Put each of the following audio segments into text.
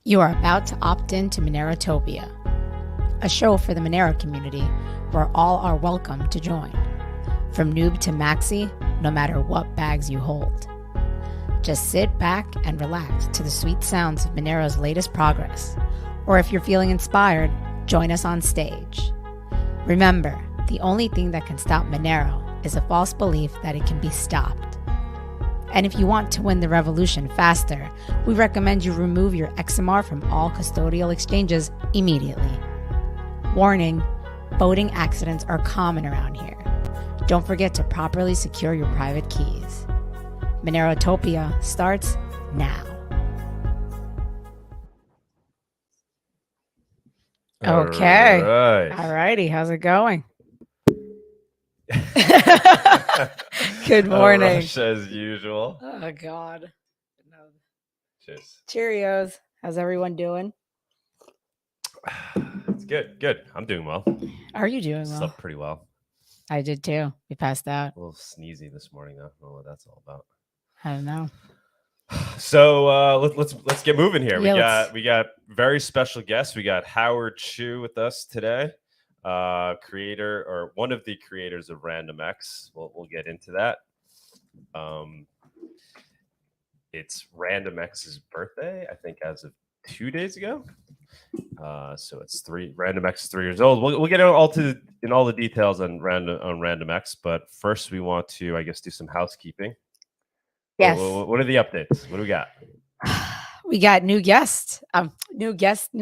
You are about to opt in to Monerotopia, a show for the Monero community where all are welcome to join. From noob to maxi, no matter what bags you hold. Just sit back and relax to the sweet sounds of Monero's latest progress. Or if you're feeling inspired, join us on stage. Remember, the only thing that can stop Monero is a false belief that it can be stopped. And if you want to win the revolution faster, we recommend you remove your XMR from all custodial exchanges immediately. Warning, voting accidents are common around here. Don't forget to properly secure your private keys. Monerotopia starts now. Okay. All righty. How's it going? Good morning. Rush as usual. Oh, God. No. Cheers. Cheerios. How's everyone doing? It's good. Good. I'm doing well. Are you doing well? Slept pretty well. I did too. We passed out. A little sneezy this morning, though. I don't know what that's all about. I don't know. So let's get moving here. Yeah, We got very special guests. We got Howard Chu with us today, creator or one of the creators of RandomX. We'll get into that. It's RandomX's birthday, I think, as of 2 days ago. So it's RandomX is 3 years old. We'll get in all the details on RandomX, but first we want to, I guess, do some housekeeping. Yes. What are the updates? What do we got? We got new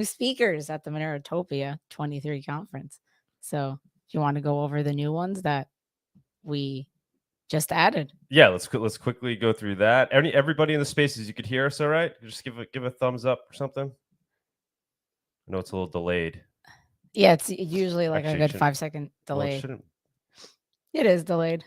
speakers at the Monerotopia 23 conference. So if you want to go over the new ones that we just added. Yeah, let's quickly go through that. Everybody in the spaces, you could hear us all right? Just give a thumbs up or something. I know it's a little delayed. Yeah, it's usually like a good 5-second delay. Well, it is delayed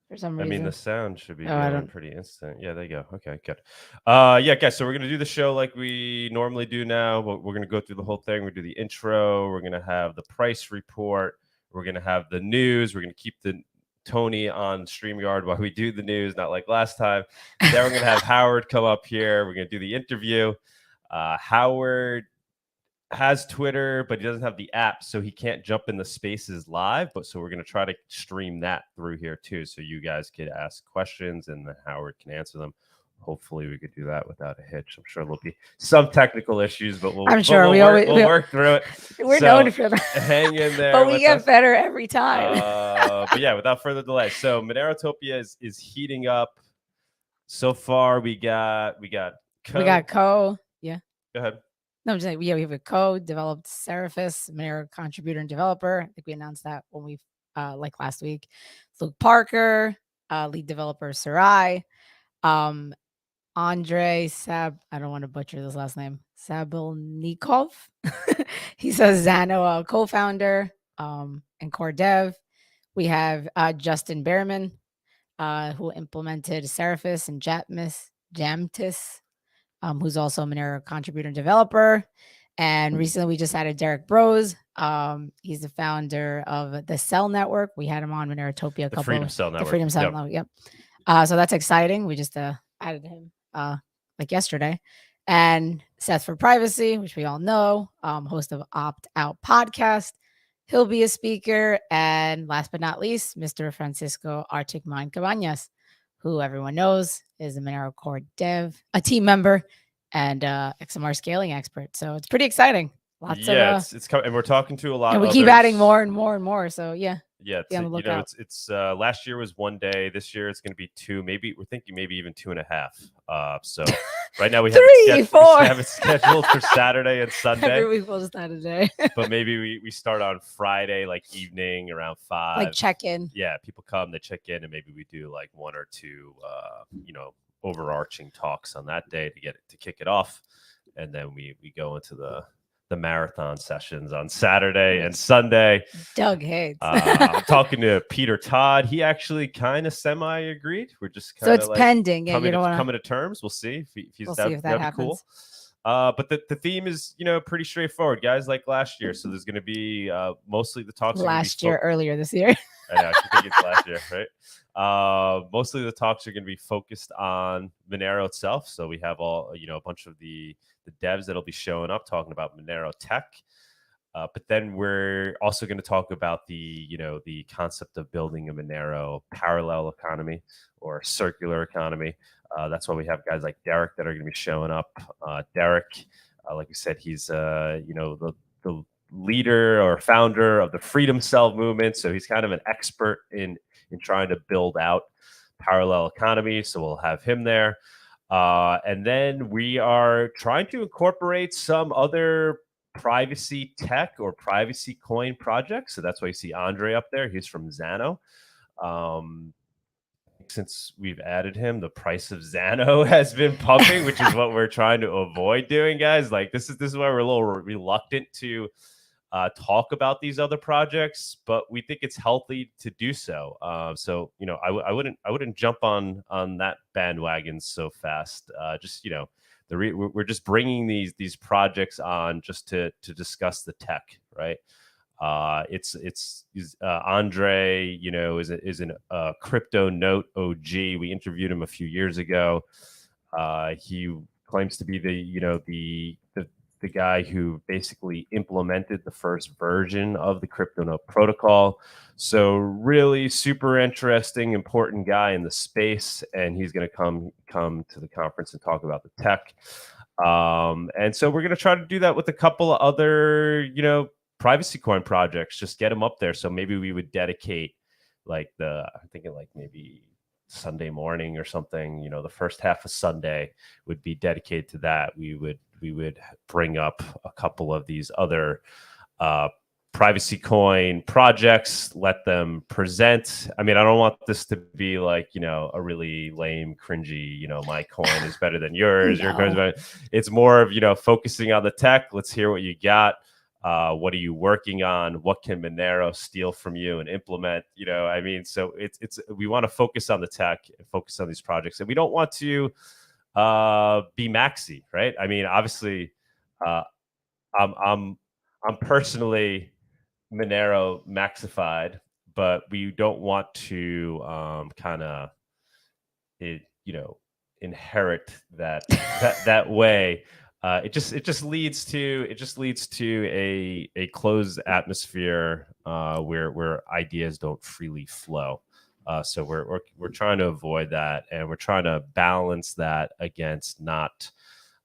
for some reason. I mean, the sound should be going pretty instant. Yeah, there you go. Okay, good. Yeah, guys, so we're going to do the show like we normally do now. We're going to go through the whole thing. We're going to do the intro. We're going to have the price report. We're going to have the news. We're going to keep Tony on StreamYard while we do the news, not like last time. Then we're going to have Howard come up here. We're going to do the interview. Howard has Twitter, but he doesn't have the app, so he can't jump in the spaces live. But so we're going to try to stream that through here too, so you guys could ask questions and then Howard can answer them. Hopefully, we could do that without a hitch. I'm sure there'll be some technical issues, but we'll work through it. We're known for that. Hang in there. But we get better every time. But yeah, without further delay. So Monerotopia is heating up. So far, we got Co. Yeah. Go ahead. No, I'm just saying, we have a co-developed Seraphis, Monero contributor and developer. I think we announced that when we like last week. Luke Parker, lead developer Sarai, Andre I don't want to butcher this last name, Sabelnikov. He says Zano, co-founder and core dev. We have Justin Behrman, who implemented Seraphis and Jamtis. Who's also a Monero contributor and developer. And recently we just added Derek Bros. He's the founder of the Cell Network. We had him on Monerotopia. The Freedom Cell Network. The Freedom Cell Network, yep. So that's exciting. We just added him like yesterday. And Seth for Privacy, which we all know, host of Opt Out Podcast. He'll be a speaker. And last but not least, Mr. Francisco Arctic Mind Cabañas, who everyone knows is a Monero core dev, a team member, and XMR scaling expert. So it's pretty exciting. It's coming, and we're talking to a lot. And we keep adding more and more and more. So yeah. Yeah, it's last year was 1 day. This year it's going to be 2. Maybe we're thinking maybe even 2.5. So right now we have it scheduled for Saturday and Sunday. Every week we'll just add a day. But maybe we start on Friday, like evening around 5. Like check in. Yeah, people come, they check in, and maybe we do like 1 or 2, overarching talks on that day to kick it off, and then we go into the marathon sessions on Saturday and Sunday. Doug hates. I'm talking to Peter Todd. He actually kind of semi-agreed. We're just kind of pending. Coming to terms. We'll see if he's see if that happens. Cool. But the theme is, pretty straightforward, guys, like last year. So there's going to be mostly the talks. Earlier this year. I know, I think it's last year, right? Mostly the talks are going to be focused on Monero itself. So we have all, a bunch of the devs that'll be showing up talking about Monero tech. But then we're also going to talk about the concept of building a Monero parallel economy or circular economy. That's why we have guys like Derek that are going to be showing up. Derek, like we said, he's the leader or founder of the Freedom Cell movement. So he's kind of an expert in trying to build out parallel economy. So we'll have him there. And then we are trying to incorporate some other privacy tech or privacy coin projects. So that's why you see Andre up there. He's from Xano. Since we've added him, the price of Xano has been pumping, which is what we're trying to avoid doing, guys. Like this is why we're a little reluctant to talk about these other projects, but we think it's healthy to do so. So I wouldn't jump on that bandwagon so fast. We're just bringing these projects on just to discuss the tech, right? It's Andre, is a crypto note OG. We interviewed him a few years ago. He claims to be the guy who basically implemented the first version of the crypto note protocol. So really super interesting, important guy in the space, and he's going to come to the conference and talk about the tech. And so we're going to try to do that with a couple of other, privacy coin projects. Just get them up there. So maybe we would dedicate I'm thinking like maybe Sunday morning or something. The first half of Sunday would be dedicated to that. We would bring up a couple of these other privacy coin projects, let them present. I mean, I don't want this to be like, a really lame, cringy, my coin is better than yours. No. Your coin is better. It's more of, focusing on the tech. Let's hear what you got. What are you working on? What can Monero steal from you and implement? So it's we want to focus on the tech and focus on these projects, and we don't want to be maxi, right? I mean, obviously, I'm personally Monero maxified, but we don't want to inherit that way. It just leads to a closed atmosphere where ideas don't freely flow. So we're trying to avoid that, and we're trying to balance that against not,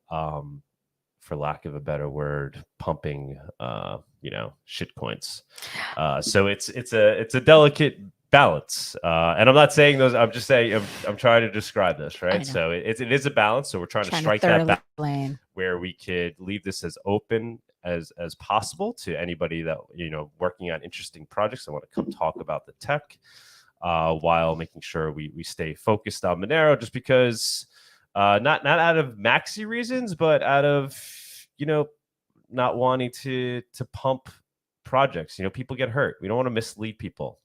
for lack of a better word, pumping shit coins. So it's a delicate balance, and I'm not saying those. I'm just saying I'm trying to describe this, right? So it is a balance. So we're trying to strike that balance where we could leave this as open as possible to anybody that working on interesting projects that want to come talk about the tech, while making sure we stay focused on Monero, just because not out of maxi reasons, but out of not wanting to pump projects. People get hurt. We don't want to mislead people.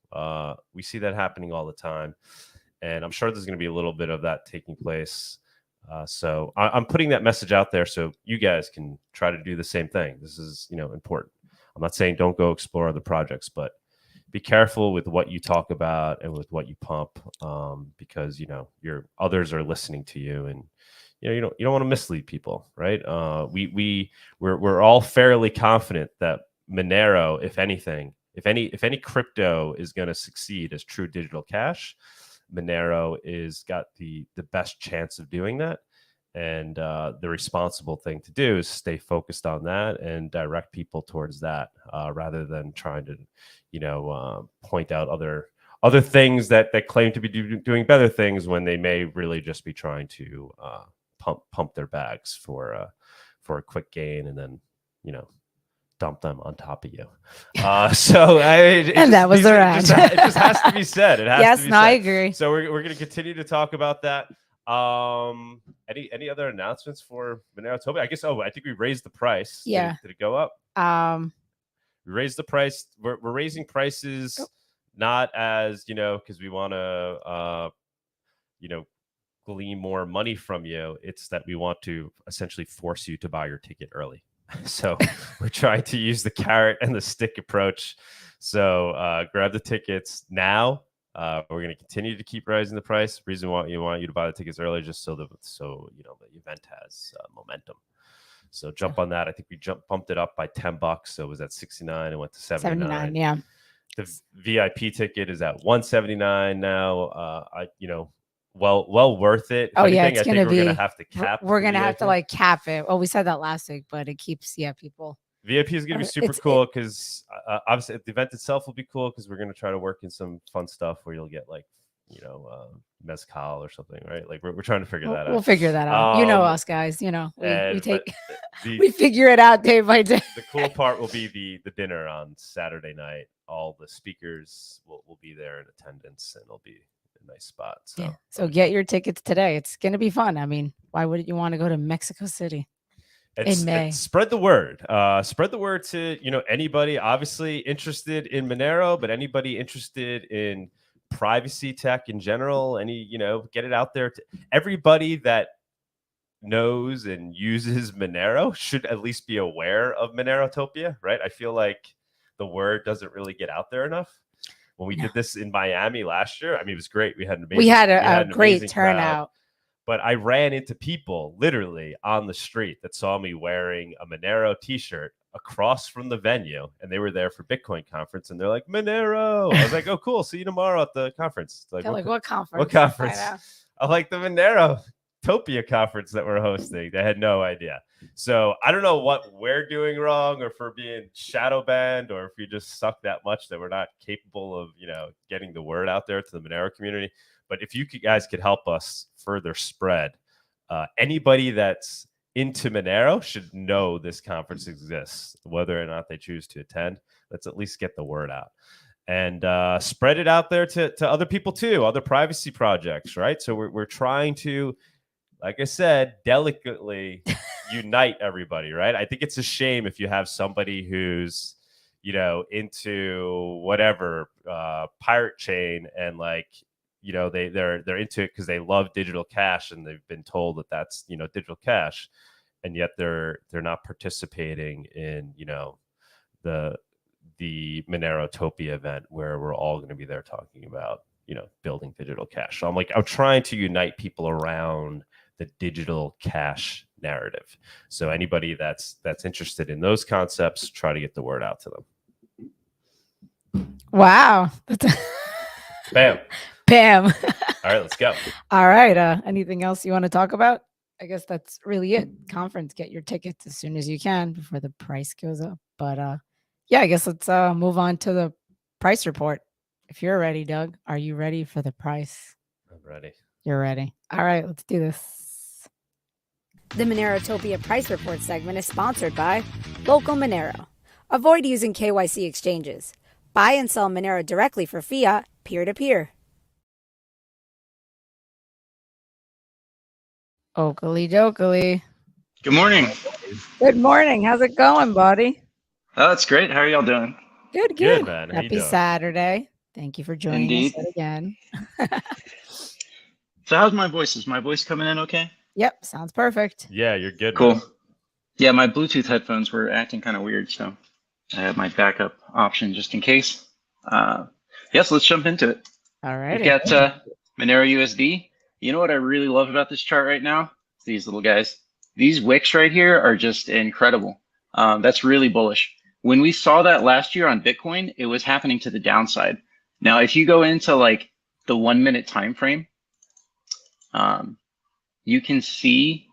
We see that happening all the time, and I'm sure there's going to be a little bit of that taking place. So I'm putting that message out there so you guys can try to do the same thing. This is important. I'm not saying don't go explore other projects, but be careful with what you talk about and with what you pump, because your others are listening to you, and you don't want to mislead people, right? We're all fairly confident that Monero, if any crypto is going to succeed as true digital cash, Monero is got the best chance of doing that. And the responsible thing to do is stay focused on that and direct people towards that, rather than trying to, point out other things that claim to be doing better things when they may really just be trying to pump their bags for a quick gain, and then dump them on top of you. And that was the round. It just has to be said. It has to be said. I agree. So we're going to continue to talk about that. Any other announcements for Monerotopia? I guess. I think we raised the price. Yeah. Did it go up? We raised the price. We're raising prices, not as because we want to glean more money from you. It's that we want to essentially force you to buy your ticket early. So we're trying to use the carrot and the stick approach. So grab the tickets now. We're going to continue to keep raising the price. The reason why we want you to buy the tickets early, just so the event has momentum. So jump on that. I think we bumped it up by $10. So it was at 69 and went to 79. Yeah. The VIP ticket is at 179 now. Well worth it. Oh, yeah, it's we're gonna have to cap. We're gonna have to like cap it. Oh, we said that last week, but it keeps people. VIP is gonna be super cool because obviously the event itself will be cool because we're gonna try to work in some fun stuff where you'll get like mezcal or something, right? Like we're trying to figure that out. We'll figure that out. Us guys. We we figure it out day by day. The cool part will be the dinner on Saturday night. All the speakers will be there in attendance, and it'll be a nice spot. So get your tickets today. It's gonna be fun. I mean, why wouldn't you want to go to Mexico City in May? Spread the word. Spread the word to anybody obviously interested in Monero, but anybody interested in privacy tech in general. Get it out there to everybody that knows and uses Monero should at least be aware of Monerotopia, right? I feel like the word doesn't really get out there enough. When we did this in Miami last year, I mean, it was great. We had a great turnout. Crowd. But I ran into people literally on the street that saw me wearing a Monero t-shirt across from the venue, and they were there for Bitcoin conference, and they're like, Monero. I was like, oh, cool. See you tomorrow at the conference. Like, what conference? What conference? I like the Monerotopia conference that we're hosting. They had no idea. So I don't know what we're doing wrong, or if we're being shadow banned, or if we just suck that much that we're not capable of, getting the word out there to the Monero community. But if you guys could help us further spread, anybody that's into Monero should know this conference exists, whether or not they choose to attend. Let's at least get the word out and spread it out there to other people too, other privacy projects, right? So we're trying to, like I said, delicately unite everybody, right? I think it's a shame if you have somebody who's, into whatever pirate chain and like, they're into it because they love digital cash and they've been told that that's digital cash, and yet they're not participating in the Monerotopia event where we're all going to be there talking about building digital cash. So I'm trying to unite people around the digital cash narrative. So anybody that's interested in those concepts, try to get the word out to them. Wow. Bam. Bam. All right, let's go. All right. Anything else you want to talk about? I guess that's really it. Conference, get your tickets as soon as you can before the price goes up. But I guess let's move on to the price report. If you're ready, Doug, are you ready for the price? I'm ready. You're ready. All right, let's do this. The Monerotopia price report segment is sponsored by Local Monero. Avoid using KYC exchanges. Buy and sell Monero directly for fiat, peer-to-peer. Oakley dokley. Good morning. Good morning. How's it going, Bawdy? Oh, that's great. How are y'all doing? Good, man. Happy Saturday. Thank you for joining us again. So how's my voice? Is my voice coming in okay? Yep, sounds perfect. Yeah, you're good. Cool. Man. Yeah, my Bluetooth headphones were acting kind of weird, so I have my backup option just in case. So let's jump into it. All right. We've got Monero USD. You know what I really love about this chart right now? These little guys. These wicks right here are just incredible. That's really bullish. When we saw that last year on Bitcoin, it was happening to the downside. Now, if you go into like the 1 minute time frame, you can see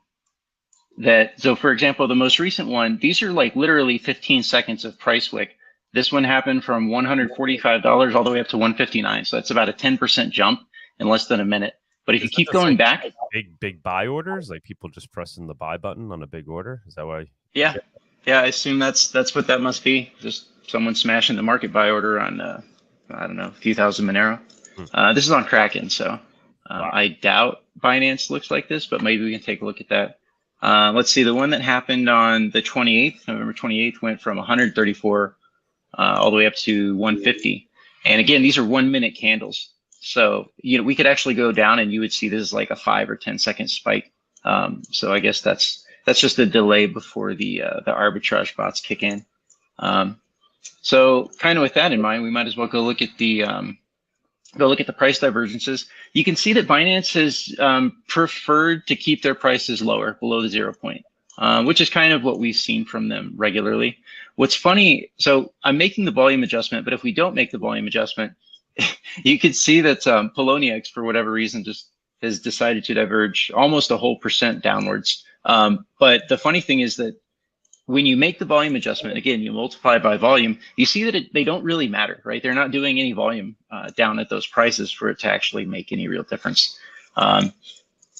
that. So for example, the most recent one, these are like literally 15 seconds of price wick. This one happened from $145 all the way up to $159. So that's about a 10% jump in less than a minute. But if you keep going back, big buy orders, like people just pressing the buy button on a big order. Is that why? Yeah. I assume that's what that must be. Just someone smashing the market buy order on, I don't know, a few thousand Monero. This is on Kraken, so wow. I doubt Binance looks like this, but maybe we can take a look at that. Let's see, the one that happened on the 28th, November 28th, went from 134 all the way up to 150. And again, these are 1 minute candles. So, we could actually go down and you would see this is like a 5 or 10-second spike. So I guess that's just a delay before the arbitrage bots kick in. So kind of with that in mind, we might as well go look at the price divergences. You can see that Binance has preferred to keep their prices lower, below the 0 point, which is kind of what we've seen from them regularly. What's funny, so I'm making the volume adjustment, but if we don't make the volume adjustment, you can see that Poloniex, for whatever reason, just has decided to diverge almost a whole % downwards. But the funny thing is that when you make the volume adjustment, again, you multiply by volume, you see that they don't really matter, right? They're not doing any volume down at those prices for it to actually make any real difference.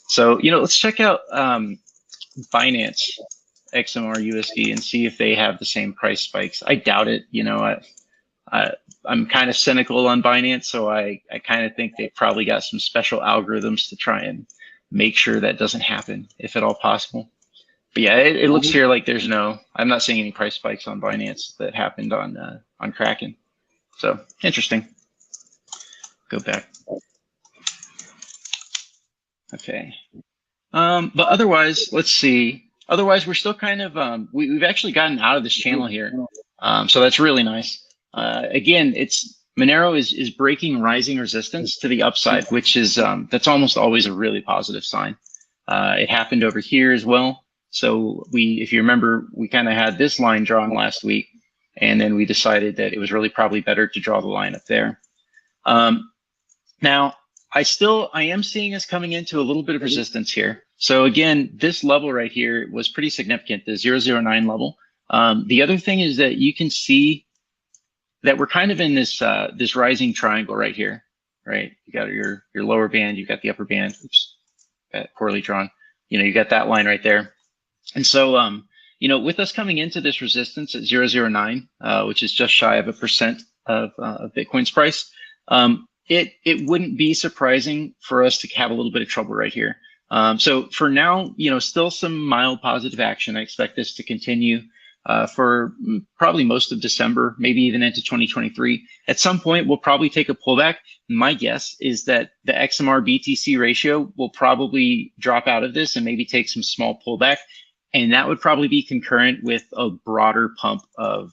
So, let's check out Binance XMR USD and see if they have the same price spikes. I doubt it. I'm kind of cynical on Binance, so I kind of think they probably got some special algorithms to try and make sure that doesn't happen, if at all possible. But yeah, it looks here like I'm not seeing any price spikes on Binance that happened on Kraken. So interesting. Go back. Okay. But otherwise, let's see. Otherwise, we're still kind of, we've actually gotten out of this channel here. So that's really nice. Again, Monero is breaking rising resistance to the upside, which is, that's almost always a really positive sign. It happened over here as well. So if you remember, we kind of had this line drawn last week, and then we decided that it was really probably better to draw the line up there. Now, I am seeing us coming into a little bit of resistance here. So again, this level right here was pretty significant, the 009 level. The other thing is that you can see that we're kind of in this this rising triangle right here, right? You got your lower band, you've got the upper band. Oops, got poorly drawn. You got that line right there. And so, with us coming into this resistance at 009, which is just shy of 1% of Bitcoin's price, it wouldn't be surprising for us to have a little bit of trouble right here. So for now, still some mild positive action. I expect this to continue for probably most of December, maybe even into 2023. At some point, we'll probably take a pullback. My guess is that the XMR BTC ratio will probably drop out of this and maybe take some small pullback. And that would probably be concurrent with a broader pump of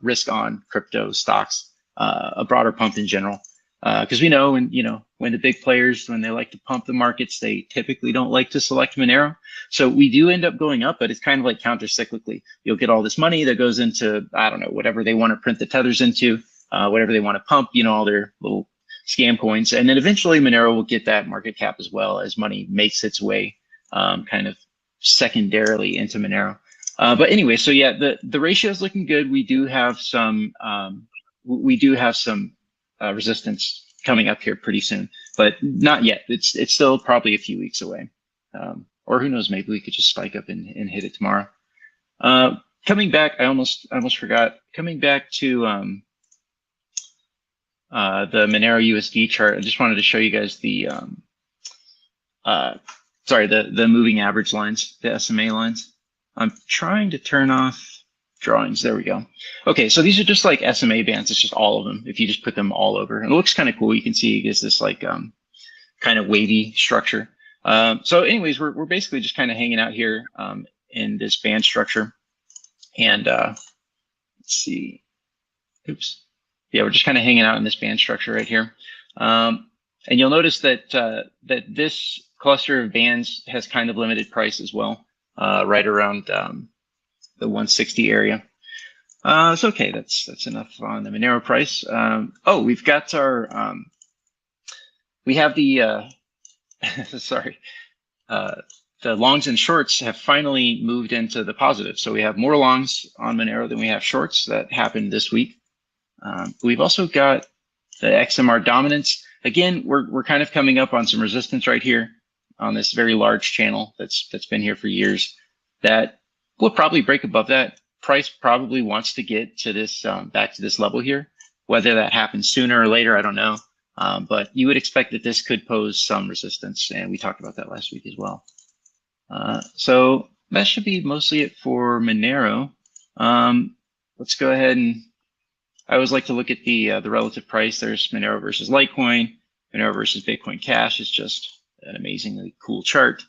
risk on crypto stocks, a broader pump in general. Because we know when the big players, when they like to pump the markets, they typically don't like to select Monero. So we do end up going up, but it's kind of like counter-cyclically. You'll get all this money that goes into, I don't know, whatever they want to print the tethers into, whatever they want to pump, all their little scam coins. And then eventually Monero will get that market cap as well as money makes its way kind of secondarily into Monero. But anyway, so yeah, the ratio is looking good. We do have some resistance coming up here pretty soon, but not yet. It's still probably a few weeks away. Or who knows, maybe we could just spike up and hit it tomorrow. Coming back, I almost forgot. Coming back to the Monero USD chart, I just wanted to show you guys the the moving average lines, the SMA lines. I'm trying to turn off drawings. There we go. Okay, so these are just like SMA bands. It's just all of them. If you just put them all over, and it looks kind of cool. You can see it gives this like kind of wavy structure. So anyways, we're basically just kind of hanging out here in this band structure. And let's see. Oops. Yeah, we're just kind of hanging out in this band structure right here. And you'll notice that that this cluster of bands has kind of limited price as well, right around the 160 area. It's okay. That's enough on the Monero price. Oh, we've got our we have the sorry, the longs and shorts have finally moved into the positive. So we have more longs on Monero than we have shorts. That happened this week. We've also got the XMR dominance. Again, we're kind of coming up on some resistance right here on this very large channel that's been here for years. That will probably break above that. Price probably wants to get to this back to this level here. Whether that happens sooner or later, I don't know. But you would expect that this could pose some resistance, and we talked about that last week as well. So that should be mostly it for Monero. Let's go ahead and I always like to look at the relative price. There's Monero versus Litecoin, Monero versus Bitcoin Cash is just an amazingly cool chart.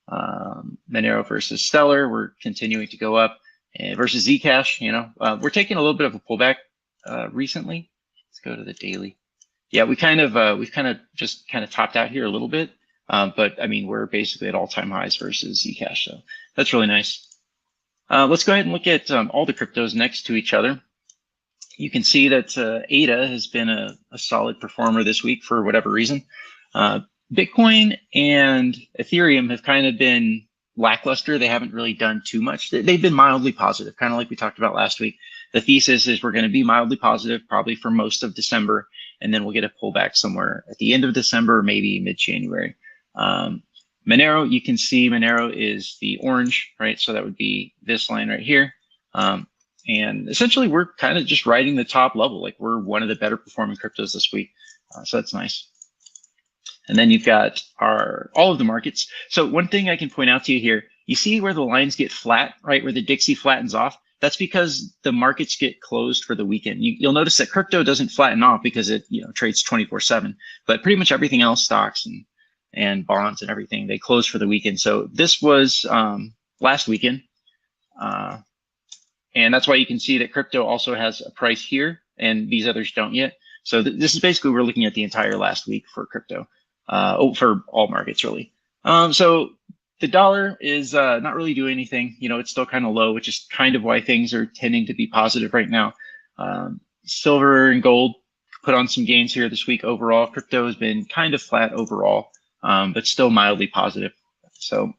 Monero versus Stellar, we're continuing to go up. Versus Zcash, we're taking a little bit of a pullback recently. Let's go to the daily. Yeah, we've kind of just topped out here a little bit, but I mean we're basically at all-time highs versus Zcash, so that's really nice. Let's go ahead and look at all the cryptos next to each other. You can see that ADA has been a solid performer this week for whatever reason. Bitcoin and Ethereum have kind of been lackluster. They haven't really done too much. They've been mildly positive, kind of like we talked about last week. The thesis is we're going to be mildly positive probably for most of December, and then we'll get a pullback somewhere at the end of December, maybe mid-January. Monero, you can see Monero is the orange, right? So that would be this line right here. And essentially, we're kind of just riding the top level. Like we're one of the better performing cryptos this week. So that's nice. And then you've got all of the markets. So one thing I can point out to you here, you see where the lines get flat, right? Where the Dixie flattens off. That's because the markets get closed for the weekend. You'll notice that crypto doesn't flatten off because it trades 24/7. But pretty much everything else, stocks and bonds and everything, they close for the weekend. So this was last weekend. And that's why you can see that crypto also has a price here and these others don't yet. So this is basically, we're looking at the entire last week for crypto. For all markets, really. So the dollar is not really doing anything. It's still kind of low, which is kind of why things are tending to be positive right now. Silver and gold put on some gains here this week overall. Crypto has been kind of flat overall, but still mildly positive. So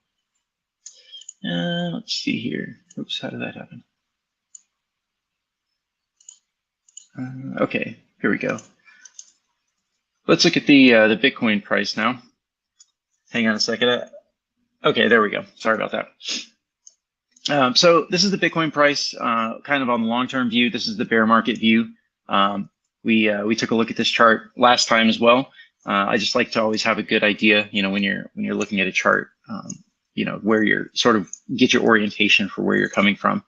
let's see here. Oops, how did that happen? Okay, here we go. Let's look at the Bitcoin price now. Hang on a second. Okay, there we go. Sorry about that. So this is the Bitcoin price, kind of on the long-term view. This is the bear market view. We took a look at this chart last time as well. I just like to always have a good idea, when you're looking at a chart, where you're sort of get your orientation for where you're coming from.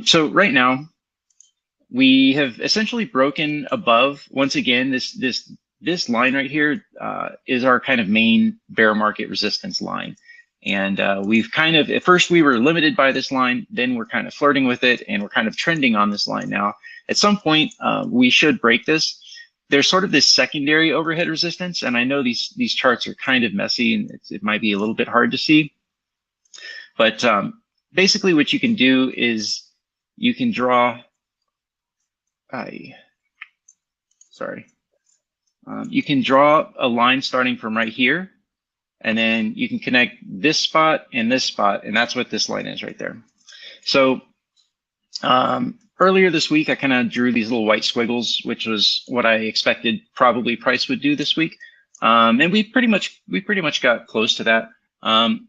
So right now, we have essentially broken above once again this line right here is our kind of main bear market resistance line. And we've kind of, at first we were limited by this line, then we're kind of flirting with it and we're kind of trending on this line now. At some point, we should break this. There's sort of this secondary overhead resistance. And I know these charts are kind of messy and it might be a little bit hard to see. But basically what you can do is you can draw, you can draw a line starting from right here, and then you can connect this spot, and that's what this line is right there. So earlier this week, I kind of drew these little white squiggles, which was what I expected probably price would do this week. And we pretty much got close to that.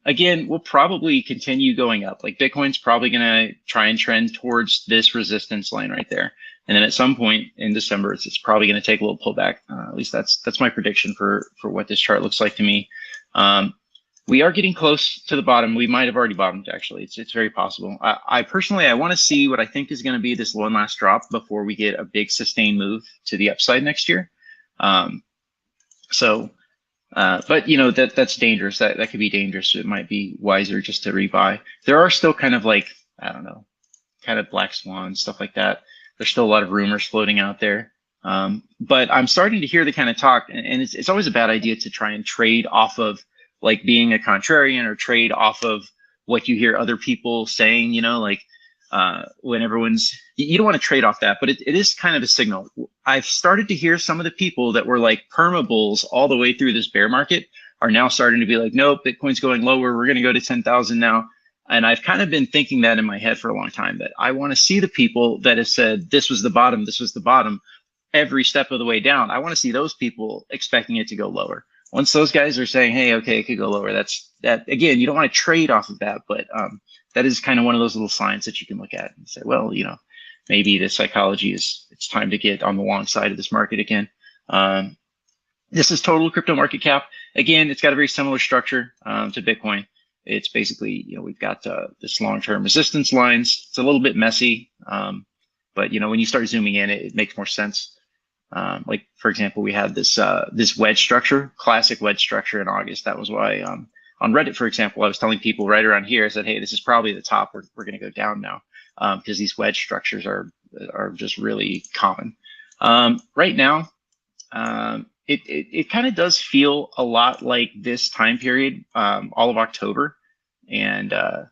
Again, we'll probably continue going up. Like Bitcoin's probably going to try and trend towards this resistance line right there. And then at some point in December, it's probably going to take a little pullback. At least that's my prediction for what this chart looks like to me. We are getting close to the bottom. We might have already bottomed, actually. It's very possible. I personally want to see what I think is going to be this one last drop before we get a big sustained move to the upside next year. But that's dangerous. That could be dangerous. It might be wiser just to rebuy. There are still kind of like, I don't know, kind of black swan, stuff like that. There's still a lot of rumors floating out there. But I'm starting to hear the kind of talk, and it's always a bad idea to try and trade off of like being a contrarian or trade off of what you hear other people saying, when everyone's, you don't want to trade off that, but it is kind of a signal. I've started to hear some of the people that were like perma bulls all the way through this bear market are now starting to be like, no, Bitcoin's going lower. We're going to go to 10,000 now. And I've kind of been thinking that in my head for a long time, that I want to see the people that have said, this was the bottom every step of the way down. I want to see those people expecting it to go lower. Once those guys are saying, hey, okay, it could go lower, that again, you don't want to trade off of that, but that is kind of one of those little signs that you can look at and say, well, maybe the psychology it's time to get on the long side of this market again. This is total crypto market cap. Again, it's got a very similar structure to Bitcoin. It's basically, we've got this long-term resistance lines. It's a little bit messy, but when you start zooming in, it makes more sense. Like for example, we had this this wedge structure, classic wedge structure in August. That was why on Reddit, for example, I was telling people right around here, I said, hey, this is probably the top. We're going to go down now because these wedge structures are just really common. Right now, it kind of does feel a lot like this time period, all of October and a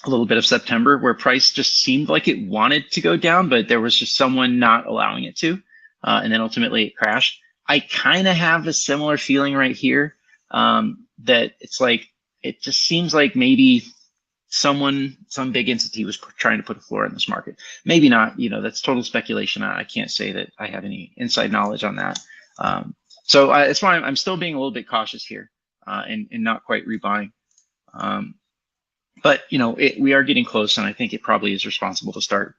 little bit of September, where price just seemed like it wanted to go down, but there was just someone not allowing it to. And then ultimately it crashed. I kind of have a similar feeling right here, that it's like, it just seems like maybe some big entity was trying to put a floor in this market. Maybe not, that's total speculation. I can't say that I have any inside knowledge on that. So that's why I'm still being a little bit cautious here, and not quite rebuying. But we are getting close, and I think it probably is responsible to start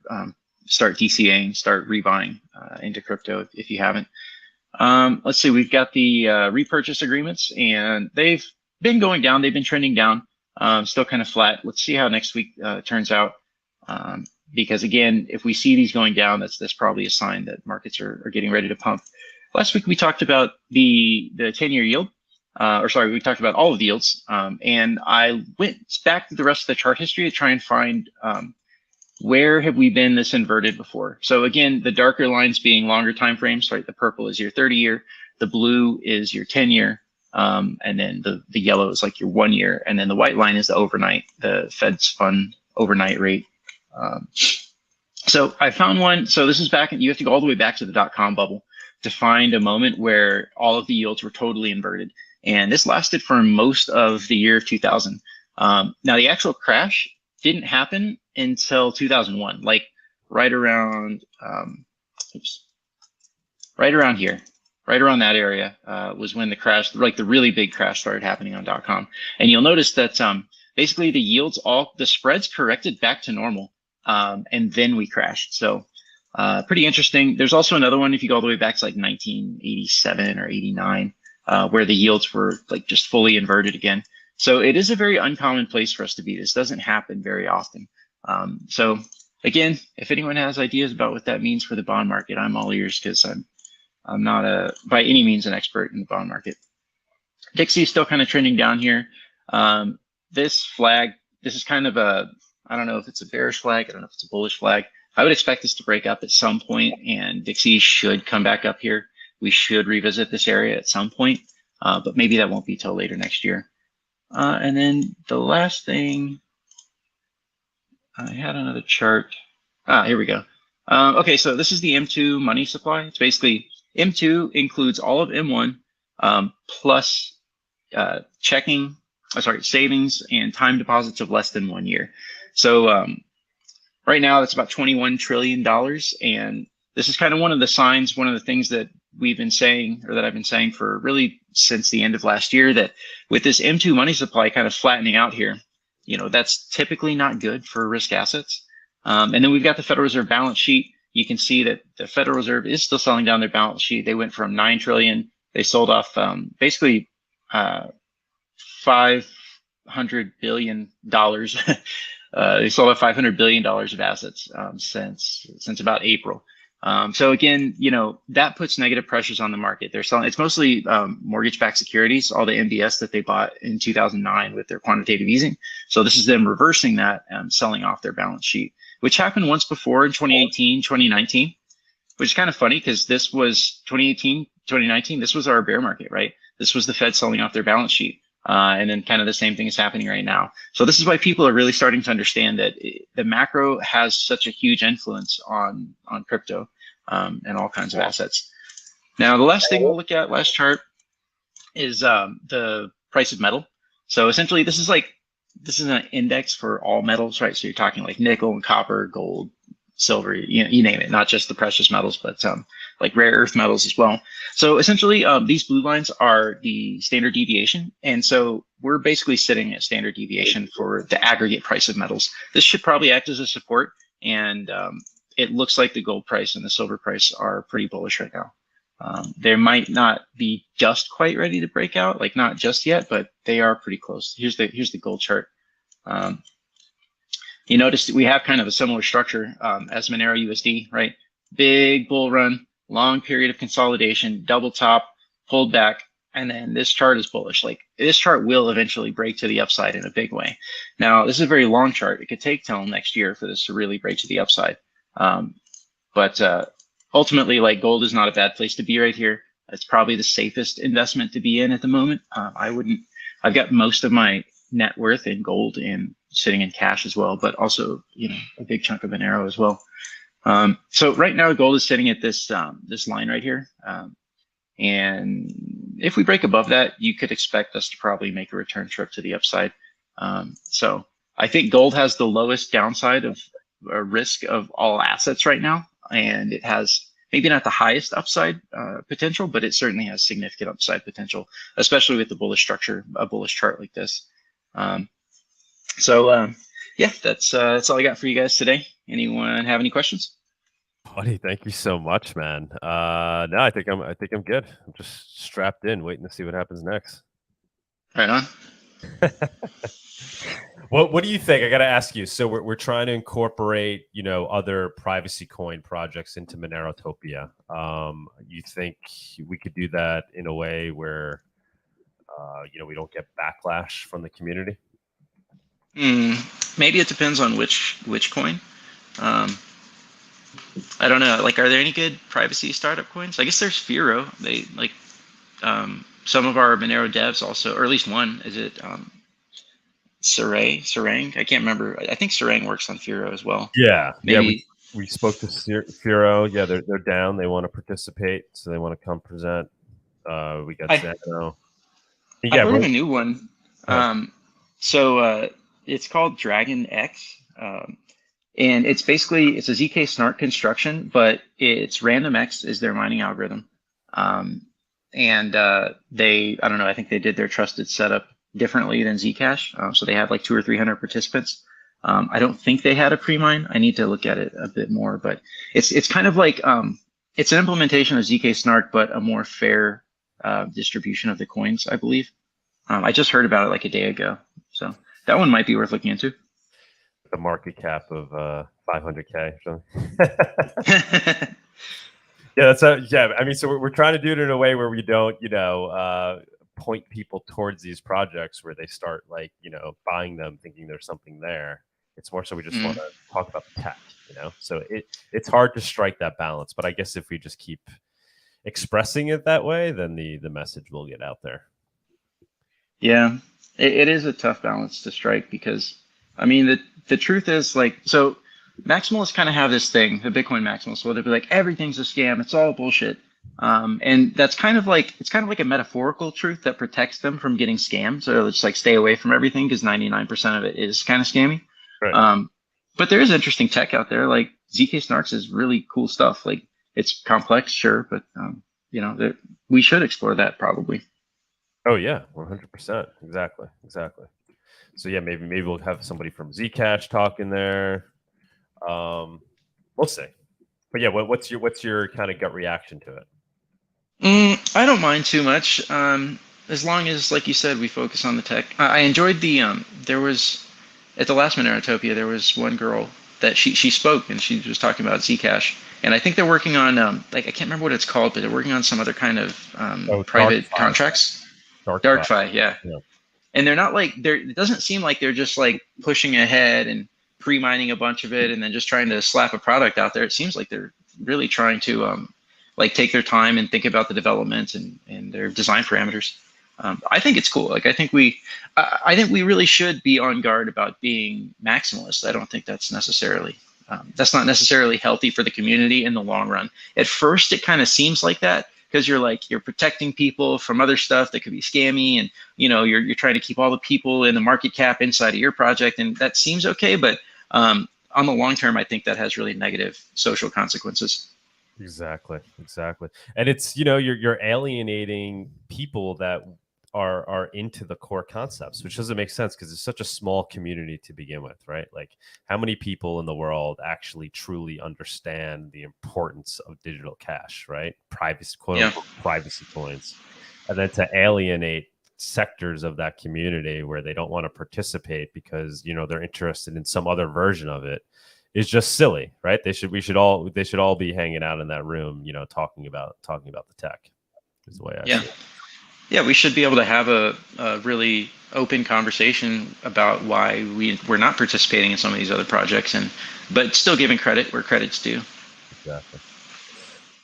DCAing, start rebuying into crypto if you haven't. Let's see, we've got the repurchase agreements, and they've been going down. They've been trending down, still kind of flat. Let's see how next week turns out. Because again, if we see these going down, that's probably a sign that markets are getting ready to pump. Last week we talked about the 10-year yield, we talked about all of the yields, and I went back to the rest of the chart history to try and find where have we been this inverted before. So again, the darker lines being longer time frames, right? The purple is your 30-year, the blue is your 10-year, and then the yellow is like your 1 year, and then the white line is the overnight, the Fed's fund overnight rate. So I found one. So this is back, and you have to go all the way back to the .com bubble to find a moment where all of the yields were totally inverted. And this lasted for most of the year of 2000. Now the actual crash didn't happen until 2001, like right around, right around here, right around that area was when the crash, like the really big crash started happening on .com. And you'll notice that basically the yields, the spreads corrected back to normal, and then we crashed. So pretty interesting. There's also another one, if you go all the way back to like 1987 or 89, where the yields were like just fully inverted again. So it is a very uncommon place for us to be. This doesn't happen very often. So again, if anyone has ideas about what that means for the bond market, I'm all ears, because I'm not by any means an expert in the bond market. Dixie is still kind of trending down here. This flag, this is kind of I don't know if it's a bearish flag. I don't know if it's a bullish flag. I would expect this to break up at some point, and Dixie should come back up here. We should revisit this area at some point, but maybe that won't be till later next year. And then the last thing, I had another chart. Here we go. Okay, so this is the M2 money supply. It's basically M2 includes all of M1 plus savings and time deposits of less than 1 year. So right now that's about $21 trillion. And this is kind of one of the signs, one of the things that we've been saying, or that I've been saying for really since the end of last year, that with this M2 money supply kind of flattening out here, that's typically not good for risk assets. And then we've got the Federal Reserve balance sheet. You can see that the Federal Reserve is still selling down their balance sheet. They went from 9 trillion. They sold off basically $500 billion. They sold off $500 billion of assets since about April. So again, that puts negative pressures on the market. They're selling, it's mostly mortgage-backed securities, all the MBS that they bought in 2009 with their quantitative easing. So this is them reversing that and selling off their balance sheet, which happened once before in 2018, 2019, which is kind of funny because this was 2018, 2019, this was our bear market, right? This was the Fed selling off their balance sheet. And then kind of the same thing is happening right now. So this is why people are really starting to understand that the macro has such a huge influence on crypto and all kinds of assets. Now, the last thing we'll look at, last chart, is the price of metal. So essentially, this is an index for all metals, right? So you're talking like nickel and copper, gold, silver, you name it, not just the precious metals, but like rare earth metals as well. So essentially, these blue lines are the standard deviation. And so we're basically sitting at standard deviation for the aggregate price of metals. This should probably act as a support. And it looks like the gold price and the silver price are pretty bullish right now. They might not be just quite ready to break out, like not just yet, but they are pretty close. Here's the gold chart. You notice that we have kind of a similar structure as Monero USD, right? Big bull run, long period of consolidation, double top, pulled back, and then this chart is bullish. Like this chart will eventually break to the upside in a big way. Now, this is a very long chart. It could take till next year for this to really break to the upside. But ultimately, like gold is not a bad place to be right here. It's probably the safest investment to be in at the moment. I've got most of my net worth in gold and sitting in cash as well, but also, a big chunk of Monero as well. So right now gold is sitting at this line right here. And if we break above that, you could expect us to probably make a return trip to the upside. So I think gold has the lowest downside of risk of all assets right now. And it has maybe not the highest upside potential, but it certainly has significant upside potential, especially with the bullish structure, a bullish chart like this. Yeah, that's all I got for you guys today. Anyone have any questions? Bawdy, thank you so much, man. No, I think I'm good. I'm just strapped in, waiting to see what happens next. Right on. What do you think? I got to ask you. So we're trying to incorporate, other privacy coin projects into Monerotopia. You think we could do that in a way where, we don't get backlash from the community? Maybe it depends on which coin. I don't know. Like, are there any good privacy startup coins? I guess there's Firo. They some of our Monero devs also, or at least one. Is it Sarang? I can't remember. I think Sarang works on Firo as well. Yeah, maybe. Yeah, we spoke to Firo. Yeah, they're down. They want to participate, so they want to come present. We got Zeno. I heard of a new one. So it's called DragonX. And it's a ZK Snark construction, but it's RandomX is their mining algorithm. And I don't know, I think they did their trusted setup differently than Zcash. So they have like 200 or 300 participants. I don't think they had a pre-mine. I need to look at it a bit more, but it's kind of like, it's an implementation of ZK Snark, but a more fair distribution of the coins, I believe. I just heard about it like a day ago. So that one might be worth looking into. The market cap of 500K or something. Yeah, I mean, so we're trying to do it in a way where we don't, point people towards these projects where they start buying them thinking there's something there. It's more so we just want to talk about the tech, So it's hard to strike that balance. But I guess if we just keep expressing it that way, then the message will get out there. Yeah, it is a tough balance to strike because, I mean, the truth is so maximalists kind of have this thing, the Bitcoin maximalists, where they'll be like, everything's a scam, it's all bullshit. And that's kind of like a metaphorical truth that protects them from getting scammed. So it's like stay away from everything because 99% of it is kind of scammy. Right. But there is interesting tech out there. Like ZK Snarks is really cool stuff. Like it's complex, sure, but we should explore that probably. Oh yeah, 100%. Exactly. So yeah, maybe we'll have somebody from Zcash talk in there. We'll see. But yeah, what's your kind of gut reaction to it? I don't mind too much. As long as, like you said, we focus on the tech. I enjoyed there was at the last Monerotopia, there was one girl that she spoke and she was talking about Zcash. And I think they're working on I can't remember what it's called, but they're working on some other kind of private contracts. DarkFi, yeah. And they're not it doesn't seem like they're just pushing ahead and pre-mining a bunch of it and then just trying to slap a product out there. It seems like they're really trying to take their time and think about the development and their design parameters. I think it's cool. I think we really should be on guard about being maximalist. I don't think that's not necessarily healthy for the community in the long run. At first, it kind of seems like that, because you're protecting people from other stuff that could be scammy, and you're trying to keep all the people in the market cap inside of your project, and that seems okay. But on the long term, I think that has really negative social consequences. Exactly, and it's you're alienating people that are into the core concepts, which doesn't make sense because it's such a small community to begin with, right? Like, how many people in the world actually truly understand the importance of digital cash, right? Privacy, quote unquote, privacy coins, and then to alienate sectors of that community where they don't want to participate because they're interested in some other version of it is just silly, right? They should all be hanging out in that room, talking about the tech. Is the way I see it. Yeah, we should be able to have a really open conversation about why we're not participating in some of these other projects, but still giving credit where credit's due. Exactly.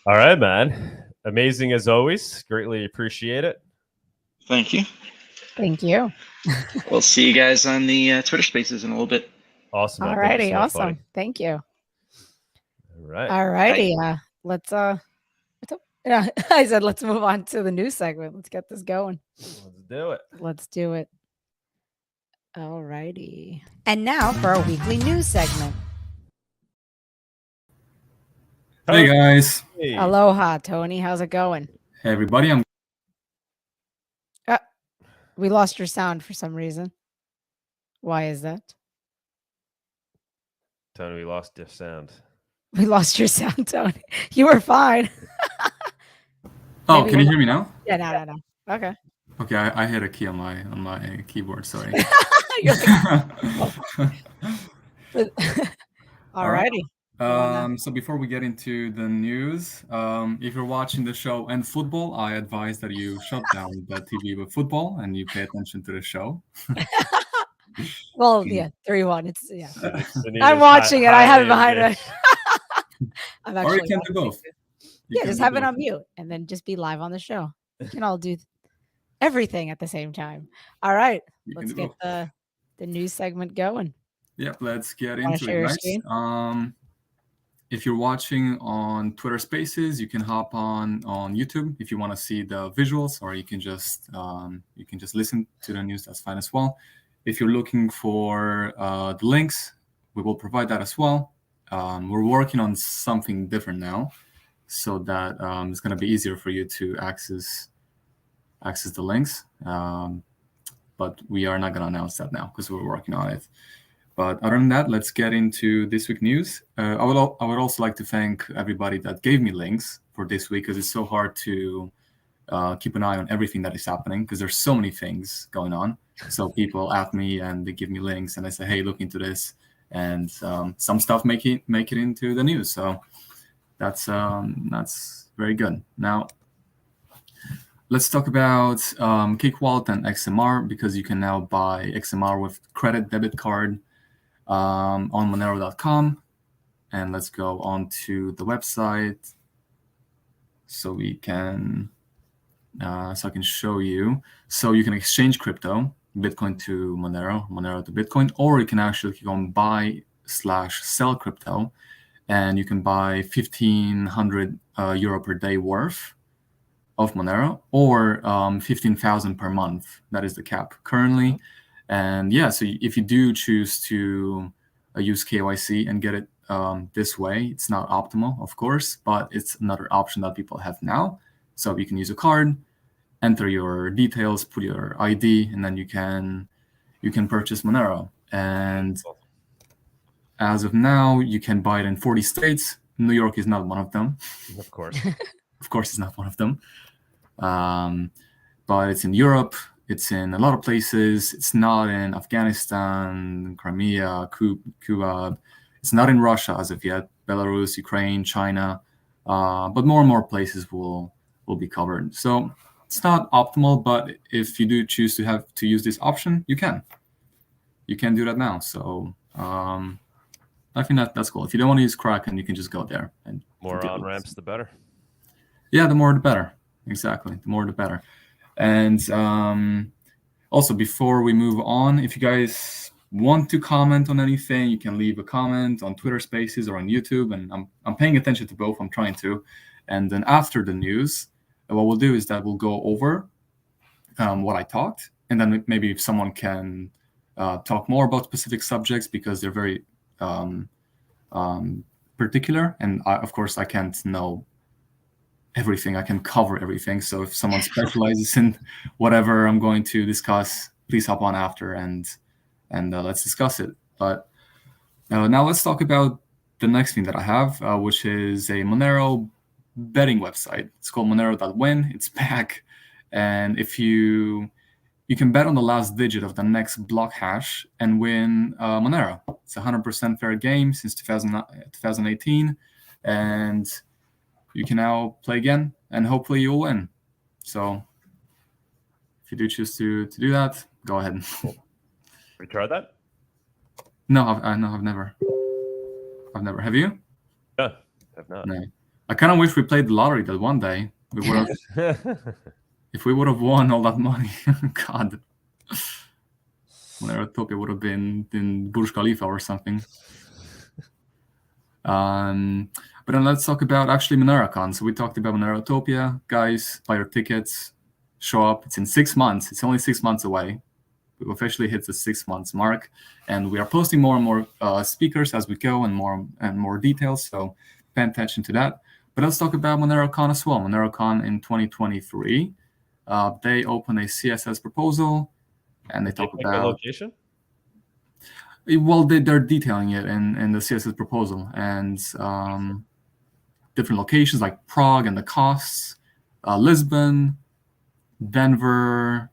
All right, man. Amazing as always. Greatly appreciate it. Thank you. Thank you. We'll see you guys on the Twitter Spaces in a little bit. Awesome. All righty. Awesome. Buddy. Thank you. All right. All righty. Let's yeah, I said let's move on to the news segment. Let's get this going. Let's do it. All righty. And now for our weekly news segment. Hey guys. Hey. Aloha, Tony. How's it going? Hey everybody. We lost your sound for some reason. Why is that? Tony, we lost your sound. We lost your sound, Tony. You were fine. Oh, can you hear me now? Yeah, no. Okay. Okay, I hit a key on my keyboard. Sorry. All righty. So before we get into the news, if you're watching the show and football, I advise that you shut down the TV with football and you pay attention to the show. Well, yeah, 3-1. It's I'm watching it. I have it behind me. Or you can do both. Just have it on mute and then just be live on the show. You can all do everything at the same time. All right, let's get the news segment going. Yep, let's get into it, guys. If you're watching on Twitter Spaces, you can hop on YouTube if you want to see the visuals, or you can just listen to the news. That's fine as well. If you're looking for the links, we will provide that as well. We're working on something different now, so that it's going to be easier for you to access the links. But we are not going to announce that now because we're working on it. But other than that, let's get into this week's news. I would also like to thank everybody that gave me links for this week, because it's so hard to keep an eye on everything that is happening because there's so many things going on. So people at me and they give me links and I say, hey, look into this. And some stuff make it into the news. So that's very good. Now, let's talk about Cake Wallet and XMR, because you can now buy XMR with credit debit card on Monero.com. And let's go on to the website so we can I can show you. So you can exchange crypto, Bitcoin to Monero, Monero to Bitcoin, or you can actually click on buy/sell crypto, and you can buy 1,500 euro per day worth of Monero, or 15,000 per month. That is the cap currently. And yeah, so if you do choose to use KYC and get it this way, it's not optimal, of course, but it's another option that people have now. So you can use a card, enter your details, put your ID, and then you can purchase Monero. And as of now, you can buy it in 40 states. New York is not one of them. Of course. Of course, it's not one of them. But it's in Europe. It's in a lot of places. It's not in Afghanistan, Crimea, Cuba. It's not in Russia as of yet. Belarus, Ukraine, China. But more and more places will be covered. So it's not optimal, but if you do choose to use this option, you can do that now. So I think that's cool. If you don't want to use Kraken, you can just go there. And more on-ramps, the better. Yeah, the more the better. Exactly. The more the better. And also, before we move on, if you guys want to comment on anything, you can leave a comment on Twitter Spaces or on YouTube. And I'm paying attention to both. I'm trying to. And then after the news, what we'll do is that we'll go over what I talked. And then maybe if someone can talk more about specific subjects, because they're very particular. And of course, I can't know everything. I can cover everything. So if someone specializes in whatever I'm going to discuss, please hop on after and let's discuss it. But now let's talk about the next thing that I have, which is a Monero betting website. It's called Monero.win. It's back. And if you you can bet on the last digit of the next block hash and win Monero. It's a 100% fair game since 2018, and you can now play again, and hopefully you'll win. So if you do choose to do that, go ahead. Have you tried that? No, I've never. Have you? Yeah, I've not. No. I kind of wish we played the lottery that one day. We would have. If we would have won all that money, God, Monerotopia would have been in Burj Khalifa or something. But then let's talk about actually MoneroCon. So we talked about Monerotopia. Guys, buy your tickets, show up. It's in 6 months. It's only 6 months away. We've officially hit the 6 months mark, and we are posting more and more speakers as we go, and more details. So pay attention to that. But let's talk about MoneroCon as well. MoneroCon in 2023. They open a CSS proposal, and they talk about location. Well, they're detailing it in the CSS proposal, and different locations like Prague and the costs, Lisbon, Denver,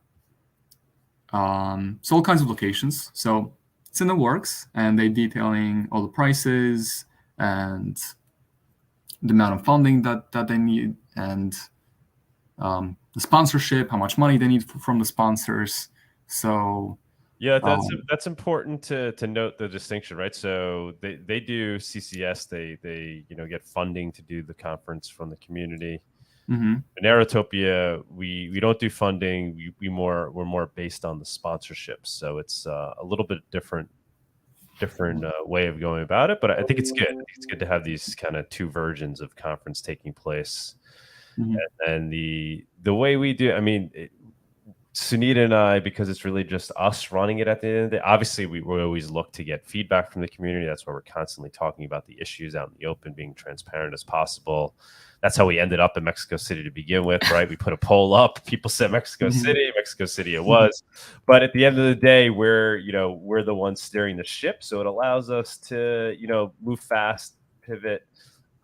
so all kinds of locations. So it's in the works, and they're detailing all the prices and the amount of funding that they need, and the sponsorship, how much money they need from the sponsors. So yeah, that's important to note the distinction, right? So they do CCS, they get funding to do the conference from the community. Mm-hmm. Monerotopia, we don't do funding. We're more based on the sponsorships. So it's a little bit different way of going about it. But I think it's good. I think it's good to have these kind of two versions of conference taking place. Mm-hmm. And the way we do, I mean, Sunita and I, because it's really just us running it at the end of the day, obviously we always look to get feedback from the community. That's why we're constantly talking about the issues out in the open, being transparent as possible. That's how we ended up in Mexico City to begin with, right? We put a poll up. People said Mexico City it was. But at the end of the day, we're the ones steering the ship. So it allows us to, move fast, pivot.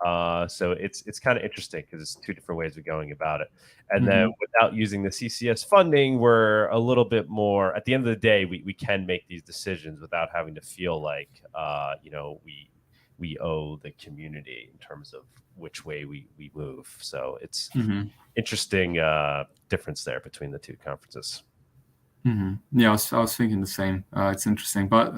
So it's kind of interesting because it's two different ways of going about it. And then without using the CCS funding, we're a little bit more, at the end of the day, we can make these decisions without having to feel like, we owe the community in terms of which way we move. So it's interesting difference there between the two conferences. Yeah, I was thinking the same. It's interesting, but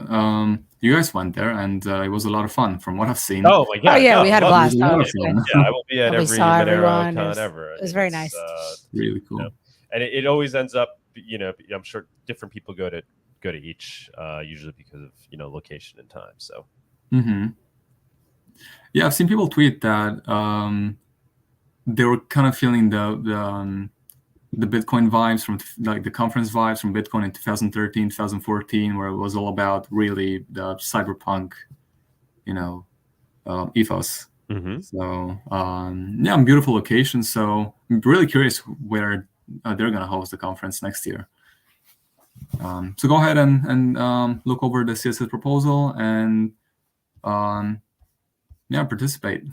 you guys went there, and it was a lot of fun from what I've seen. Oh my god! Oh yeah, we had a blast. Yeah, I will be at every MoneroCon ever. It was very nice. Really cool. And it always ends up, I'm sure different people go to each, usually because of location and time. So. Yeah, I've seen people tweet that they were kind of feeling the Bitcoin vibes from like the conference vibes from Bitcoin in 2013, 2014, where it was all about really the cyberpunk, ethos. So yeah, beautiful location. So I'm really curious where they're going to host the conference next year. So go ahead and look over the CSS proposal and participate.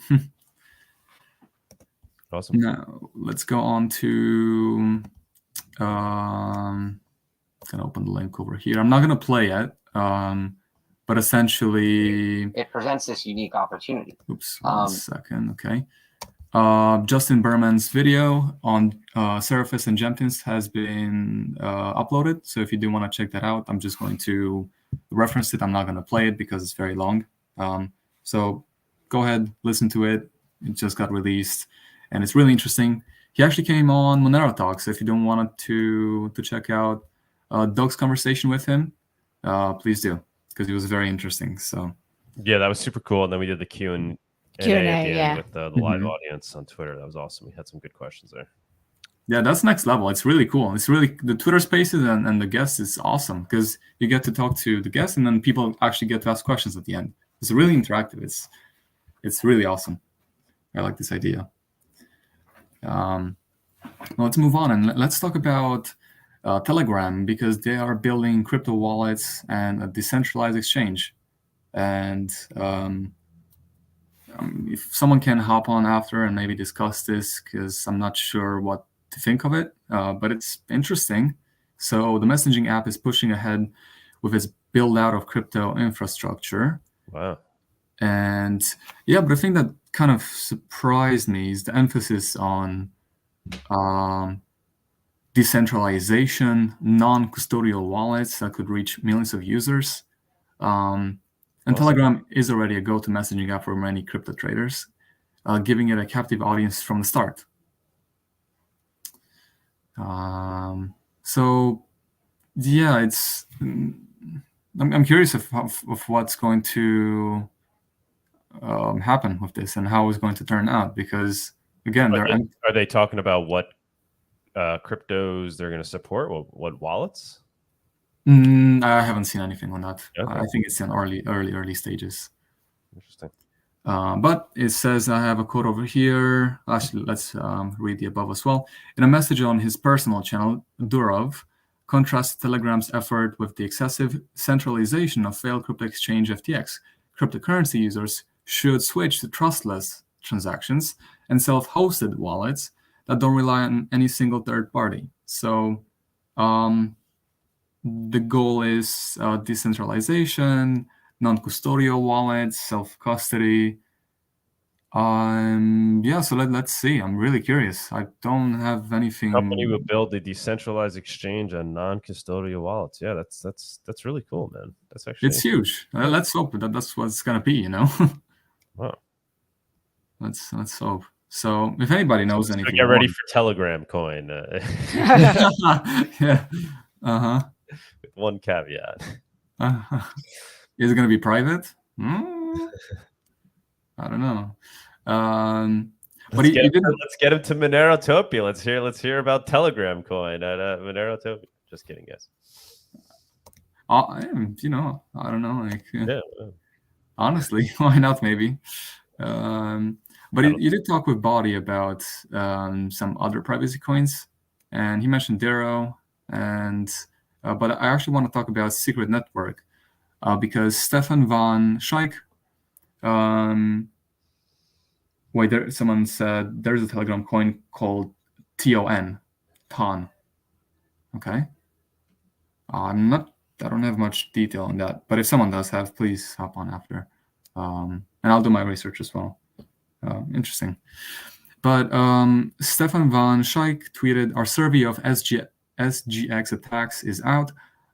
Awesome. Now let's go on to gonna open the link over here. I'm not gonna play it, but essentially it presents this unique opportunity. Oops, 1 second. Okay. Justin Berman's video on Seraphis and Jenkins has been uploaded. So if you do want to check that out, I'm just going to reference it. I'm not going to play it because it's very long. So go ahead, listen to it. It just got released, and it's really interesting. He actually came on Monero Talks. So if you don't want to check out Doug's conversation with him, please do, because it was very interesting. So yeah, that was super cool. And then we did the Q&A with the live audience on Twitter. That was awesome. We had some good questions there. Yeah, that's next level. It's really cool. It's really, the Twitter Spaces and the guests is awesome because you get to talk to the guests and then people actually get to ask questions at the end. It's really interactive. It's really awesome. I like this idea. Let's move on and let's talk about Telegram, because they are building crypto wallets and a decentralized exchange. And if someone can hop on after and maybe discuss this, because I'm not sure what to think of it, but it's interesting. So the messaging app is pushing ahead with its build out of crypto infrastructure. Wow. And yeah, but the thing that kind of surprised me is the emphasis on decentralization, non-custodial wallets that could reach millions of users. And Telegram is already a go-to messaging app for many crypto traders, giving it a captive audience from the start. So yeah, it's I'm curious of what's going to happen with this and how it's going to turn out, because again, are they talking about what cryptos they're going to support? What wallets? I haven't seen anything on that. Okay. I think it's in early stages. Interesting. But it says, I have a quote over here. Actually, let's read the above as well. In a message on his personal channel, Durov contrasts Telegram's effort with the excessive centralization of failed crypto exchange FTX. Cryptocurrency users should switch to trustless transactions and self-hosted wallets that don't rely on any single third party. So the goal is decentralization, non-custodial wallets, self-custody. Yeah, so let's see. I'm really curious. I don't have anything. Company will build a decentralized exchange on non-custodial wallets. Yeah, that's really cool, man. That's actually, it's huge. Let's hope that's what it's gonna be, you know. Wow. Let's hope. So if anybody knows anything, get ready for Telegram coin. Yeah. With one caveat. Is it going to be private? I don't know. But let's get him to Monerotopia. Let's hear about Telegram coin at Monerotopia. Just kidding, guys. You know, I don't know. Like, yeah. Honestly, why not? Maybe. But you did talk with Bawdy about some other privacy coins, and he mentioned Darrow, and but I actually want to talk about Secret Network because Stefan von Schaik. Someone said there's a Telegram coin called TON. Okay. I don't have much detail on that, but if someone does have, please hop on after, and I'll do my research as well. Interesting. But Stefan von Schaik tweeted, our survey of SGX attacks is out.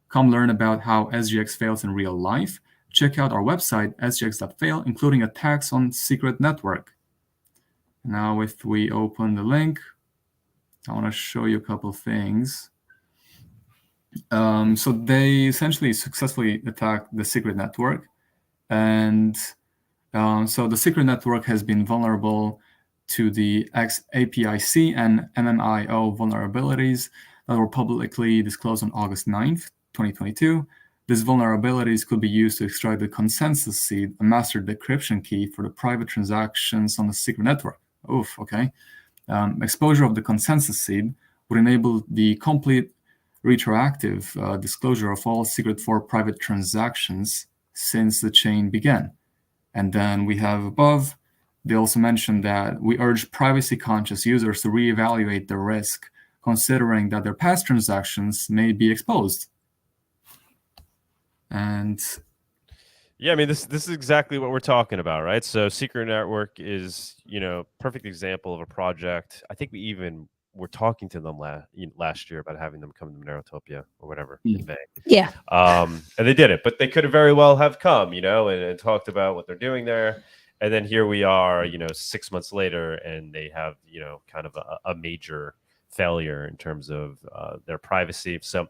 Come learn about how SGX fails in real life. Check out our website, sgx.fail, including attacks on Secret Network. Now, if we open the link, I want to show you a couple things. So they essentially successfully attacked the Secret Network. And so the Secret Network has been vulnerable to the APIC and MMIO vulnerabilities that were publicly disclosed on August 9th, 2022. These vulnerabilities could be used to extract the consensus seed, a master decryption key for the private transactions on the Secret Network. Oof, okay. Exposure of the consensus seed would enable the complete retroactive disclosure of all Secret 4 private transactions since the chain began. And then we have above, they also mentioned that we urge privacy-conscious users to reevaluate the risk, considering that their past transactions may be exposed. And yeah, I mean, this is exactly what we're talking about, right? So Secret Network is, perfect example of a project. I think we even were talking to them last year about having them come to Monerotopia or whatever in May. Yeah. And they did it, but they could have very well have come, and talked about what they're doing there. And then here we are, 6 months later, and they have, kind of a major failure in terms of their privacy. So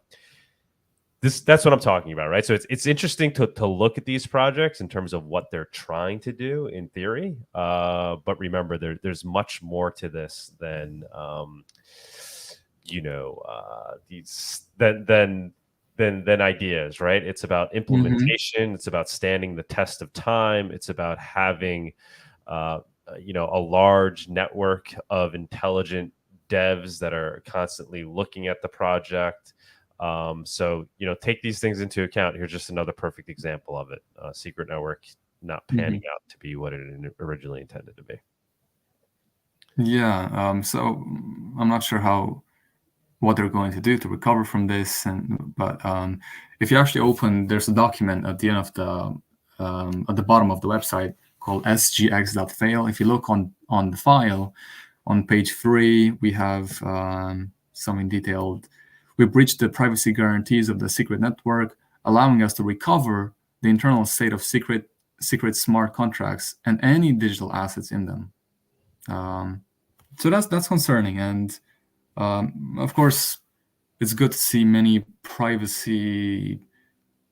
that's what I'm talking about, right? So it's interesting to look at these projects in terms of what they're trying to do in theory. But remember, there's much more to this than than ideas, right? It's about implementation. It's about standing the test of time. It's about having a large network of intelligent devs that are constantly looking at the project. So take these things into account. Here's just another perfect example of it. Secret Network not panning out to be what it originally intended to be. Yeah. So I'm not sure how what they're going to do to recover from this. But if you actually open, there's a document at the end of at the bottom of the website called sgx.fail. If you look on the file, on page 3, we have something detailed. We breached the privacy guarantees of the secret network, allowing us to recover the internal state of secret smart contracts and any digital assets in them. So that's concerning. And of course, it's good to see many privacy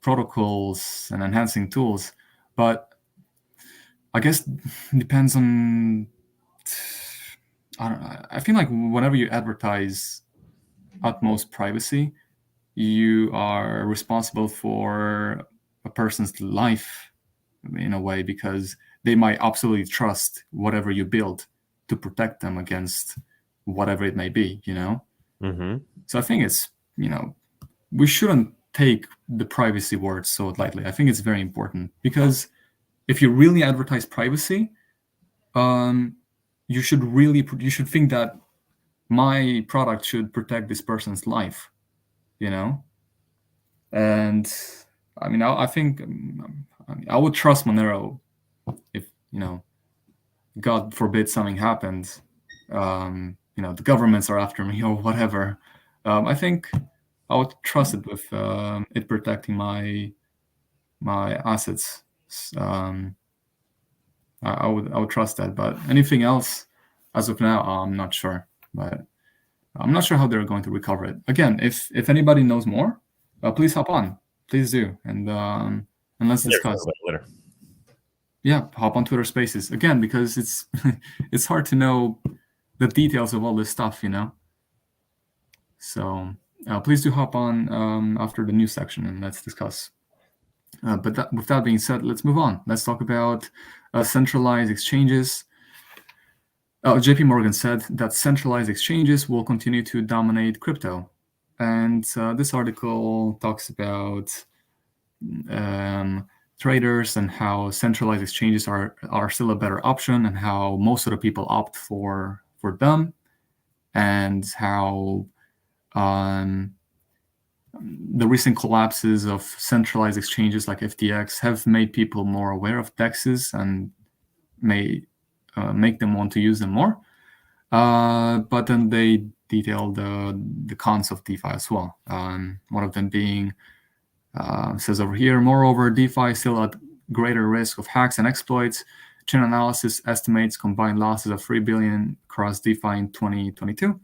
protocols and enhancing tools, but I guess it depends on, I feel like whenever you advertise utmost privacy, you are responsible for a person's life in a way, because they might absolutely trust whatever you build to protect them against whatever it may be, Mm-hmm. So I think it's, we shouldn't take the privacy word so lightly. I think it's very important, because if you really advertise privacy, you should think that my product should protect this person's life, And I mean, I think I would trust Monero if, God forbid something happens, the governments are after me or whatever. I think I would trust it with it protecting my assets. I would trust that. But anything else, as of now, I'm not sure. But I'm not sure how they're going to recover it. Again, if anybody knows more, please hop on. Please do, and let's discuss. Later. Yeah, hop on Twitter Spaces again, because it's it's hard to know the details of all this stuff, So please do hop on after the news section, and let's discuss. But with that being said, let's move on. Let's talk about centralized exchanges. JP Morgan said that centralized exchanges will continue to dominate crypto. And this article talks about traders and how centralized exchanges are still a better option, and how most of the people opt for them, and how the recent collapses of centralized exchanges like FTX have made people more aware of DEXs and may make them want to use them more. But then they detail the cons of DeFi as well. One of them being, says over here, moreover, DeFi is still at greater risk of hacks and exploits. Chainalysis estimates combined losses of 3 billion across DeFi in 2022.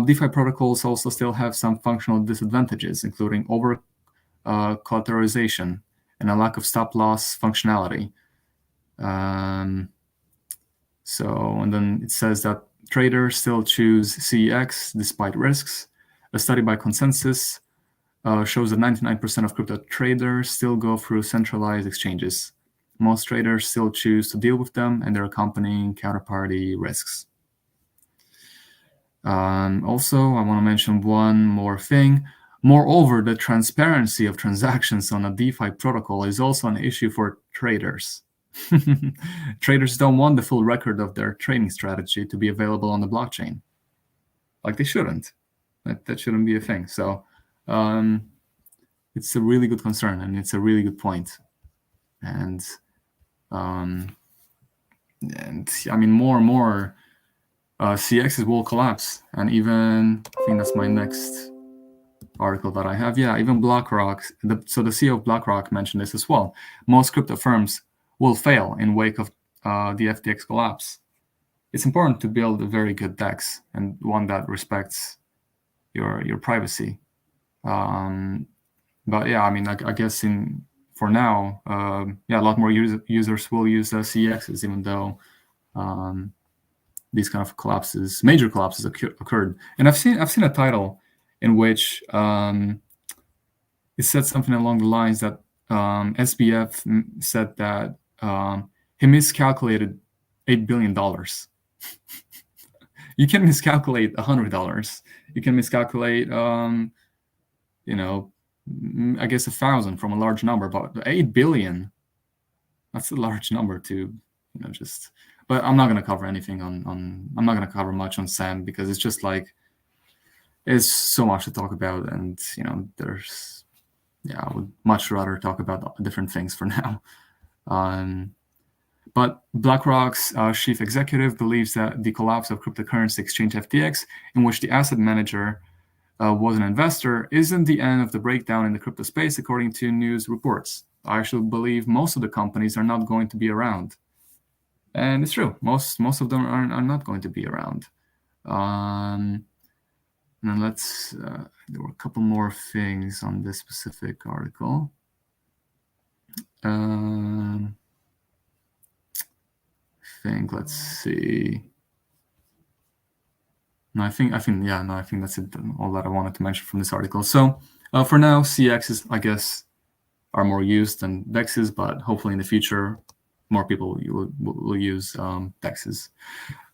DeFi protocols also still have some functional disadvantages, including over collateralization and a lack of stop-loss functionality. And then it says that traders still choose CEX despite risks. A study by Consensus shows that 99% of crypto traders still go through centralized exchanges. Most traders still choose to deal with them and their accompanying counterparty risks. Also, I want to mention one more thing. Moreover, the transparency of transactions on a DeFi protocol is also an issue for traders. Traders don't want the full record of their trading strategy to be available on the blockchain. Like they shouldn't. That shouldn't be a thing. So it's a really good concern, and it's a really good point. And I mean, more and more CXs will collapse. And even, I think that's my next article that I have. Yeah, even BlackRock. So the CEO of BlackRock mentioned this as well. Most crypto firms will fail in wake of the FTX collapse. It's important to build a very good DEX and one that respects your privacy. But yeah, I mean, I guess for now, a lot more users will use CEXs, even though these kind of collapses, major collapses occurred. And I've seen a title in which it said something along the lines that SBF said that he miscalculated $8 billion. You can miscalculate $100. You can miscalculate, I guess 1,000 from a large number, but 8 billion, that's a large number to, just. But I'm not going to cover anything I'm not going to cover much on SAM, because it's just like, it's so much to talk about, and there's I would much rather talk about different things for now. But BlackRock's chief executive believes that the collapse of cryptocurrency exchange FTX, in which the asset manager was an investor, isn't the end of the breakdown in the crypto space, according to news reports. I actually believe most of the companies are not going to be around. And it's true. Most of them are not going to be around. And then there were a couple more things on this specific article. Let's see. No, I think that's it. All that I wanted to mention from this article. So for now, CXs, I guess, are more used than DEXs, but hopefully in the future, more people will use DEXs.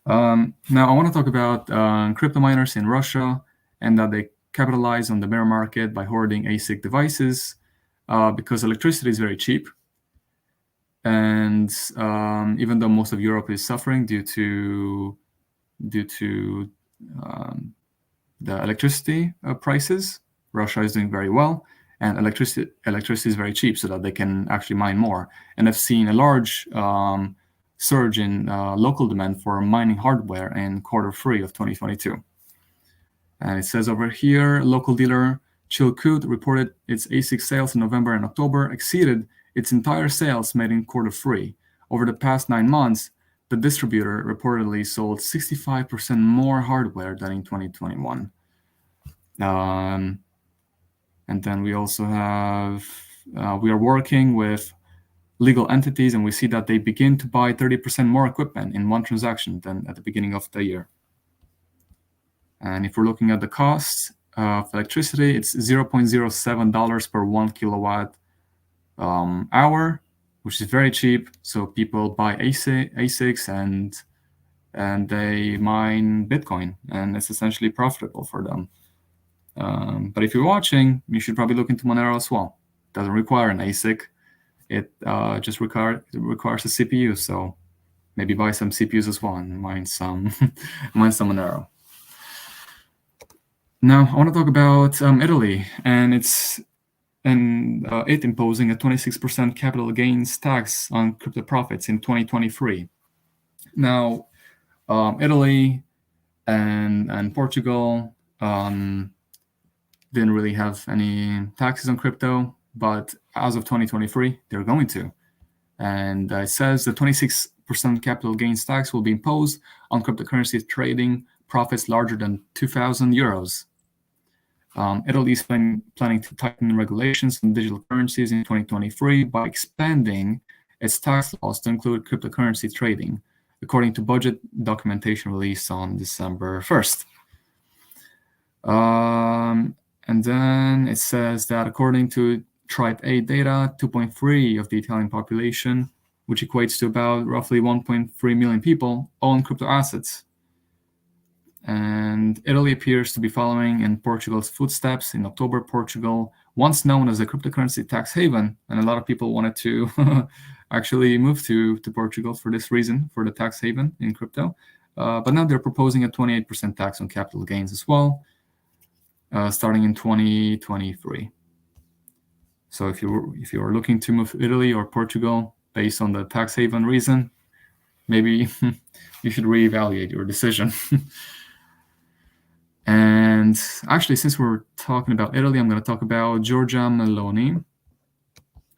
Now, I want to talk about crypto miners in Russia and that they capitalize on the bear market by hoarding ASIC devices because electricity is very cheap. And even though most of Europe is suffering due to the electricity prices, Russia is doing very well, and electricity is very cheap, so that they can actually mine more. And I've seen a large surge in local demand for mining hardware in Q3 of 2022. And it says over here, local dealer Chitchat reported its ASIC sales in November and October exceeded its entire sales made in Q3. Over the past 9 months, the distributor reportedly sold 65% more hardware than in 2021. And then we also have, we are working with legal entities, and we see that they begin to buy 30% more equipment in one transaction than at the beginning of the year. And if we're looking at the costs of electricity, it's $0.07 per 1 kilowatt hour, which is very cheap. So people buy ASICs and they mine Bitcoin, and it's essentially profitable for them. But if you're watching, you should probably look into Monero as well. It doesn't require an ASIC. It just requires a CPU. So maybe buy some CPUs as well and mine some Monero. Now I want to talk about Italy, and it imposing a 26% capital gains tax on crypto profits in 2023. Now, Italy and Portugal didn't really have any taxes on crypto, but as of 2023, they're going to. And it says the 26% capital gains tax will be imposed on cryptocurrency trading profits larger than 2,000 euros. Italy is planning to tighten regulations on digital currencies in 2023 by expanding its tax laws to include cryptocurrency trading, according to budget documentation released on December 1st. And then it says that according to Tribe A data, 2.3 of the Italian population, which equates to about roughly 1.3 million people, own crypto assets. And Italy appears to be following in Portugal's footsteps. In October, Portugal, once known as a cryptocurrency tax haven, and a lot of people wanted to actually move to Portugal for this reason, for the tax haven in crypto. But now they're proposing a 28% tax on capital gains as well, starting in 2023. So if you are looking to move to Italy or Portugal based on the tax haven reason, maybe you should reevaluate your decision. And actually, since we're talking about Italy, I'm going to talk about Giorgia Meloni.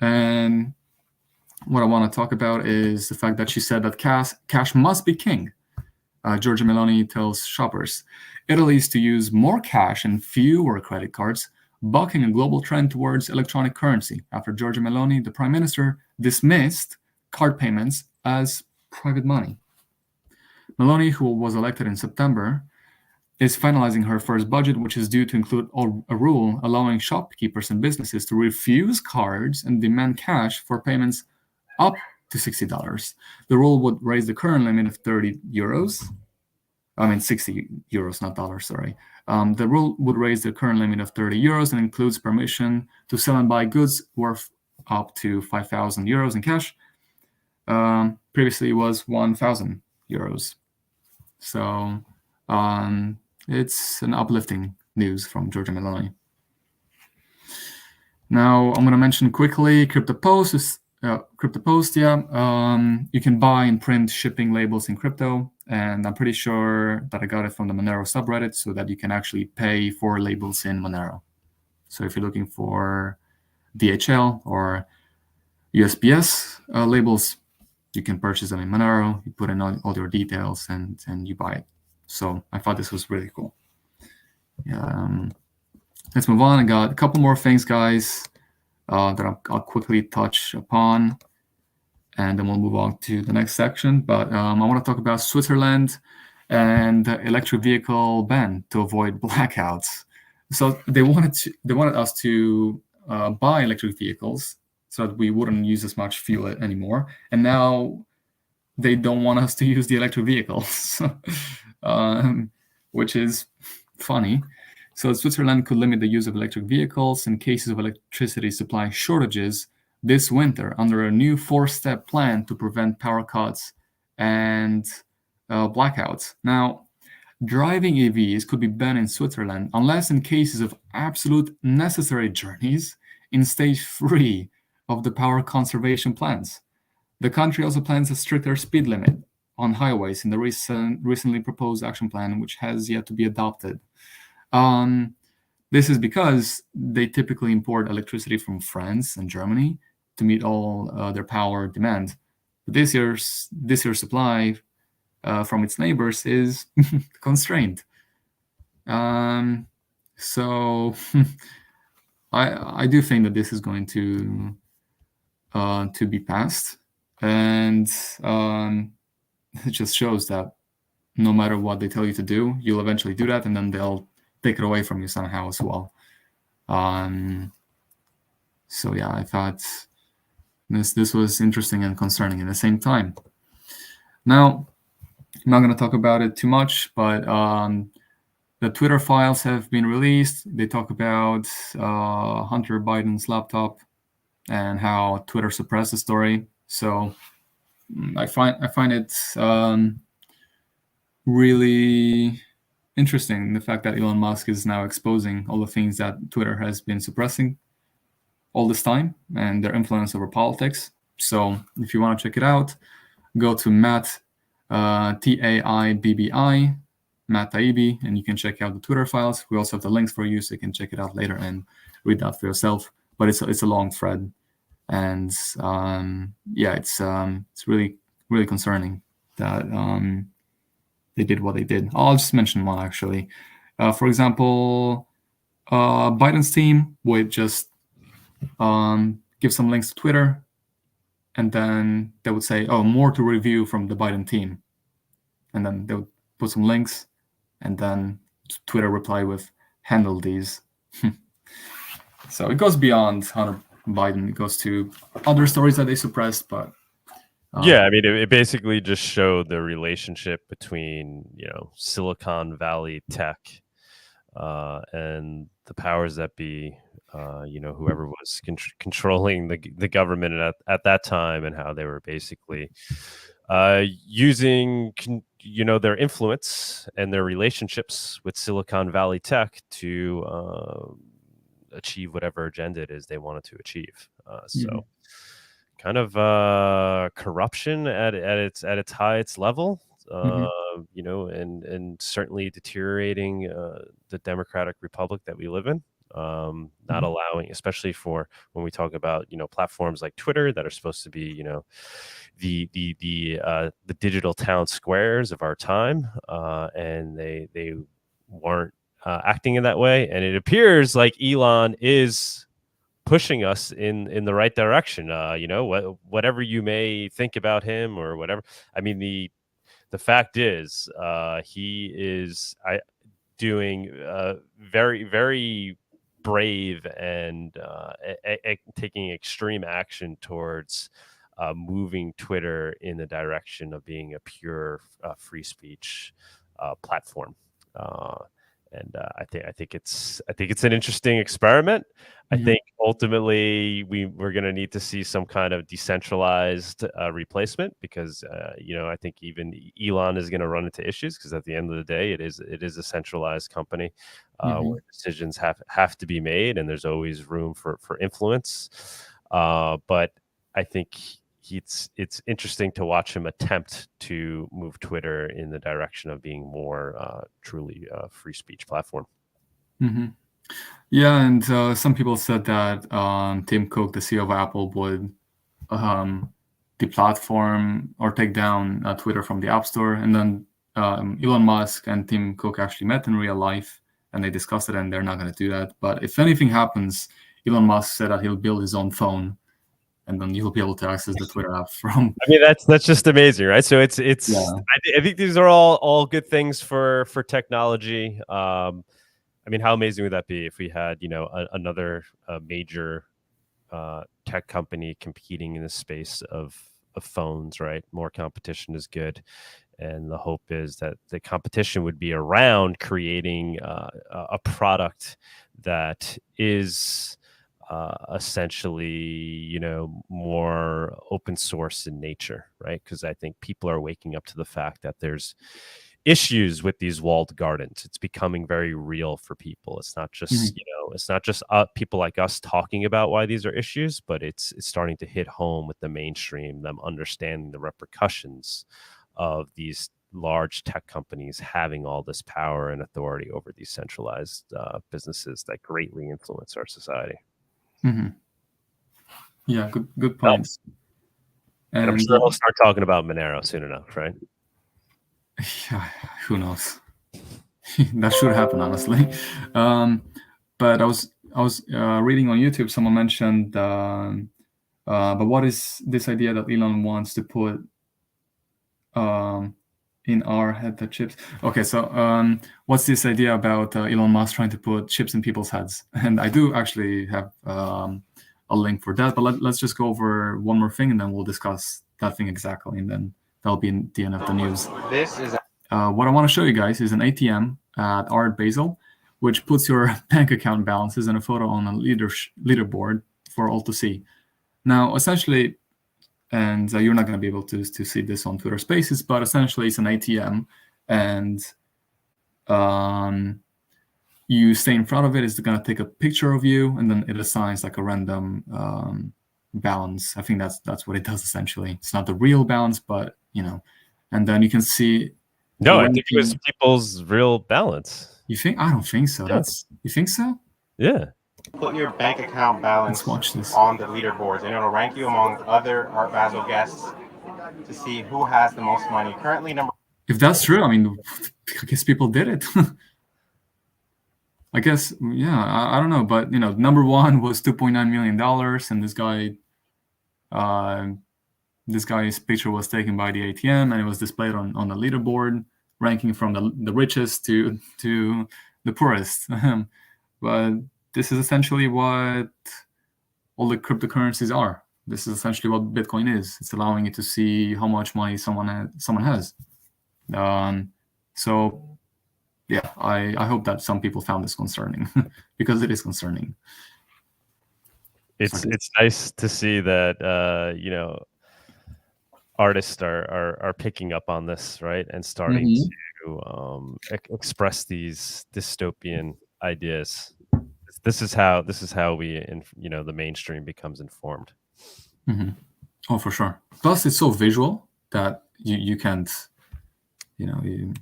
And what I want to talk about is the fact that she said that cash must be king. Giorgia Meloni tells shoppers, Italy is to use more cash and fewer credit cards, bucking a global trend towards electronic currency. After Giorgia Meloni, the prime minister, dismissed card payments as private money. Meloni, who was elected in September, is finalizing her first budget, which is due to include a rule allowing shopkeepers and businesses to refuse cards and demand cash for payments up to $60. The rule would raise the current limit of 30 euros. I mean, 60 euros, not dollars, sorry. The rule would raise the current limit of 30 euros and includes permission to sell and buy goods worth up to 5,000 euros in cash. Previously, it was 1,000 euros. So it's an uplifting news from Georgia and Illinois. Now, I'm going to mention quickly CryptoPost. CryptoPost, you can buy and print shipping labels in crypto, and I'm pretty sure that I got it from the Monero subreddit so that you can actually pay for labels in Monero. So if you're looking for DHL or USPS labels, you can purchase them in Monero. You put in all your details and you buy it. So I thought this was really cool. Let's move on. I got a couple more things, guys, that I'll quickly touch upon, and then we'll move on to the next section. But I want to talk about Switzerland and the electric vehicle ban to avoid blackouts. So they wanted us to buy electric vehicles so that we wouldn't use as much fuel anymore. And now they don't want us to use the electric vehicles, which is funny. So Switzerland could limit the use of electric vehicles in cases of electricity supply shortages this winter under a new 4-step plan to prevent power cuts and blackouts. Now, driving EVs could be banned in Switzerland unless in cases of absolute necessary journeys in stage 3 of the power conservation plans. The country also plans a stricter speed limit on highways in the recently proposed action plan, which has yet to be adopted. This is because they typically import electricity from France and Germany to meet all their power demand. But this year's supply from its neighbors is constrained. So I do think that this is going to be passed, and it just shows that no matter what they tell you to do, you'll eventually do that, and then they'll take it away from you somehow as well. So yeah, I thought this was interesting and concerning at the same time. Now, I'm not going to talk about it too much, but the Twitter files have been released. They talk about Hunter Biden's laptop and how Twitter suppressed the story. So I find it really interesting, the fact that Elon Musk is now exposing all the things that Twitter has been suppressing all this time and their influence over politics. So if you want to check it out, go to Matt Taibbi, Matt Taibbi, and you can check out the Twitter files. We also have the links for you, so you can check it out later and read that for yourself. But it's a long thread, and it's really, really concerning that they did what they did. I'll just mention one actually. For example, Biden's team would just give some links to Twitter, and then they would say, "Oh, more to review from the Biden team," and then they would put some links, and then Twitter reply with, "Handle these." So it goes beyond Hunter Biden. It goes to other stories that they suppressed, but yeah, I mean, it basically just showed the relationship between, Silicon Valley tech and the powers that be, whoever was controlling the government at that time, and how they were basically using, their influence and their relationships with Silicon Valley tech to achieve whatever agenda it is they wanted to achieve. So kind of corruption at its highest level, and certainly deteriorating the democratic republic that we live in. Not allowing, especially for when we talk about platforms like Twitter that are supposed to be the digital town squares of our time, and they weren't acting in that way, and it appears like Elon is pushing us in the right direction. Whatever you may think about him or whatever, I mean, the fact is he is doing very, very brave and taking extreme action towards moving Twitter in the direction of being a pure free speech platform. And I think it's an interesting experiment. I think ultimately we're going to need to see some kind of decentralized replacement, because I think even Elon is going to run into issues, because at the end of the day, it is a centralized company where decisions have to be made, and there's always room for influence. But I think it's interesting to watch him attempt to move Twitter in the direction of being more truly free speech platform. Yeah, and some people said that Tim Cook, the CEO of Apple, would deplatform or take down Twitter from the App Store. And then Elon Musk and Tim Cook actually met in real life, and they discussed it, and they're not going to do that. But if anything happens, Elon Musk said that he'll build his own phone, and then you'll be able to access the Twitter app from. I mean, that's just amazing, right? So it's. Yeah. I think these are all good things for technology. I mean, how amazing would that be if we had, another major tech company competing in the space of phones, right? More competition is good. And the hope is that the competition would be around creating a product that is essentially, more open source in nature, right? Because I think people are waking up to the fact that there's issues with these walled gardens. It's becoming very real for people. It's not just it's not just people like us talking about why these are issues, but it's starting to hit home with the mainstream, them understanding the repercussions of these large tech companies having all this power and authority over these centralized businesses that greatly influence our society. Yeah, good points. And I'm sure we'll start talking about Monero soon enough, right? Yeah, who knows? That should happen, honestly. But I was reading on YouTube. Someone mentioned, but what is this idea that Elon wants to put in our head, the chips? Okay, so what's this idea about Elon Musk trying to put chips in people's heads? And I do actually have a link for that. But let's just go over one more thing, and then we'll discuss that thing exactly, and then that'll be in the end of the news. This is what I want to show you guys is an ATM at Art Basel, which puts your bank account balances and a photo on a leaderboard for all to see. Now, essentially, and you're not going to be able to see this on Twitter Spaces, but essentially it's an ATM, and you stay in front of it. It's going to take a picture of you, and then it assigns like a random balance. I think that's what it does essentially. It's not the real balance, but and then you can see. No, I think it was people's real balance. You think? I don't think so. Yeah. You think so? Yeah. Put your bank account balance this on the leaderboards, and it'll rank you among other Art Basel guests to see who has the most money. Currently, If that's true, I mean, I guess people did it. I guess, yeah, I don't know, but number one was $2.9 million, and this guy's picture was taken by the ATM, and it was displayed on the leaderboard, ranking from the richest to the poorest. But this is essentially what all the cryptocurrencies are. This is essentially what Bitcoin is. It's allowing you to see how much money someone has. So yeah, I hope that some people found this concerning because it is concerning. It's nice to see that artists are picking up on this, right, and starting to express these dystopian ideas. This is how we, the mainstream becomes informed. Oh, for sure. Plus, it's so visual that you can't, it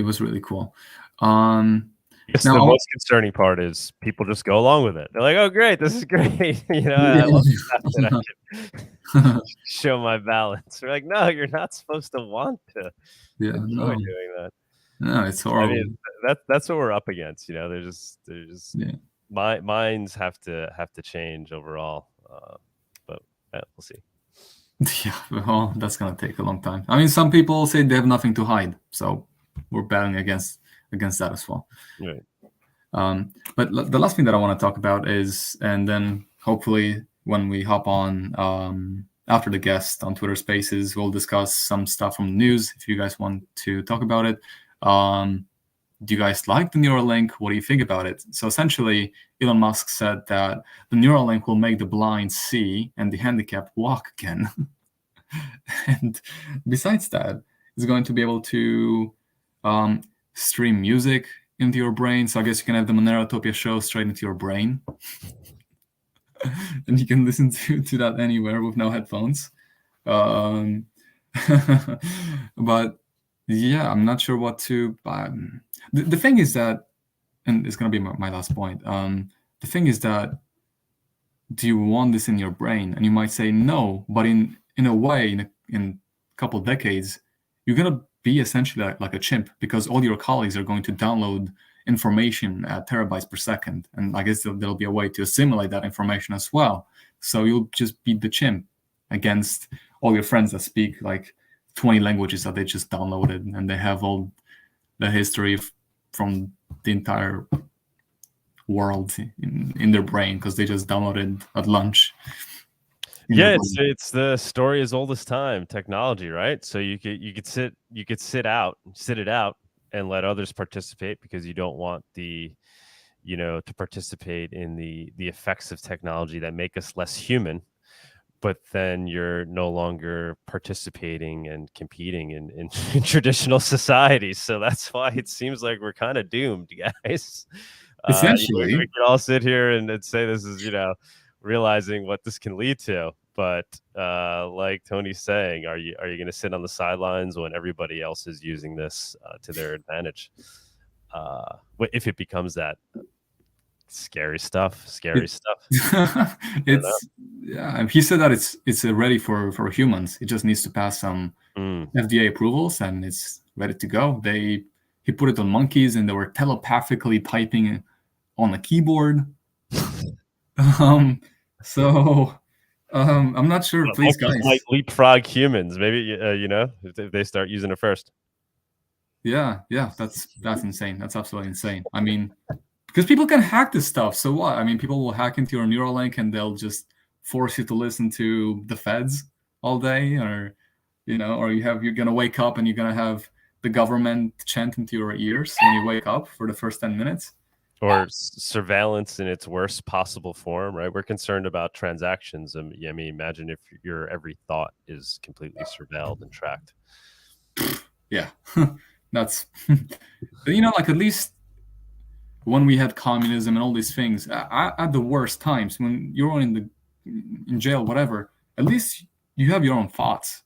was really cool. I guess the most concerning part is people just go along with it. They're like, "Oh, great, this is great." I love that I can show my balance. We're like, "No, you're not supposed to want to enjoy doing that." No, it's horrible. I mean, that's what we're up against. There's minds have to change overall, but we'll see. Yeah, well, that's gonna take a long time. I mean, some people say they have nothing to hide, so we're battling against that as well. Right. But the last thing that I want to talk about is, and then hopefully when we hop on after the guest on Twitter Spaces, we'll discuss some stuff from the news if you guys want to talk about it. do you guys like the Neuralink? What do you think about it? So essentially, Elon Musk said that the Neuralink will make the blind see and the handicapped walk again. And besides that, it's going to be able to stream music into your brain. So I guess you can have the Monerotopia show straight into your brain. And you can listen to that anywhere with no headphones. But yeah, I'm not sure what to... the thing is that, and it's going to be my last point, the thing is that, do you want this in your brain? And you might say no, but in a way, in a couple of decades, you're going to be essentially like a chimp, because all your colleagues are going to download information at terabytes per second. And I guess there'll be a way to assimilate that information as well. So you'll just be the chimp against all your friends that speak like 20 languages that they just downloaded, and they have all the history from the entire world in their brain because they just downloaded at lunch. Yeah, it's the story as old as time, technology, right? So you could sit it out and let others participate, because you don't want to participate in the effects of technology that make us less human. But then you're no longer participating and competing in traditional societies. So that's why it seems like we're kind of doomed, guys. Essentially, we can all sit here and say this is, realizing what this can lead to. But like Tony's saying, are you going to sit on the sidelines when everybody else is using this to their advantage? If it becomes that scary stuff. He said that it's ready for humans. It just needs to pass some FDA approvals, and it's ready to go. He put it on monkeys, and they were telepathically typing on a keyboard. So I'm not sure. Please, guys, like leapfrog humans. Maybe if they start using it first. Yeah, that's insane. That's absolutely insane. I mean, because people can hack this stuff. So what? I mean, people will hack into your Neuralink and they'll just force you to listen to the feds all day, or you're gonna wake up and you're gonna have the government chant into your ears when you wake up for the first 10 minutes. Or surveillance in its worst possible form, right? We're concerned about transactions. I mean, imagine if your every thought is completely surveilled and tracked. Yeah, that's like at least when we had communism and all these things, at the worst times when you're in jail, whatever, at least you have your own thoughts.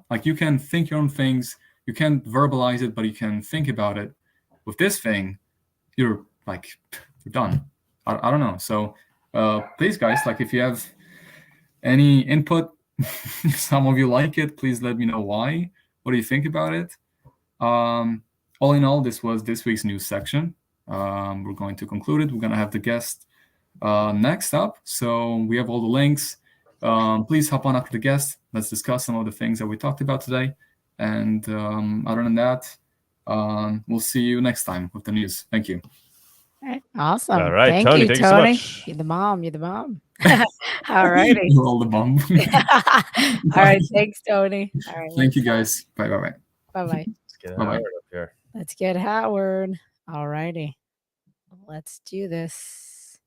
Like you can think your own things. You can't verbalize it, but you can think about it. With this thing, you're done. I don't know. So please, guys, if you have any input, if some of you like it, please let me know why. What do you think about it? All in all, this was this week's news section. We're going to conclude it. We're going to have the guest next up. So we have all the links. Please hop on after the guest. Let's discuss some of the things that we talked about today. And other than that, we'll see you next time with the news. Thank you. All right. Awesome. All right, Thank Tony. you, Thank you so much. You're the mom. All righty. You're all the bomb. All right. Thanks, Tony. All right. Thank you, guys. Bye. Bye. Let's get Howard up here. Let's get Howard. All righty. Let's do this.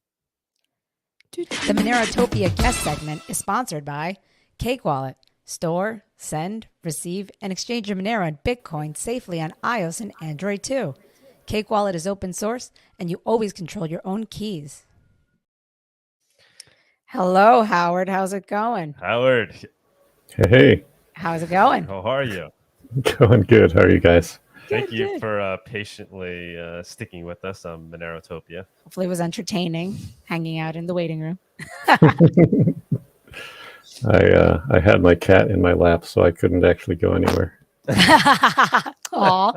The Monerotopia guest segment is sponsored by Cake Wallet. Store, send, receive, and exchange your Monero and Bitcoin safely on iOS and Android too. Cake Wallet is open source, and you always control your own keys. Hello, Howard. How's it going? Howard. Hey. How's it going? How are you? Going good. How are you guys? Thank you for patiently sticking with us on Monerotopia. Hopefully it was entertaining, hanging out in the waiting room. I had my cat in my lap, so I couldn't actually go anywhere. Aw.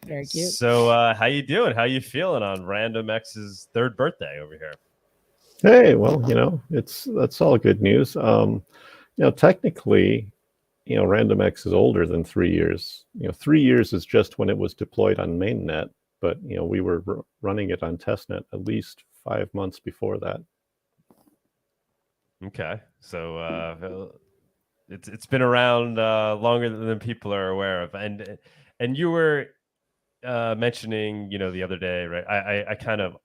Very cute. So how you doing? How you feeling on RandomX's third birthday over here? Hey, well, that's all good news. Technically, RandomX is older than 3 years. 3 years is just when it was deployed on mainnet, but we were running it on testnet at least 5 months before that. Okay, so it's been around longer than people are aware of, and you were mentioning, the other day, right? I kind of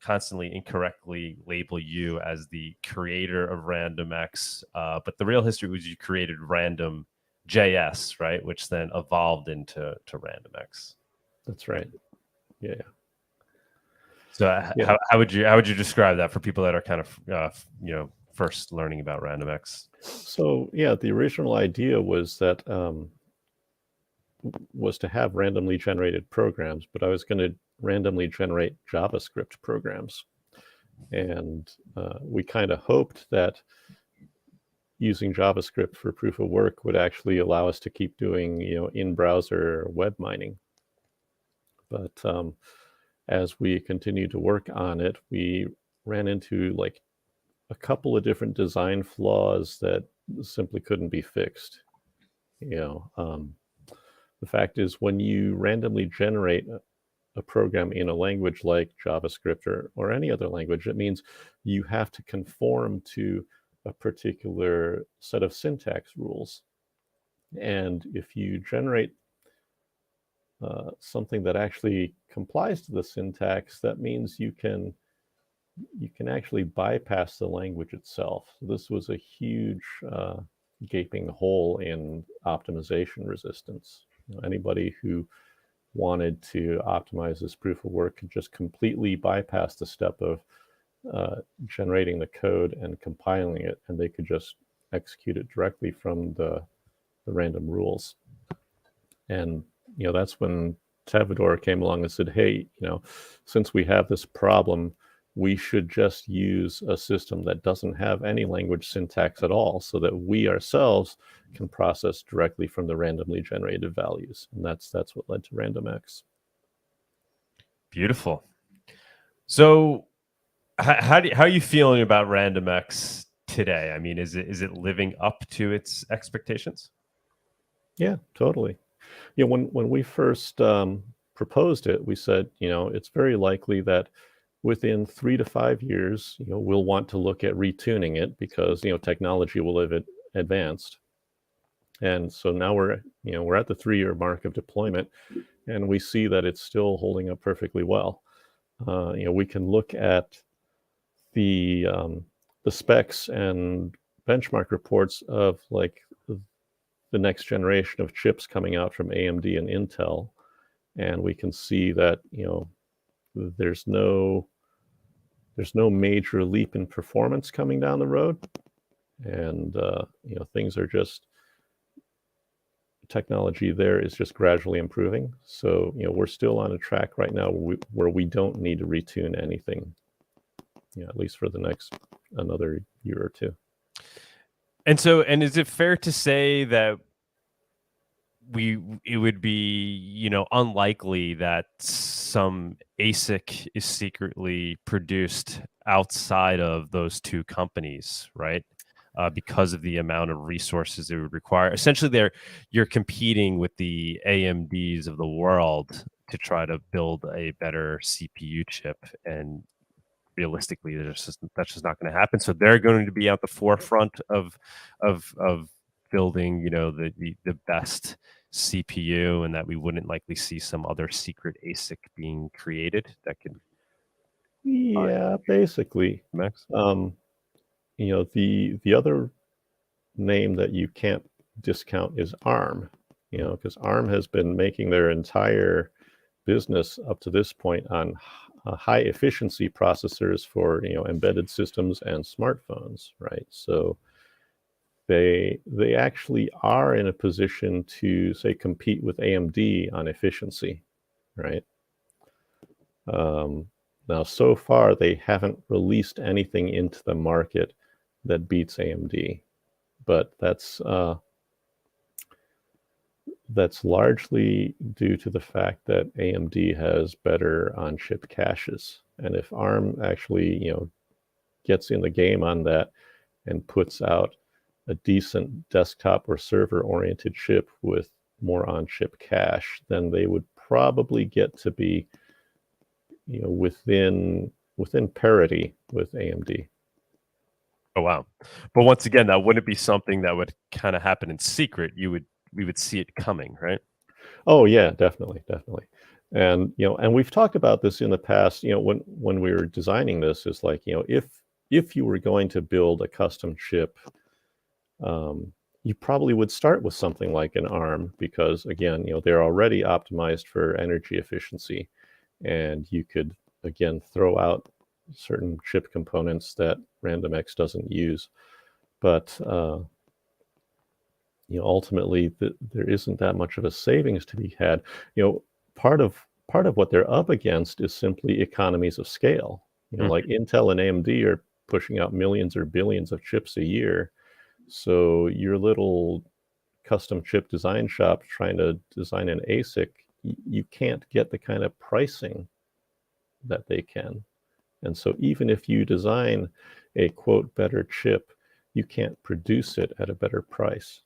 constantly incorrectly label you as the creator of RandomX, but the real history was you created RandomJS, right? Which then evolved into RandomX. That's right. Yeah. So how would you describe that for people that are kind of first learning about RandomX? So yeah, the original idea was that was to have randomly generated programs, but I was going to randomly generate JavaScript programs, and we kind of hoped that using JavaScript for proof of work would actually allow us to keep doing in-browser web mining. But as we continued to work on it, we ran into like a couple of different design flaws that simply couldn't be fixed. The fact is, when you randomly generate a program in a language like JavaScript or any other language, it means you have to conform to a particular set of syntax rules. And if you generate something that actually complies to the syntax, that means you can actually bypass the language itself. So this was a huge gaping hole in optimization resistance. Anybody who wanted to optimize this proof of work could just completely bypass the step of generating the code and compiling it, and they could just execute it directly from the random rules. And that's when Tavador came along and said, hey, since we have this problem, we should just use a system that doesn't have any language syntax at all, so that we ourselves can process directly from the randomly generated values. And that's what led to RandomX. Beautiful. So how are you feeling about RandomX today? I mean, is it living up to its expectations? Yeah, totally. When we first proposed it, we said, it's very likely that within 3 to 5 years, we'll want to look at retuning it because, technology will have advanced. And so now we're at the 3-year mark of deployment, and we see that it's still holding up perfectly well. We can look at the specs and benchmark reports of like the next generation of chips coming out from AMD and Intel, and we can see that there's no major leap in performance coming down the road, and things are just, technology there is just gradually improving. So we're still on a track right now where we don't need to retune anything, at least for the next another year or two. And is it fair to say that it would be unlikely that some ASIC is secretly produced outside of those two companies, right? Because of the amount of resources it would require. Essentially, you're competing with the AMDs of the world to try to build a better CPU chip, and realistically, that's just not going to happen. So they're going to be at the forefront of building, the best CPU, and that we wouldn't likely see some other secret ASIC being created that could. Yeah, basically. Max. The other name that you can't discount is ARM. Because ARM has been making their entire business up to this point on high efficiency processors for embedded systems and smartphones, right? So they actually are in a position to, say, compete with AMD on efficiency, right? Now, so far, they haven't released anything into the market that beats AMD, but that's largely due to the fact that AMD has better on-chip caches. And if ARM actually, gets in the game on that and puts out a decent desktop or server-oriented chip with more on-chip cache, then they would probably get to be, within parity with AMD. Oh wow! But once again, that wouldn't be something that would kind of happen in secret. We would see it coming, right? Oh yeah, definitely. And and we've talked about this in the past. When we were designing this, is like if you were going to build a custom chip, you probably would start with something like an ARM because again, they're already optimized for energy efficiency, and you could again throw out certain chip components that RandomX doesn't use. But ultimately, there isn't that much of a savings to be had. Part of what they're up against is simply economies of scale. Like Intel and AMD are pushing out millions or billions of chips a year. So your little custom chip design shop trying to design an ASIC, you can't get the kind of pricing that they can. And so even if you design a quote better chip, you can't produce it at a better price.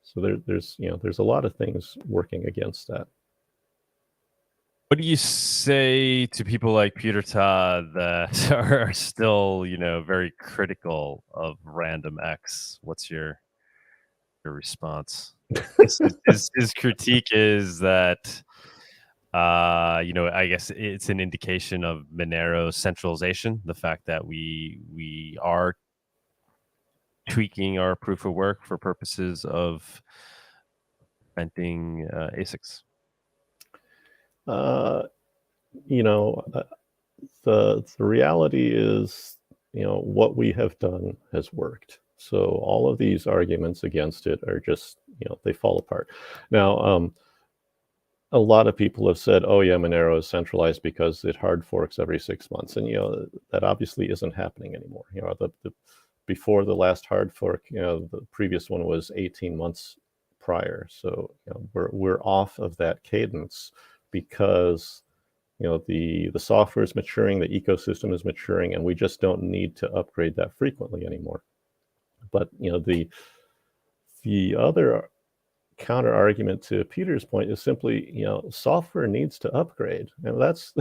So there's a lot of things working against that. What do you say to people like Peter Todd that are still, very critical of RandomX? What's your response? His critique is that, I guess it's an indication of Monero centralization. The fact that we are tweaking our proof of work for purposes of renting ASICs. The reality is, what we have done has worked. So all of these arguments against it are just, they fall apart. Now, a lot of people have said, oh yeah, Monero is centralized because it hard forks every 6 months. And, that obviously isn't happening anymore. Before the last hard fork, the previous one was 18 months prior. So, we're off of that cadence because the software is maturing, the ecosystem is maturing, and we just don't need to upgrade that frequently anymore. But the other counter argument to Peter's point is simply software needs to upgrade, and that's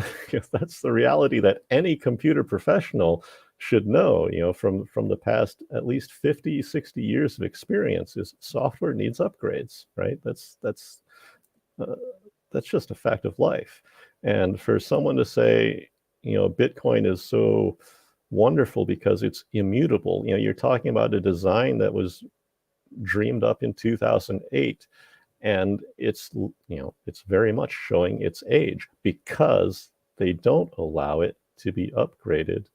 that's the reality that any computer professional should know. From the past at least 50-60 years of experience, is software needs upgrades, right? That's just a fact of life. And for someone to say, Bitcoin is so wonderful because it's immutable, you're talking about a design that was dreamed up in 2008, and it's very much showing its age because they don't allow it to be upgraded,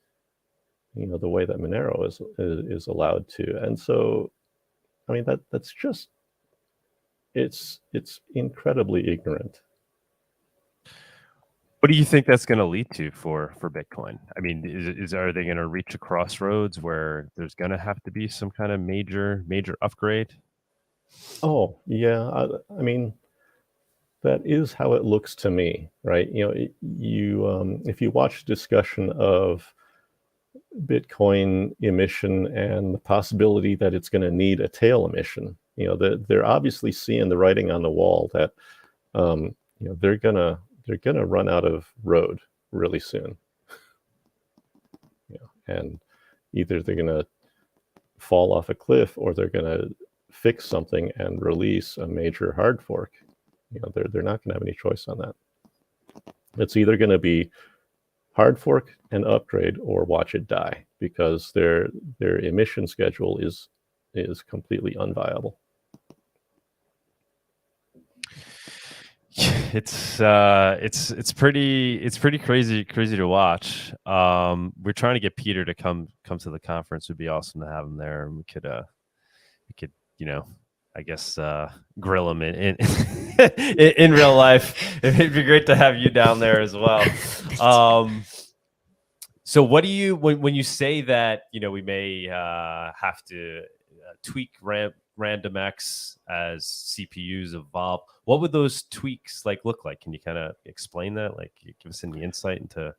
the way that Monero is allowed to. And so, I mean, that's just, it's incredibly ignorant. What do you think that's going to lead to for Bitcoin? I mean, are they going to reach a crossroads where there's going to have to be some kind of major upgrade? Oh yeah, I mean, that is how it looks to me, right? If you watch discussion of Bitcoin emission and the possibility that it's going to need a tail emission, they're obviously seeing the writing on the wall that they're gonna run out of road really soon. And either they're gonna fall off a cliff or they're gonna fix something and release a major hard fork. They're not gonna have any choice on that. It's either gonna be hard fork and upgrade or watch it die, because their emission schedule is completely unviable. It's pretty crazy to watch. We're trying to get Peter to come to the conference. It'd be awesome to have him there, and we could I guess grill him in in real life. It'd be great to have you down there as well. So what do you, when you say that we may have to tweak RandomX as CPUs evolve, what would those tweaks look like? Can you kind of explain that? Give us any insight into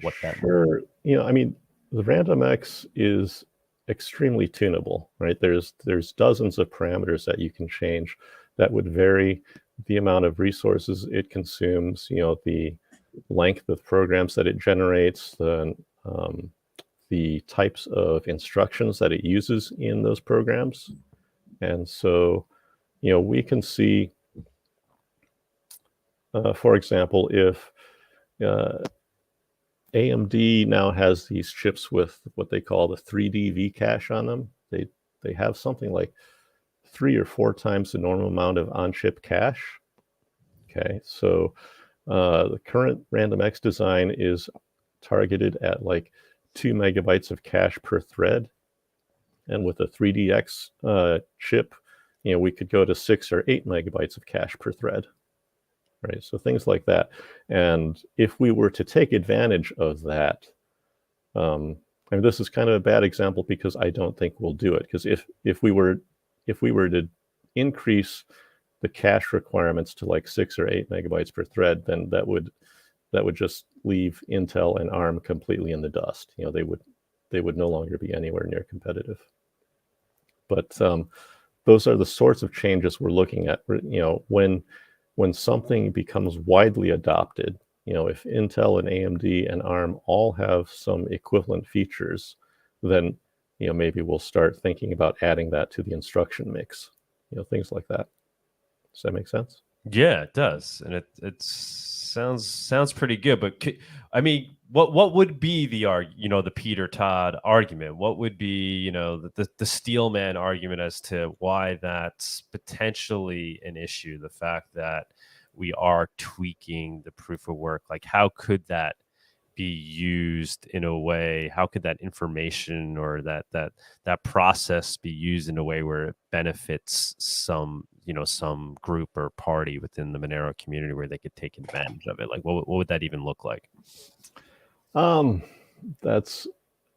what that? Sure. I mean, the RandomX is extremely tunable, right? There's dozens of parameters that you can change that would vary the amount of resources it consumes, the length of programs that it generates, the types of instructions that it uses in those programs. And so, we can see for example, if AMD now has these chips with what they call the 3D V-cache on them, they have something like 3 or 4 times the normal amount of on-chip cache. Okay, so the current RandomX design is targeted at like 2 megabytes of cache per thread, and with a 3DX chip, we could go to 6 or 8 megabytes of cache per thread. Right, so things like that. And if we were to take advantage of that, and this is kind of a bad example because I don't think we'll do it. Because if we were to increase the cache requirements to like 6 or 8 megabytes per thread, then that would just leave Intel and ARM completely in the dust. They would no longer be anywhere near competitive. But those are the sorts of changes we're looking at. When something becomes widely adopted, if Intel and AMD and ARM all have some equivalent features, then maybe we'll start thinking about adding that to the instruction mix, things like that. Does that make sense? Yeah, it does, and it sounds pretty good. But I mean, what would be the Peter Todd argument? What would be the Steelman argument as to why that's potentially an issue? The fact that we are tweaking the proof of work, like how could that be used in a way? How could that information or that process be used in a way where it benefits some group or party within the Monero community where they could take advantage of it? Like what would that even look like? That's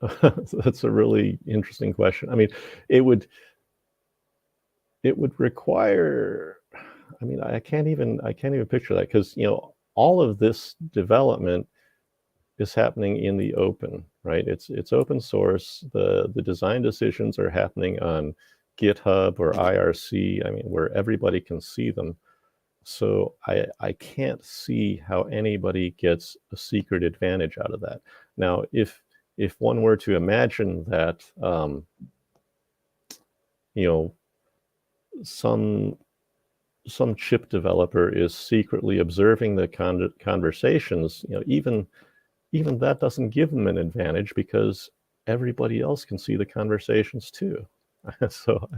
a really interesting question. I mean, it would require, I mean, I can't even picture that, because all of this development is happening in the open, right? It's open source. The design decisions are happening on GitHub or IRC, I mean, where everybody can see them. So I can't see how anybody gets a secret advantage out of that. Now, if one were to imagine that, some chip developer is secretly observing the conversations, even that doesn't give them an advantage, because everybody else can see the conversations too. So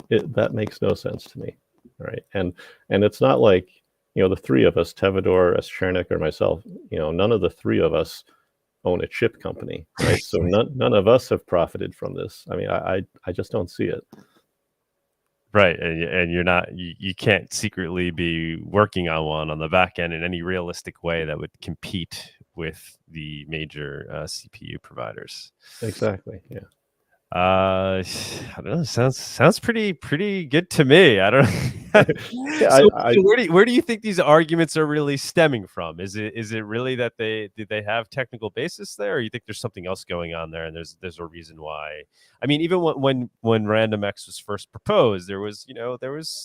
that makes no sense to me, right? And it's not like the three of us, Tevador, Chernik, or myself, none of the three of us own a chip company, right? So none of us have profited from this. I mean, I just don't see it. Right, and you're not, you can't secretly be working on one on the back end in any realistic way that would compete with the major CPU providers. Exactly. Yeah. I don't know. Sounds pretty good to me. I don't know. Yeah, so where do you think these arguments are really stemming from? Is it really that they have technical basis there, or you think there's something else going on there, and there's a reason why? I mean, even when RandomX was first proposed, there was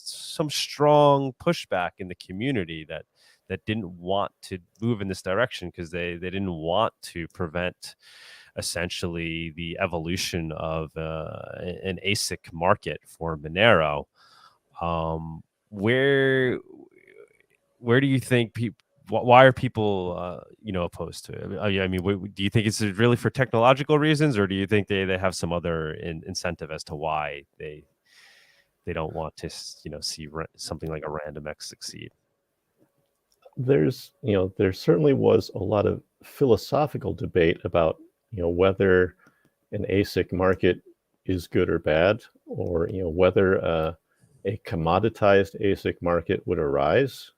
some strong pushback in the community that didn't want to move in this direction, because they didn't want to prevent essentially the evolution of an ASIC market for Monero. Where do you think people? Why are people opposed to it? I mean, do you think it's really for technological reasons, or do you think they have some other incentive as to why they don't want to see something like a RandomX succeed? There certainly was a lot of philosophical debate about whether an ASIC market is good or bad, or whether a commoditized ASIC market would arise.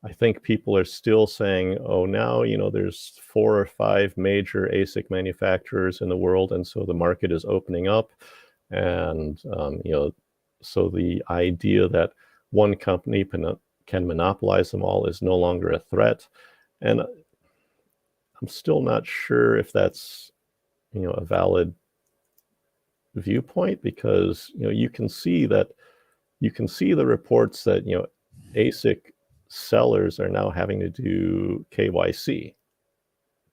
I think people are still saying, oh, now there's 4 or 5 major ASIC manufacturers in the world, and so the market is opening up, and so the idea that one company can monopolize them all is no longer a threat. And I'm still not sure if that's a valid viewpoint, because you can see the reports that ASIC sellers are now having to do KYC,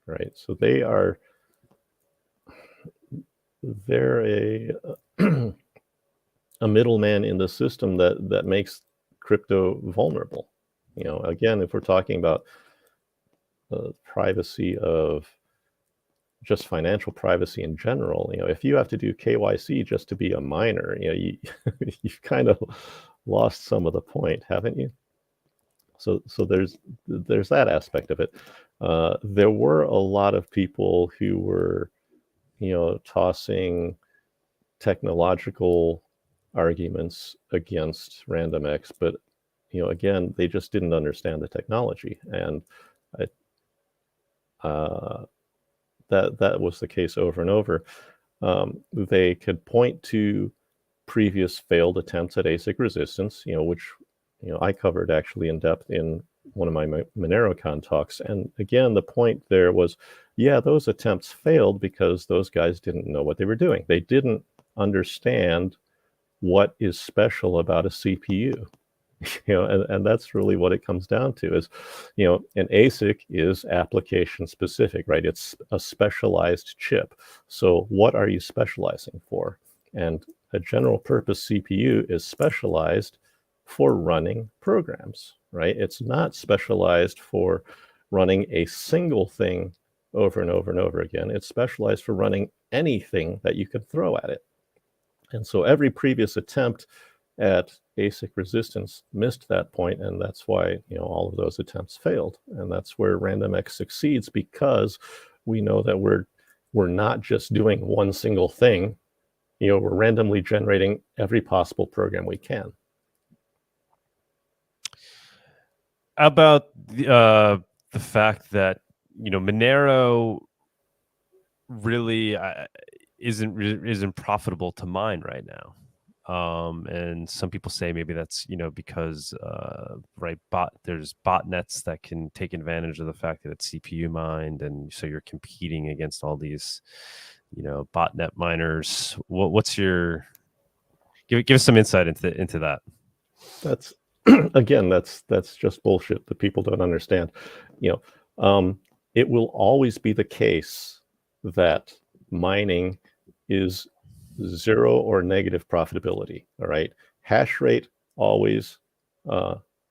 right? So they're a middleman in the system that makes crypto vulnerable. Again, if we're talking about privacy of just financial privacy in general, if you have to do KYC just to be a miner, you've kind of lost some of the point, haven't you? So there's that aspect of it. There were a lot of people who were, tossing technological arguments against RandomX, but again, they just didn't understand the technology, and that was the case over and over. They could point to previous failed attempts at ASIC resistance, which I covered actually in depth in one of my MoneroCon talks. And again, the point there was, yeah, those attempts failed because those guys didn't know what they were doing. They didn't understand what is special about a CPU. And that's really what it comes down to is, an ASIC is application specific, right? It's a specialized chip. So what are you specializing for? And a general purpose CPU is specialized for running programs, right? It's not specialized for running a single thing over and over and over again. It's specialized for running anything that you could throw at it. And so every previous attempt at ASIC resistance missed that point, and that's why all of those attempts failed. And that's where RandomX succeeds, because we know that we're not just doing one single thing. We're randomly generating every possible program we can. How about the fact that Monero really isn't profitable to mine right now? And some people say maybe that's because there's botnets that can take advantage of the fact that it's CPU mined, and so you're competing against all these botnet miners. What's your give us some insight into that? That's again, that's just bullshit that people don't understand. It will always be the case that mining is zero or negative profitability. All right, hash rate always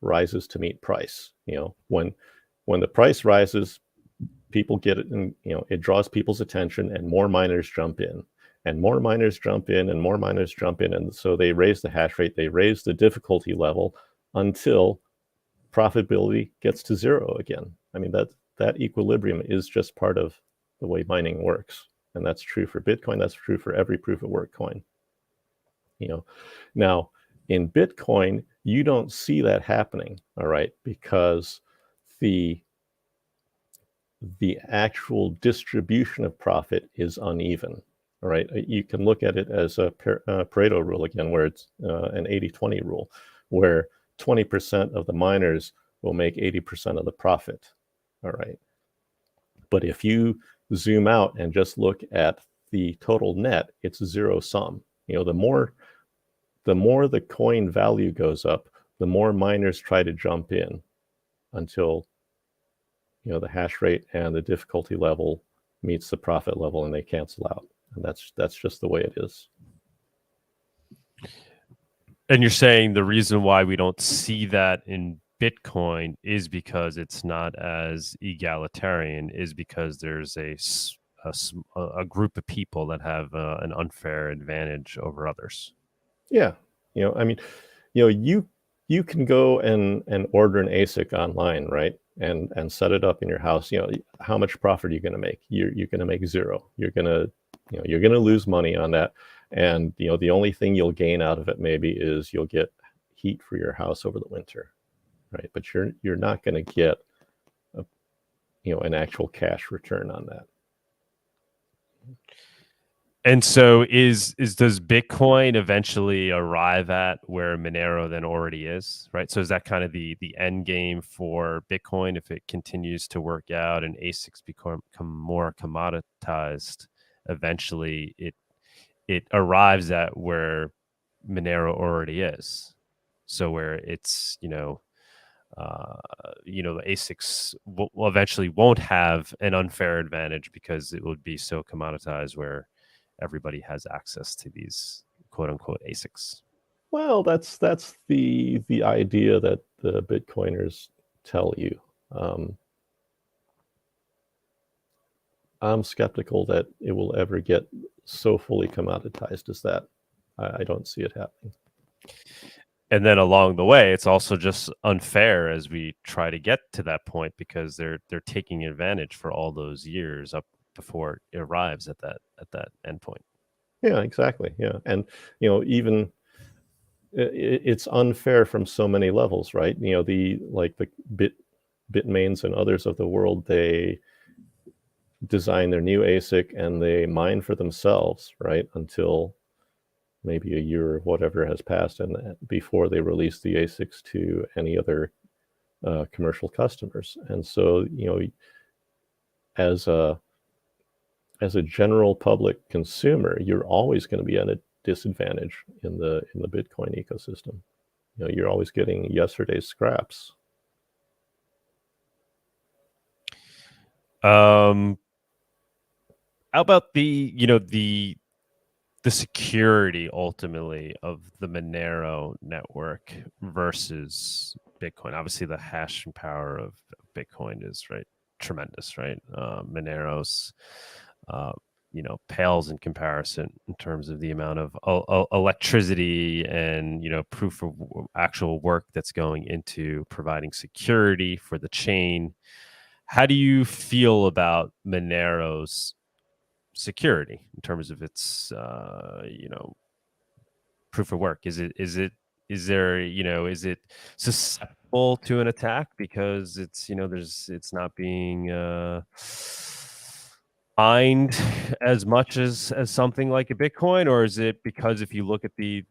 rises to meet price. When the price rises, people get it, and it draws people's attention, and more miners jump in, and more miners jump in, and more miners jump in, and so they raise the hash rate, they raise the difficulty level until profitability gets to zero again. I mean, that equilibrium is just part of the way mining works. And that's true for Bitcoin. That's true for every proof of work coin. Now in Bitcoin, you don't see that happening, all right, because the actual distribution of profit is uneven, all right. You can look at it as a Pareto rule again, where it's an 80-20 rule, where 20% of the miners will make 80% of the profit, all right. But if you zoom out and just look at the total net, it's zero sum. The more the coin value goes up, the more miners try to jump in until the hash rate and the difficulty level meets the profit level, and they cancel out. And that's just the way it is. And you're saying the reason why we don't see that in Bitcoin is because it's not as egalitarian, is because there's a group of people that have an unfair advantage over others. Yeah, I mean, you can go and order an ASIC online, right? And set it up in your house. How much profit are you going to make? You're going to make zero. You're going to lose money on that. And the only thing you'll gain out of it maybe is you'll get heat for your house over the winter, right? But you're not going to get an actual cash return on that. And so does Bitcoin eventually arrive at where Monero then already is, right? So is that kind of the end game for Bitcoin if it continues to work out and ASICs become more commoditized? Eventually it arrives at where Monero already is. So where it's, the ASICs will eventually won't have an unfair advantage because it would be so commoditized where everybody has access to these quote unquote ASICs. Well, that's the idea that the Bitcoiners tell you. I'm skeptical that it will ever get so fully commoditized as that. I don't see it happening. And then along the way, it's also just unfair as we try to get to that point, because they're taking advantage for all those years up before it arrives at that endpoint. Yeah, exactly. Yeah, and even it's unfair from so many levels, right? The Bitmains and others of the world, they design their new ASIC and they mine for themselves, right, until maybe a year or whatever has passed, and before they release the ASICs to any other commercial customers. And so, as a general public consumer, you're always going to be at a disadvantage in the Bitcoin ecosystem. You're always getting yesterday's scraps. How about the security ultimately of the Monero network versus Bitcoin? Obviously, the hashing power of Bitcoin is tremendous, right? Monero's pales in comparison in terms of the amount of electricity and proof of actual work that's going into providing security for the chain. How do you feel about Monero's security in terms of its proof of work? Is it susceptible to an attack because it's it's not being mined as much as something like a Bitcoin? Or is it because if you look at the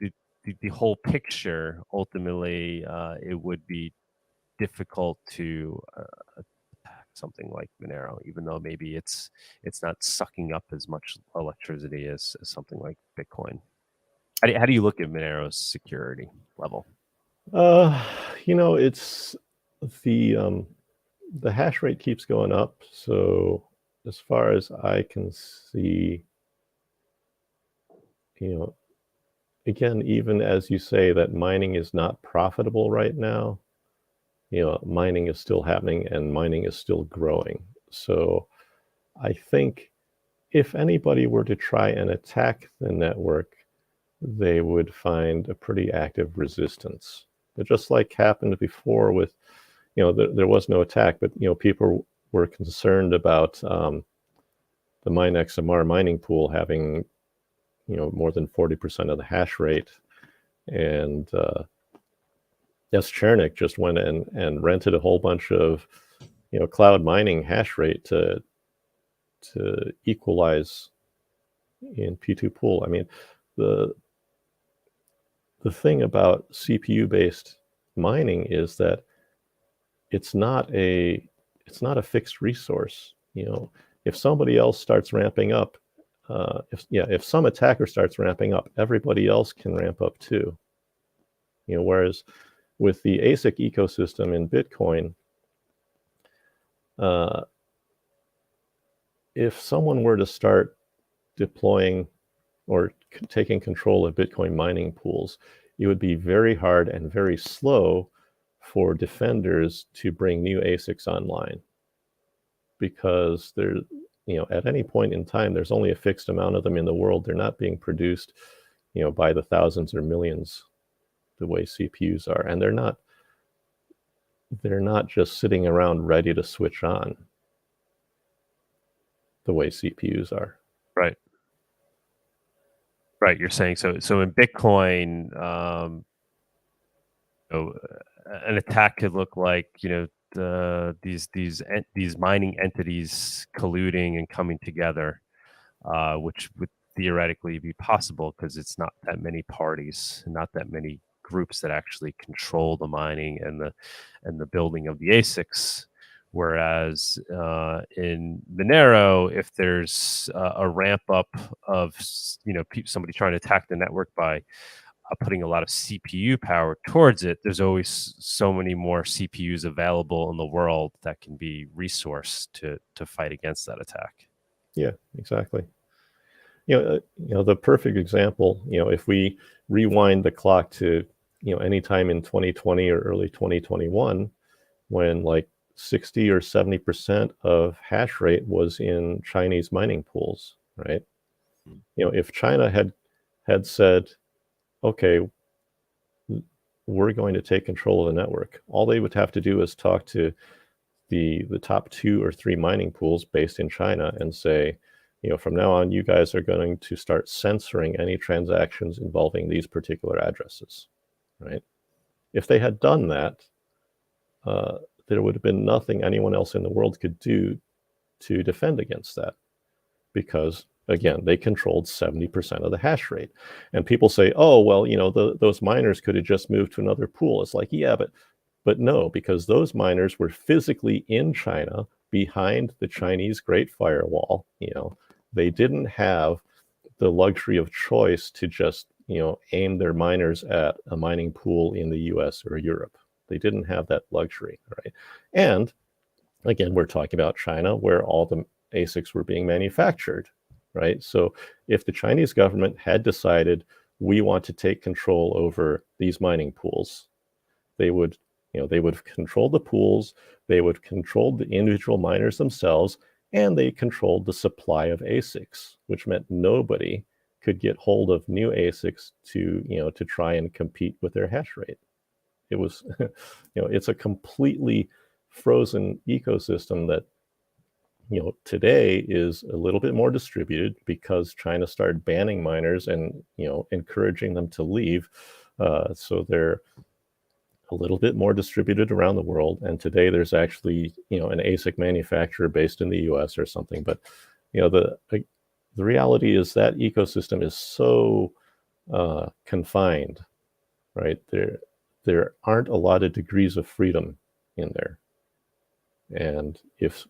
whole picture, ultimately it would be difficult to attack something like Monero, even though maybe it's not sucking up as much electricity as something like Bitcoin? How do you look at Monero's security level? It's the hash rate keeps going up. So as far as I can see, again, even as you say that mining is not profitable right now, mining is still happening and mining is still growing. So I think if anybody were to try and attack the network, they would find a pretty active resistance. But just like happened before with, there was no attack, but people were concerned about the Mine XMR mining pool having more than 40% of the hash rate, and Chernik just went in and rented a whole bunch of cloud mining hash rate to equalize in P2 pool. I mean, the thing about CPU-based mining is that it's not a fixed resource. If somebody else starts ramping up, if some attacker starts ramping up, everybody else can ramp up too. Whereas with the ASIC ecosystem in Bitcoin, if someone were to start deploying or taking control of Bitcoin mining pools, it would be very hard and very slow for defenders to bring new ASICs online, because at any point in time, there's only a fixed amount of them in the world. They're not being produced, by the thousands or millions the way CPUs are, and they're not just sitting around ready to switch on the way CPUs are. Right. You're saying so in Bitcoin, an attack could look like these mining entities colluding and coming together, which would theoretically be possible because it's not that many parties, not that many groups that actually control the mining and the building of the ASICs. Whereas in Monero, if there's a ramp up of somebody trying to attack the network by putting a lot of CPU power towards it, there's always so many more CPUs available in the world that can be resourced to fight against that attack. Yeah, exactly. The perfect example, if we rewind the clock to, anytime in 2020 or early 2021, when like 60 or 70% of hash rate was in Chinese mining pools, right? If China had said, okay, we're going to take control of the network, all they would have to do is talk to the top 2 or 3 mining pools based in China and say, from now on, you guys are going to start censoring any transactions involving these particular addresses, right? If they had done that, there would have been nothing anyone else in the world could do to defend against that, because again, they controlled 70% of the hash rate. And people say, oh, well, those miners could have just moved to another pool. It's like, yeah, but no, because those miners were physically in China behind the Chinese Great Firewall. They didn't have the luxury of choice to just, aim their miners at a mining pool in the US or Europe. They didn't have that luxury, right? And again, we're talking about China, where all the ASICs were being manufactured, right? So if the Chinese government had decided we want to take control over these mining pools, they would have controlled the pools, they would control the individual miners themselves, and they controlled the supply of ASICs, which meant nobody could get hold of new ASICs to try and compete with their hash rate. It was, it's a completely frozen ecosystem that, today is a little bit more distributed because China started banning miners and, encouraging them to leave. So they're a little bit more distributed around the world. And today there's actually, an ASIC manufacturer based in the US or something. But, the reality is that ecosystem is so confined, right? There aren't a lot of degrees of freedom in there. And if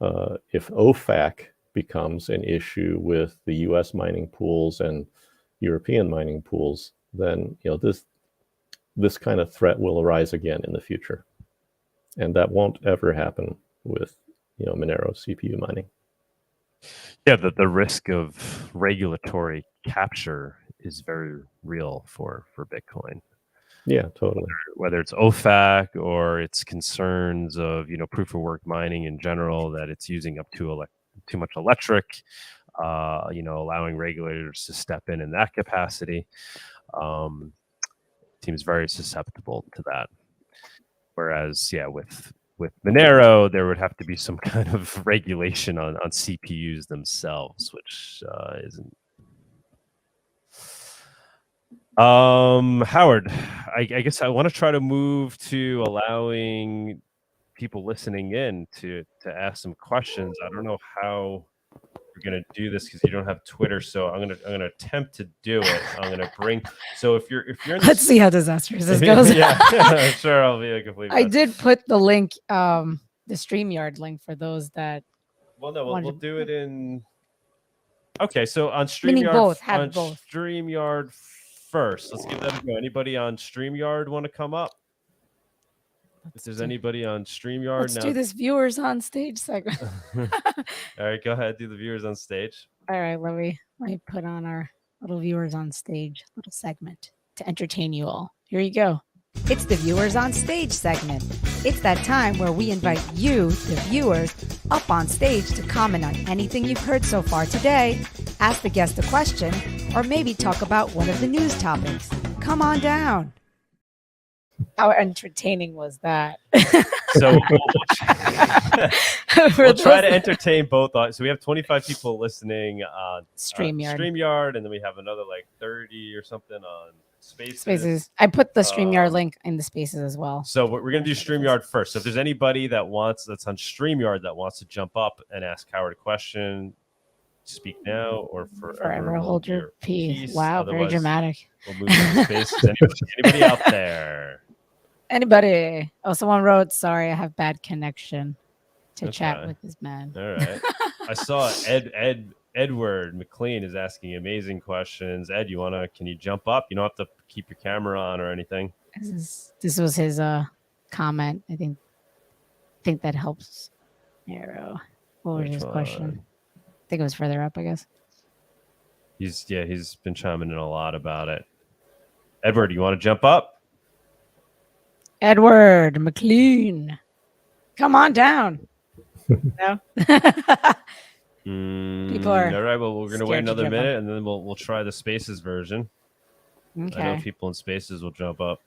OFAC becomes an issue with the US mining pools and European mining pools, then, this kind of threat will arise again in the future. And that won't ever happen with, Monero CPU mining. Yeah, the risk of regulatory capture is very real for Bitcoin. Yeah, totally. Whether it's OFAC or it's concerns of, proof of work mining in general, that it's using up too much electric, allowing regulators to step in that capacity. Seems very susceptible to that. Whereas, with Monero, there would have to be some kind of regulation on CPUs themselves, which isn't. Howard, I guess I want to try to move to allowing people listening in to ask some questions. I don't know how we're gonna do this because you don't have Twitter, so I'm gonna attempt to do it. I'm gonna bring. So if you're in let's see how disastrous this goes. Yeah, sure, I'll be a complete mess. I did put the link, the StreamYard link for those that. Well, no, we'll do it in. Okay, so on StreamYard, meaning both have both. StreamYard first. Let's give that a go. Anybody on StreamYard want to come up? If there's anybody on StreamYard, let's do this viewers on stage segment. All right, go ahead. Do the viewers on stage. All right, let me put on our little viewers on stage little segment to entertain you all. Here you go. It's the viewers on stage segment. It's that time where we invite you, the viewers, up on stage to comment on anything you've heard so far today, ask the guest a question, or maybe talk about one of the news topics. Come on down. How entertaining was that? So we'll try to entertain both. So we have 25 people listening on StreamYard, and then we have another 30 or something on Spaces. I put the StreamYard link in the Spaces as well. So we're going to do StreamYard first. So if there's anybody that's on StreamYard that wants to jump up and ask Howard a question, speak now or forever hold your peace. Wow, otherwise, very dramatic. We'll move to Spaces. Anybody out there? Anybody? Oh, someone wrote, sorry, I have bad connection to chat with this man. All right. I saw Edward McLean is asking amazing questions. Ed, can you jump up? You don't have to keep your camera on or anything. This was his comment. I think that helps narrow. What was his question? I think it was further up, I guess. He's been chiming in a lot about it. Edward, you want to jump up? Edward McLean, come on down. No. People are all right. Well, we're gonna wait another minute, and then we'll try the Spaces version. Okay. I know people in Spaces will jump up.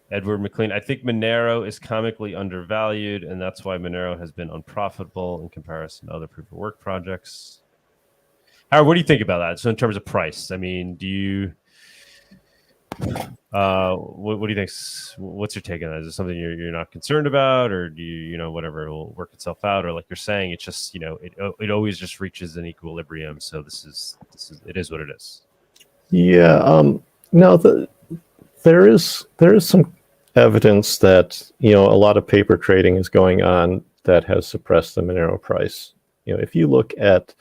Edward McLean, I think Monero is comically undervalued, and that's why Monero has been unprofitable in comparison to other proof of work projects. Howard, what do you think about that? So in terms of price, I mean, do you what do you think? What's your take on that? Is it something you're not concerned about, or do you whatever, it will work itself out, or like you're saying, it's just it always just reaches an equilibrium. So this is it is what it is. Yeah. No, there is some evidence that a lot of paper trading is going on that has suppressed the Monero price. If you look at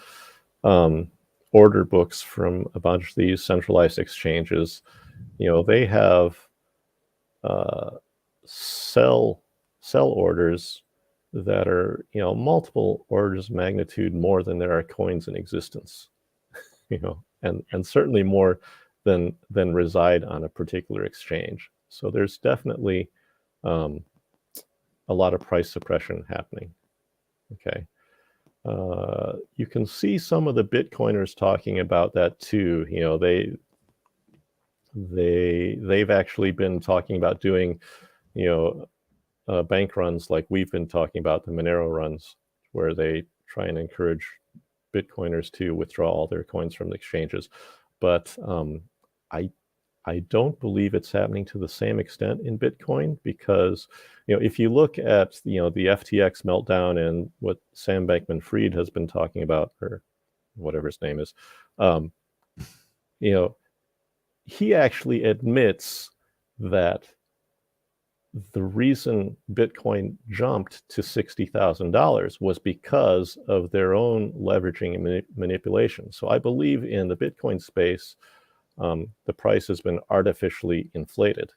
order books from a bunch of these centralized exchanges, they have sell orders that are multiple orders of magnitude more than there are coins in existence, and certainly more than reside on a particular exchange. So there's definitely a lot of price suppression happening. Okay. You can see some of the Bitcoiners talking about that too. They've actually been talking about doing, bank runs like we've been talking about, the Monero runs, where they try and encourage Bitcoiners to withdraw all their coins from the exchanges. But I don't believe it's happening to the same extent in Bitcoin, because if you look at the FTX meltdown and what Sam Bankman-Fried has been talking about, or whatever his name is, he actually admits that the reason Bitcoin jumped to $60,000 was because of their own leveraging and manipulation. So I believe in the Bitcoin space, the price has been artificially inflated,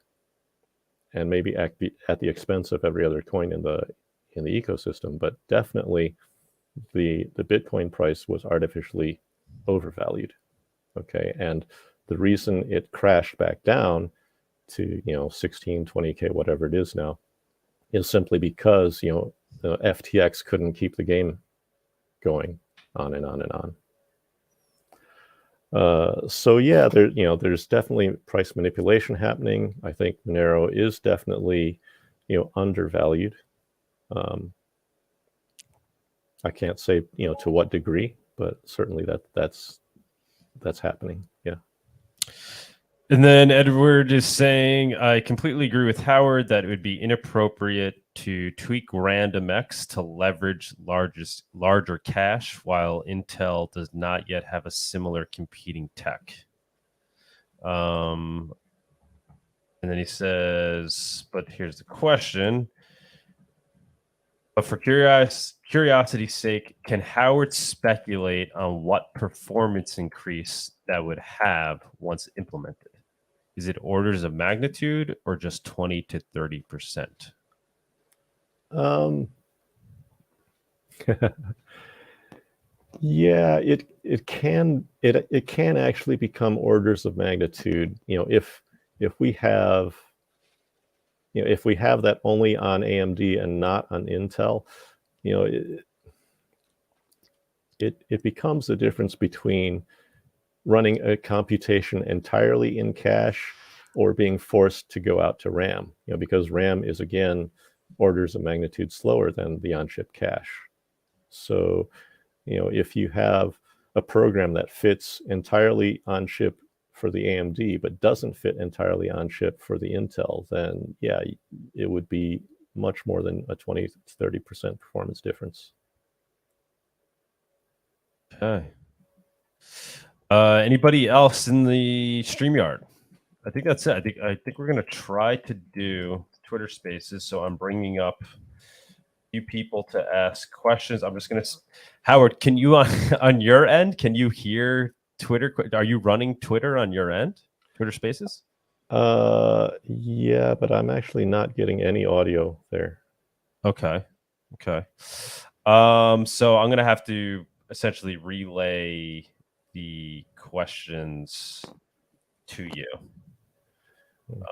and maybe at the expense of every other coin in the ecosystem. But definitely, the Bitcoin price was artificially overvalued. Okay, and the reason it crashed back down to 16, 20K, whatever it is now, is simply because the FTX couldn't keep the game going on and on and on. So yeah, there's definitely price manipulation happening. I think Monero is definitely undervalued. I can't say to what degree, but certainly that's happening. Yeah. And then Edward is saying, I completely agree with Howard that it would be inappropriate to tweak RandomX to leverage larger cash, while Intel does not yet have a similar competing tech. And then he says, but here's the question. But for curiosity's sake, can Howard speculate on what performance increase that would have once implemented? Is it orders of magnitude or just 20 to 30%? Yeah, it can actually become orders of magnitude. If we have that only on AMD and not on Intel, it becomes the difference between running a computation entirely in cache or being forced to go out to RAM, because RAM is, again, orders of magnitude slower than the on-chip cache. So, if you have a program that fits entirely on chip for the AMD but doesn't fit entirely on chip for the Intel, then yeah, it would be much more than a 20 to 30% performance difference. Okay. Anybody else in the StreamYard? I think that's it. I think we're gonna try to do Twitter Spaces. So I'm bringing up a few people to ask questions. I'm just gonna, Howard, can you on your end? Can you hear Twitter? Are you running Twitter on your end? Twitter Spaces? Yeah, but I'm actually not getting any audio there. Okay. So I'm gonna have to essentially relay the questions to you. Okay.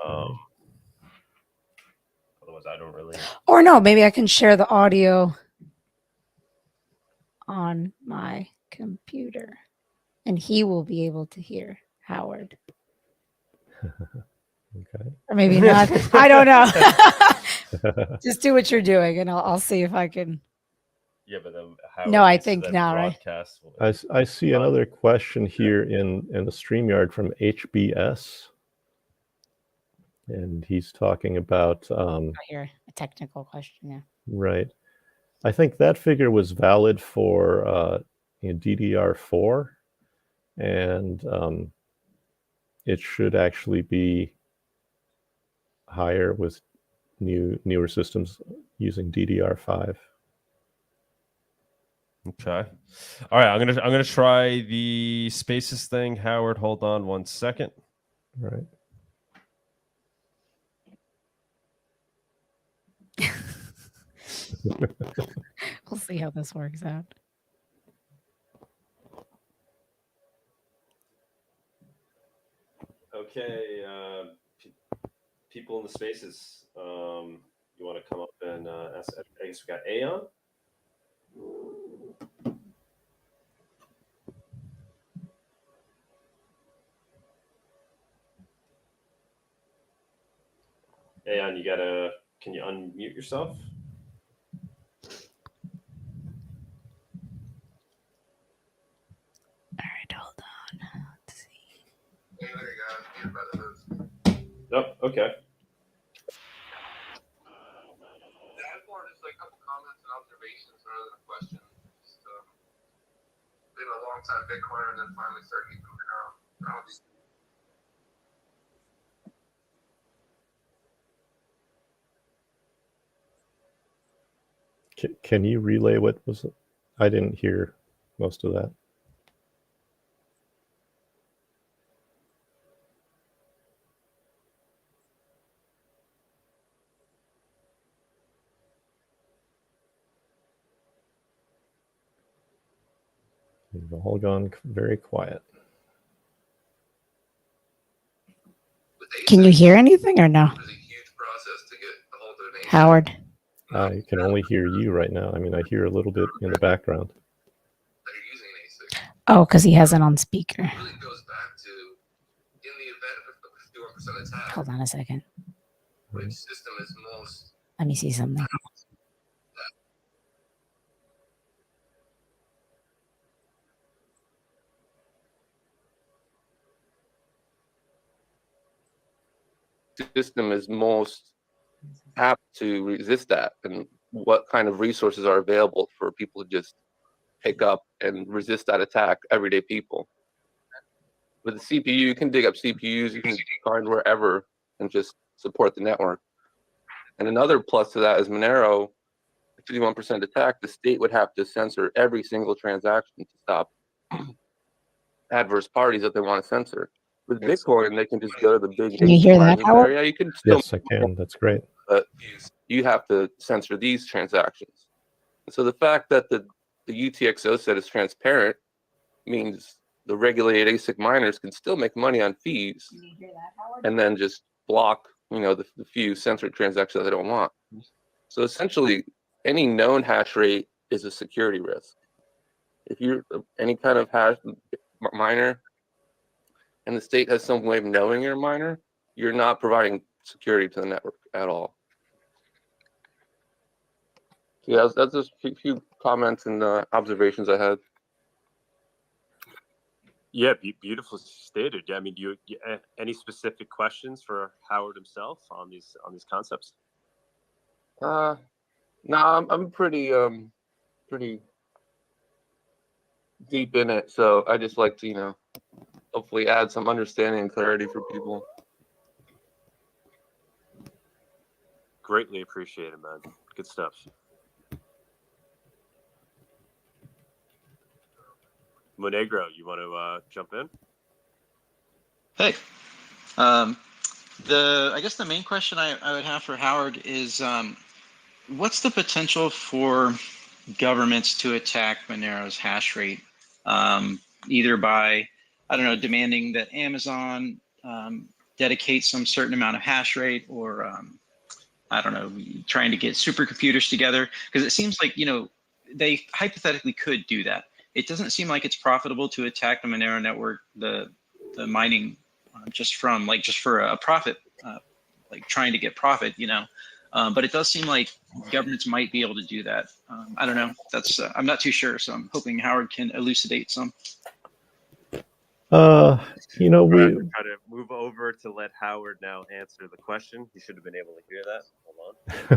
Otherwise, I don't really. Or no, maybe I can share the audio on my computer, and he will be able to hear Howard. Okay. Or maybe not. I don't know. Just do what you're doing, and I'll see if I can. Yeah, but then No, I think now, right? I see another question here in the StreamYard from HBS. And he's talking about Here, a technical question, yeah. Right. I think that figure was valid for DDR4, and it should actually be higher with newer systems using DDR5. Okay. All right. I'm gonna try the Spaces thing. Howard, hold on 1 second. All right. We'll see how this works out. Okay, people in the Spaces, you want to come up and ask? I guess we got Aeon. Aeon, can you unmute yourself? Nope. Okay. That's more just like a couple comments and observations rather than a question. Just been a long time Bitcoiner and then finally started using Monero. Can you relay what was it? I didn't hear most of that. We've all gone very quiet. Can you hear anything or no? Howard? I can only hear you right now. I mean, I hear a little bit in the background. Oh, because he has it on speaker. Hold on a second. Let me see something. System is most apt to resist that, and what kind of resources are available for people to just pick up and resist that attack, everyday people. With the CPU, you can dig up CPUs, you can find wherever and just support the network. And another plus to that is Monero, 51% attack, the state would have to censor every single transaction to stop adverse parties that they want to censor. With Bitcoin, they can just go to the big. Can you hear that, Howard? Area. You can still, yes, I can. That's great. But you have to censor these transactions. And so the fact that the UTXO set is transparent means the regulated ASIC miners can still make money on fees, and then just block, the few censored transactions that they don't want. So essentially, any known hash rate is a security risk. If you're any kind of hash miner, and the state has some way of knowing you're a miner, you're not providing security to the network at all. So yeah, that's just a few comments and observations I had. Yeah, beautifully stated. Yeah, I mean, do you any specific questions for Howard himself on these concepts? No, I'm pretty deep in it, so I just like to hopefully add some understanding and clarity for people. Greatly appreciate it, man. Good stuff. Monegro, you want to jump in? Hey, I guess the main question I would have for Howard is, what's the potential for governments to attack Monero's hash rate, either by, I don't know, demanding that Amazon dedicate some certain amount of hash rate, or I don't know, trying to get supercomputers together, because it seems like, you know, they hypothetically could do that. It doesn't seem like it's profitable to attack the Monero network, the mining, just for a profit, like trying to get profit, you know. But it does seem like governments might be able to do that. I don't know. That's I'm not too sure, so I'm hoping Howard can elucidate some. You know, we try to move over to let Howard now answer the question. He should have been able to hear that.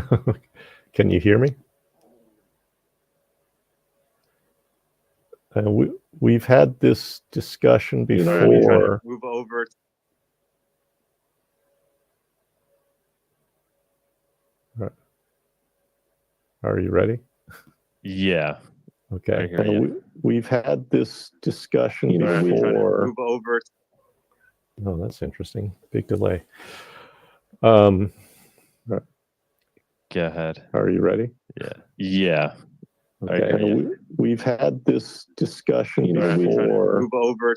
Hold on. Can you hear me? We've had this discussion before. Move over. Are you ready? Yeah. Okay. We've had this discussion before. Move over. Oh, that's interesting. Big delay. Go ahead. Are you ready? Yeah. Yeah. Okay. We've had this discussion before. Move over.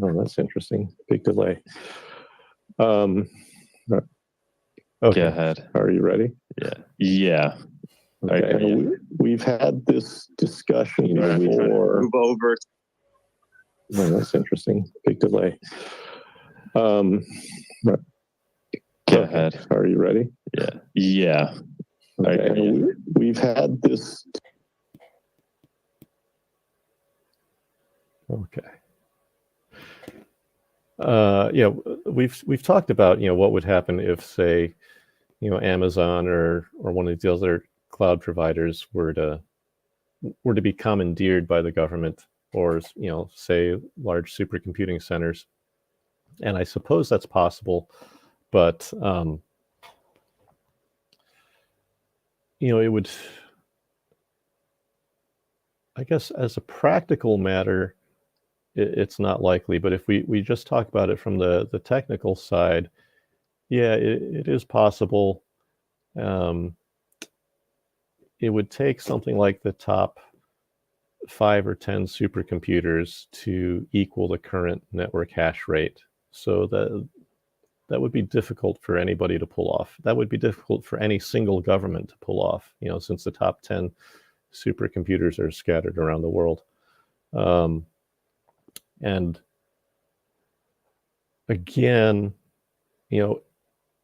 Oh, that's interesting. Big delay. Okay. Go ahead. Are you ready? Yeah. Yeah. Okay. We've had this discussion before. Move over. Oh, that's interesting. Big delay. Go ahead. Are you ready? Yeah. Yeah. Okay. We've had this. Okay. Yeah, we've talked about, you know, what would happen if, say, you know, Amazon or one of the other cloud providers were to be commandeered by the government, or, you know, say large supercomputing centers. And I suppose that's possible, but you know, it would, I guess, as a practical matter, it's not likely. But if we just talk about it from the technical side, yeah, it is possible. It would take something like the top 5 or 10 supercomputers to equal the current network hash rate. So that would be difficult for anybody to pull off. That would be difficult for any single government to pull off, you know, since the top 10 supercomputers are scattered around the world. And again, you know,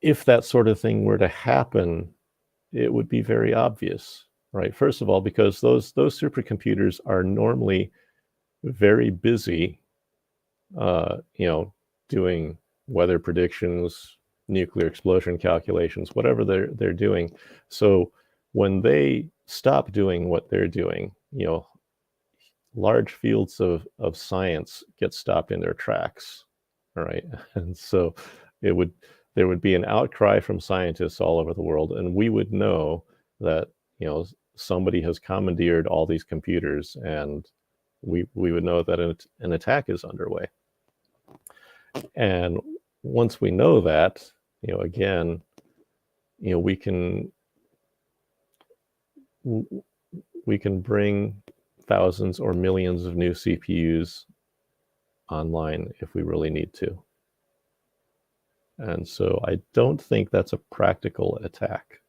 if that sort of thing were to happen, it would be very obvious, right? First of all, because those supercomputers are normally very busy, you know, doing weather predictions, nuclear explosion calculations, whatever they're doing. So when they stop doing what they're doing, you know, large fields of science get stopped in their tracks, all right? And so there would be an outcry from scientists all over the world, and we would know that, you know, somebody has commandeered all these computers, and we would know that an attack is underway. And once we know that, you know, again, you know, we can bring thousands or millions of new CPUs online if we really need to. And so I don't think that's a practical attack.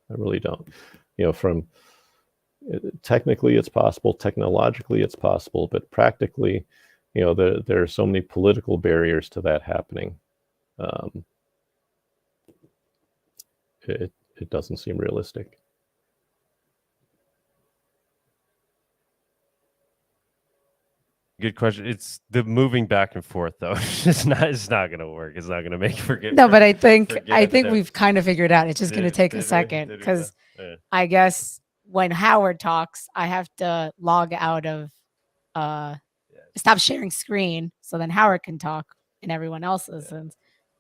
I really don't. You know, from technically it's possible, technologically it's possible, but practically, you know, there are so many political barriers to that happening. It doesn't seem realistic. Good question. It's the moving back and forth, though. It's not going to work. It's not going to make forget. No, but I think we've kind of figured out. It's just going to take a second, because I guess when Howard talks, I have to log out of stop sharing screen, so then Howard can talk and everyone else listens.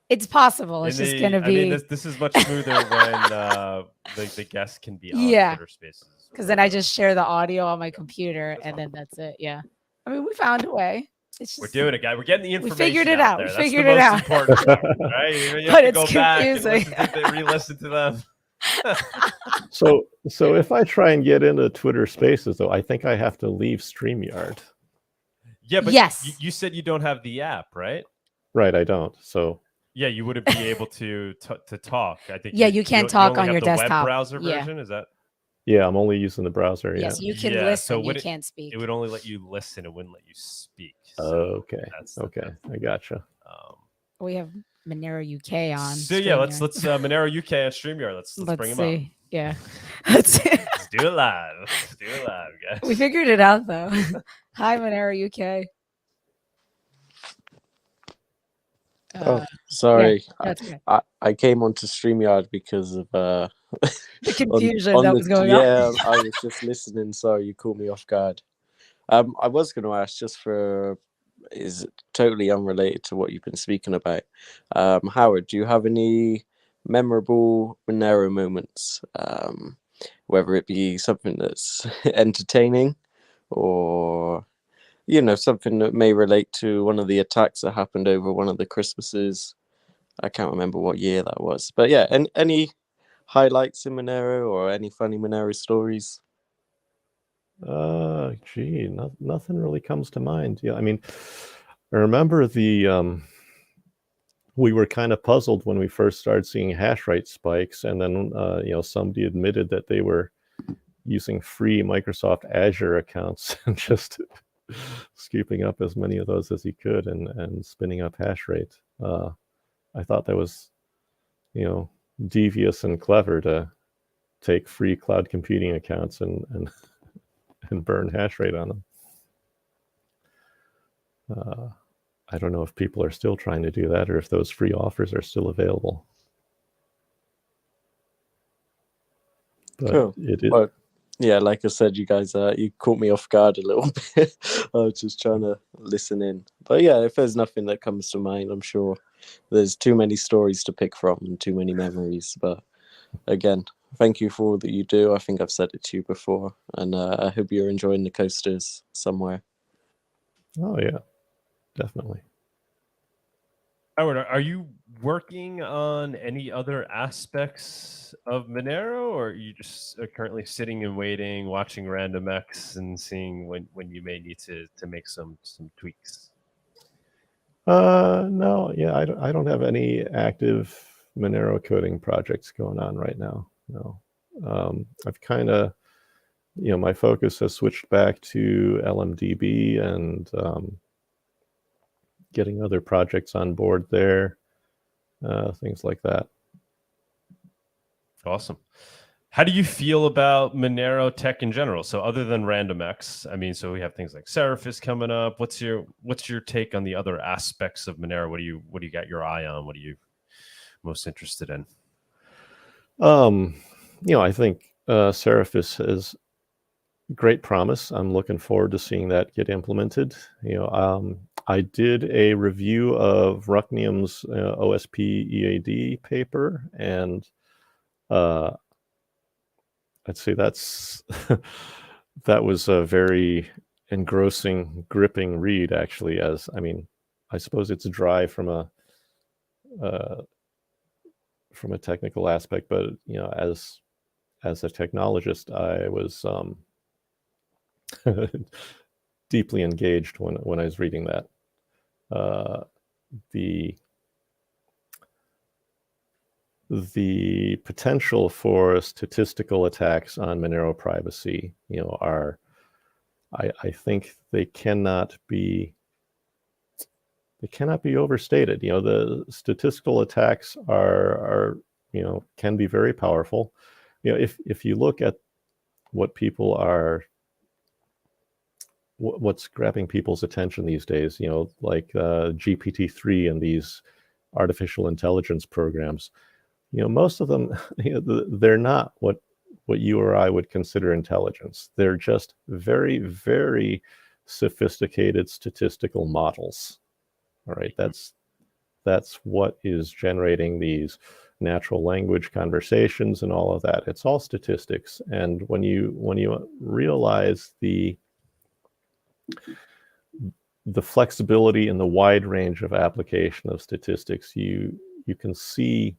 It's possible. It's just going to be. I mean, this is much smoother when the guests can be on Twitter Spaces. Because then I just share the audio on my computer, and then that's it. Yeah. I mean, we found a way. It's just, we're doing it, guys. We're getting the information. We figured it out. That's the most important part, right? You but have to it's go confusing. back and re-listen to them. So if I try and get into Twitter Spaces, though, I think I have to leave StreamYard. Yeah, but yes, you said you don't have the app, right? Right, I don't. So yeah, you wouldn't be able to talk. I think. Yeah, you can't talk on your the desktop. Web browser Yeah. version, is that? Yeah, I'm only using the browser. Yes, Yeah. you can Yeah, listen. so You can't speak. It would only let you listen. It wouldn't let you speak. So Okay. Okay. I gotcha. We have Monero UK on. So yeah, let's Monero UK on StreamYard. Let's bring them up. Yeah. Let's do it live. Let's do it live, guys. We figured it out though. Hi, Monero UK. Sorry. Yeah, I came onto StreamYard because of the confusion that was going on. Yeah, I was just listening. Sorry, you caught me off guard. I was going to ask, just for, is totally unrelated to what you've been speaking about. Howard, do you have any memorable Monero moments? Whether it be something that's entertaining or, something that may relate to one of the attacks that happened over one of the Christmases. I can't remember what year that was. But yeah, any highlights in Monero or any funny Monero stories? Nothing really comes to mind. Yeah, I mean, I remember we were kind of puzzled when we first started seeing hash rate spikes, and then somebody admitted that they were using free Microsoft Azure accounts and just scooping up as many of those as he could and spinning up hash rate. I thought that was, devious and clever to take free cloud computing accounts and burn hash rate on them. I don't know if people are still trying to do that or if those free offers are still available. But cool. Well, yeah, like I said, you guys, you caught me off guard a little bit. I was just trying to listen in. But yeah, if there's nothing that comes to mind, I'm sure there's too many stories to pick from and too many memories. But again, thank you for all that you do. I think I've said it to you before. And I hope you're enjoying the coasters somewhere. Oh, yeah, definitely. Howard, are you working on any other aspects of Monero, or are you just currently sitting and waiting, watching RandomX and seeing when you may need to make some tweaks? No, yeah, I don't have any active Monero coding projects going on right now. No, I've kind of, my focus has switched back to LMDB and getting other projects on board there, things like that. Awesome. How do you feel about Monero tech in general? So other than RandomX, I mean, so we have things like Seraphis coming up. What's your take on the other aspects of Monero? What do you got your eye on? What are you most interested in? I think Seraphis has great promise. I'm looking forward to seeing that get implemented. I did a review of Rucknium's OSP EAD paper, and I'd say that was a very engrossing, gripping read, actually. I suppose it's dry from a technical aspect, but as a technologist, I was deeply engaged when I was reading that. The potential for statistical attacks on Monero privacy, are, I think they cannot be overstated. The statistical attacks are can be very powerful. If you look at what people are, what's grabbing people's attention these days, like GPT-3 and these artificial intelligence programs, most of them, they're not what you or I would consider intelligence. They're just very, very sophisticated statistical models. All right, that's what is generating these natural language conversations and all of that. It's all statistics. And when you realize the flexibility and the wide range of application of statistics, you can see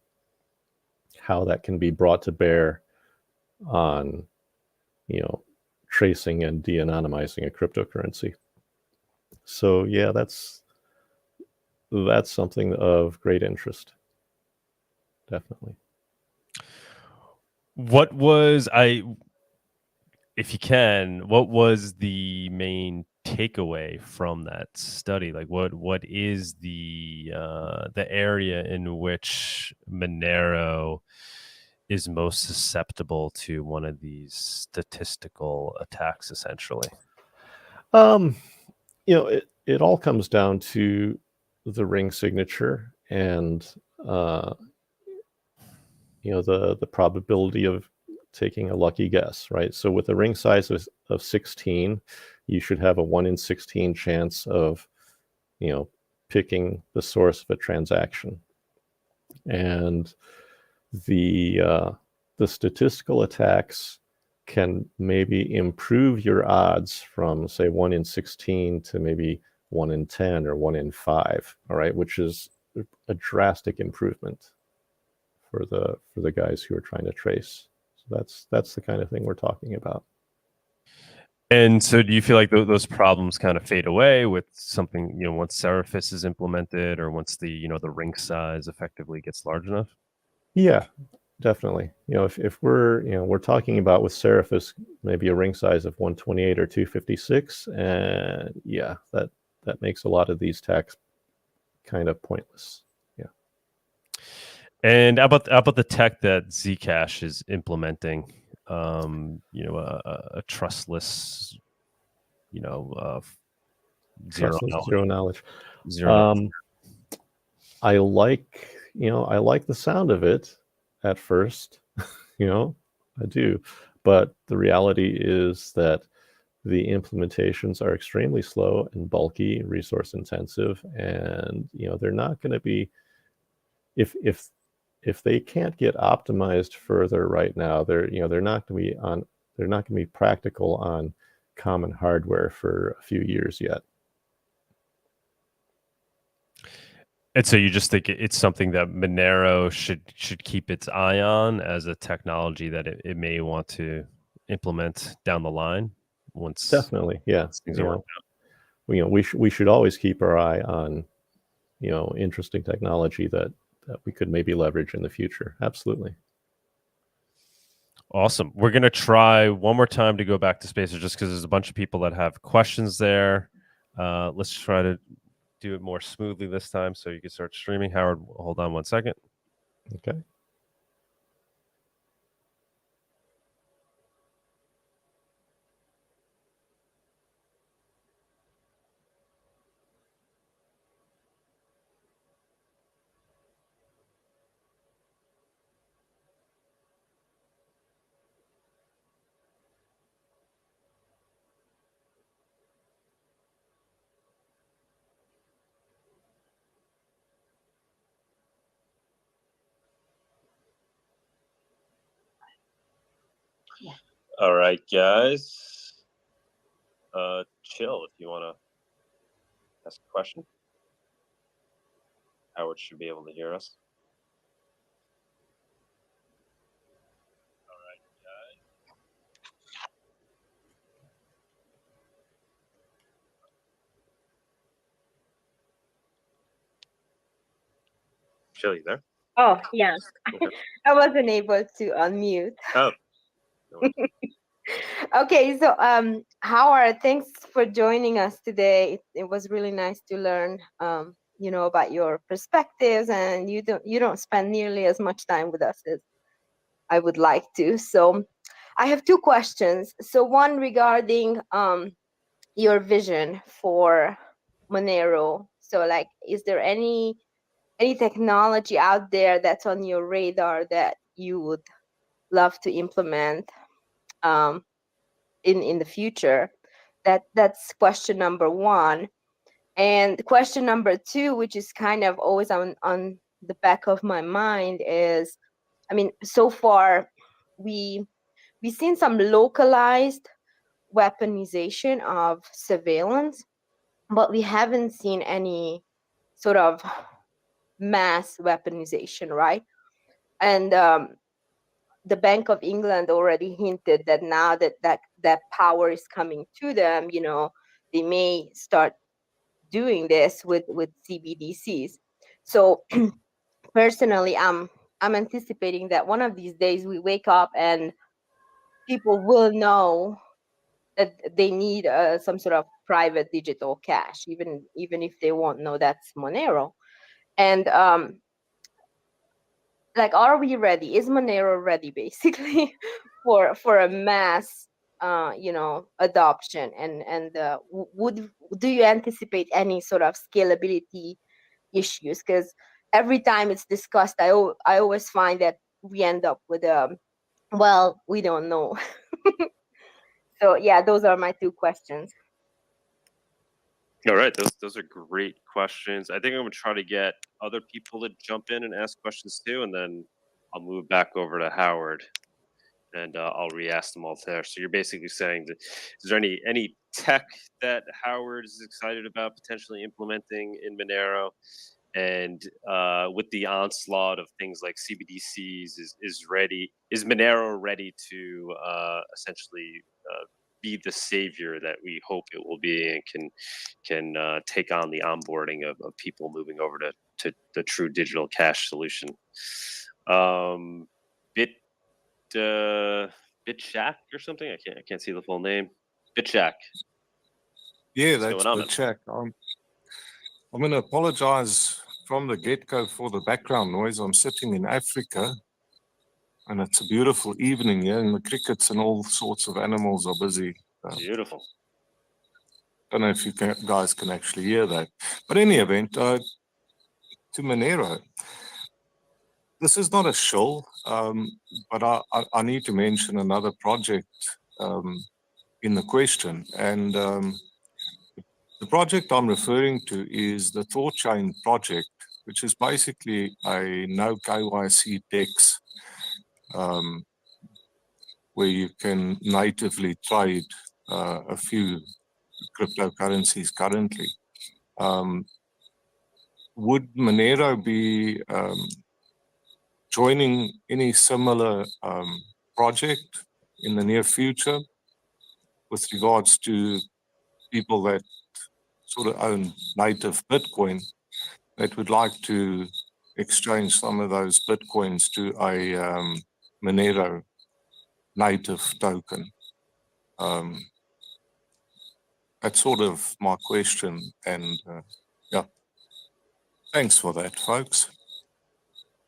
how that can be brought to bear on, tracing and de-anonymizing a cryptocurrency. So yeah, that's something of great interest. Definitely. What was if you can, what was the main takeaway from that study? Like what is the area in which Monero is most susceptible to one of these statistical attacks, essentially? It all comes down to the ring signature and the probability of taking a lucky guess, right? So with a ring size of 16, you should have a 1 in 16 chance of, picking the source of a transaction. And the statistical attacks can maybe improve your odds from, say, 1 in 16 to maybe 1 in 10 or 1 in 5, all right, which is a drastic improvement for the guys who are trying to trace. So that's the kind of thing we're talking about. And so do you feel like those problems kind of fade away with something, once Seraphis is implemented, or once the ring size effectively gets large enough? Yeah, definitely. If we're talking about with Seraphis maybe a ring size of 128 or 256, and yeah, that makes a lot of these attacks kind of pointless. Yeah. And how about the tech that Zcash is implementing? A trustless, zero knowledge. I like the sound of it at first, I do, but the reality is that the implementations are extremely slow and bulky, resource intensive, and they're not going to be, if they can't get optimized further right now, they're not going to be practical on common hardware for a few years yet. And so you just think it's something that Monero should keep its eye on as a technology that it may want to implement down the line once. Definitely, yeah. We should always keep our eye on interesting technology that we could maybe leverage in the future. Absolutely. Awesome. We're going to try one more time to go back to Spacer just because there's a bunch of people that have questions there. Let's try to do it more smoothly this time so you can start streaming. Howard, hold on 1 second. Okay. All right, guys. Chill if you want to ask a question. Howard should be able to hear us. All right, guys. Chill, you there? Oh, yeah. Okay. I wasn't able to unmute. Oh. Okay, so Howard, thanks for joining us today. It was really nice to learn about your perspectives, and you don't spend nearly as much time with us as I would like to. So I have two questions. So one regarding your vision for Monero. So like, is there any technology out there that's on your radar that you would love to implement in the future? That's question number one. And question number two, which is kind of always on the back of my mind, is, I mean, so far we've seen some localized weaponization of surveillance, but we haven't seen any sort of mass weaponization, right? And the Bank of England already hinted that now that power is coming to them, they may start doing this with CBDCs. So personally, I'm anticipating that one of these days we wake up and people will know that they need some sort of private digital cash, even if they won't know that's Monero. And like, are we ready? Is Monero ready, basically, for a mass, adoption? And do you anticipate any sort of scalability issues? Because every time it's discussed, I always find that we end up with well, we don't know. So yeah, those are my 2 questions. All right, those are great questions. I think I'm gonna try to get other people to jump in and ask questions too, and then I'll move back over to Howard, and I'll re-ask them all there. So you're basically saying that, is there any tech that Howard is excited about potentially implementing in Monero? And with the onslaught of things like CBDCs, is Monero ready to essentially be the savior that we hope it will be, and can take on the onboarding of people moving over to the true digital cash solution? Bitshack or something? I can't see the full name. Bitshack. Yeah, that's Bitshack. I'm going to apologize from the get-go for the background noise. I'm sitting in Africa, and it's a beautiful evening here, and the crickets and all sorts of animals are busy. Beautiful. I don't know if you guys can actually hear that. But in any event, to Monero, this is not a shill, but I need to mention another project in the question. And the project I'm referring to is the ThorChain project, which is basically a no KYC DEX, where you can natively trade a few cryptocurrencies currently. Would Monero be joining any similar project in the near future with regards to people that sort of own native Bitcoin that would like to exchange some of those Bitcoins to a Monero native token? That's sort of my question, and yeah, thanks for that, folks.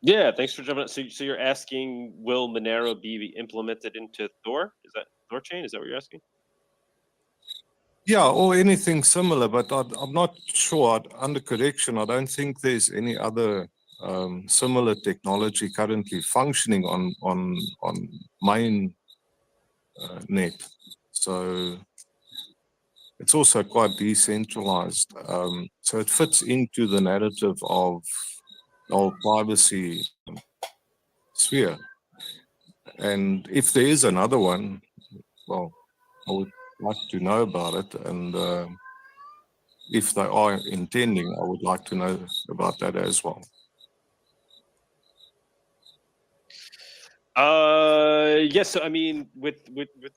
Yeah, thanks for jumping in. So you're asking, will Monero be implemented into Thor? Is that ThorChain? Is that what you're asking? Yeah, or anything similar, but I'm not sure. Under correction, I don't think there's any other similar technology currently functioning on main net. So it's also quite decentralized. So it fits into the narrative of the whole privacy sphere. And if there is another one, well, I would like to know about it. And if they are intending, I would like to know about that as well. Yes. So I mean, with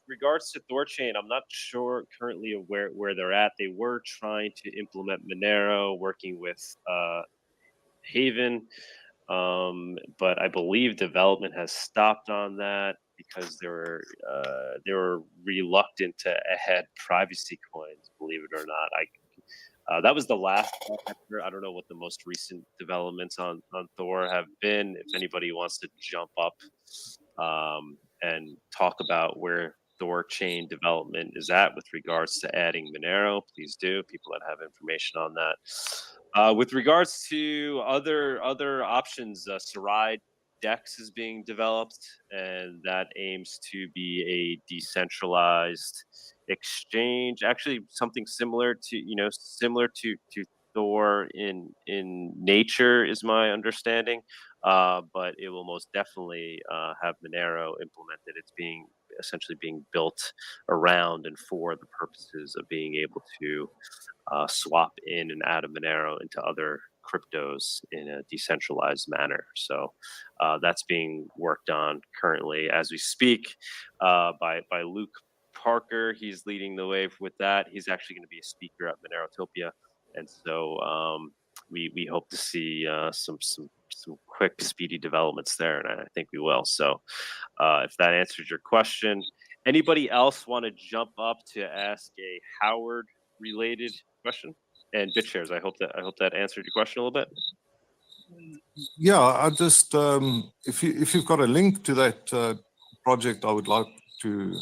regards to ThorChain, I'm not sure currently of where they're at. They were trying to implement Monero, working with Haven, but I believe development has stopped on that because they were reluctant to add privacy coins. Believe it or not, that was the last. I don't know what the most recent developments on Thor have been. If anybody wants to jump up and talk about where ThorChain development is at with regards to adding Monero, please do. People that have information on that. With regards to other options, Sarai DEX is being developed, and that aims to be a decentralized exchange. Actually, something similar to Thor in nature is my understanding, but it will most definitely have Monero implemented. It's essentially being built around and for the purposes of being able to swap in and out of Monero into other cryptos in a decentralized manner. So that's being worked on currently as we speak by Luke Parker. He's leading the way with that. He's actually going to be a speaker at Monerotopia, and so we hope to see some quick, speedy developments there, and I think we will. So if that answers your question, anybody else want to jump up to ask a Howard related question? And BitShares, I hope that answered your question a little bit. Yeah, I just if you've got a link to that project, I would like to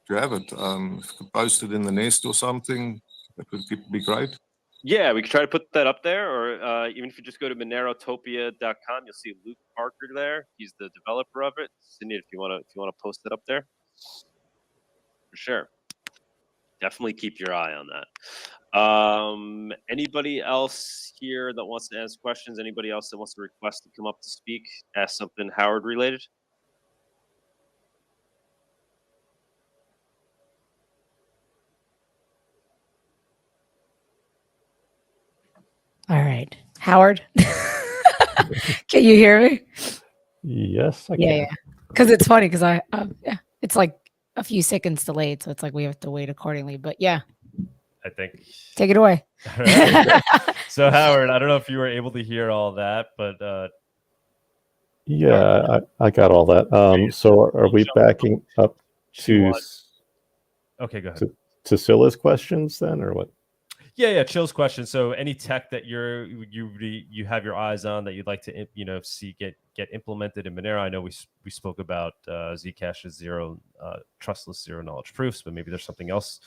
have it. If you could post it in the nest or something, that would be great. Yeah, we could try to put that up there, or even if you just go to Monerotopia.com, you'll see Luke Parker there. He's the developer of it. Cindy, if you want to post it up there, for sure. Definitely keep your eye on that. Anybody else here that wants to ask questions? Anybody else that wants to request to come up to speak, ask something Howard related? All right, Howard, can you hear me? Yes, I can. Yeah. Because it's funny because it's like a few seconds delayed, so it's like we have to wait accordingly. But yeah, I think. Take it away. Right. So Howard, I don't know if you were able to hear all that, but yeah, I got all that. So are we backing up to? Okay, go ahead. To Scylla's questions then, or what? Yeah, Chill's question. So any tech that you have your eyes on that you'd like to see get implemented in Monero. I know we spoke about Zcash's zero trustless zero knowledge proofs, but maybe there's something else.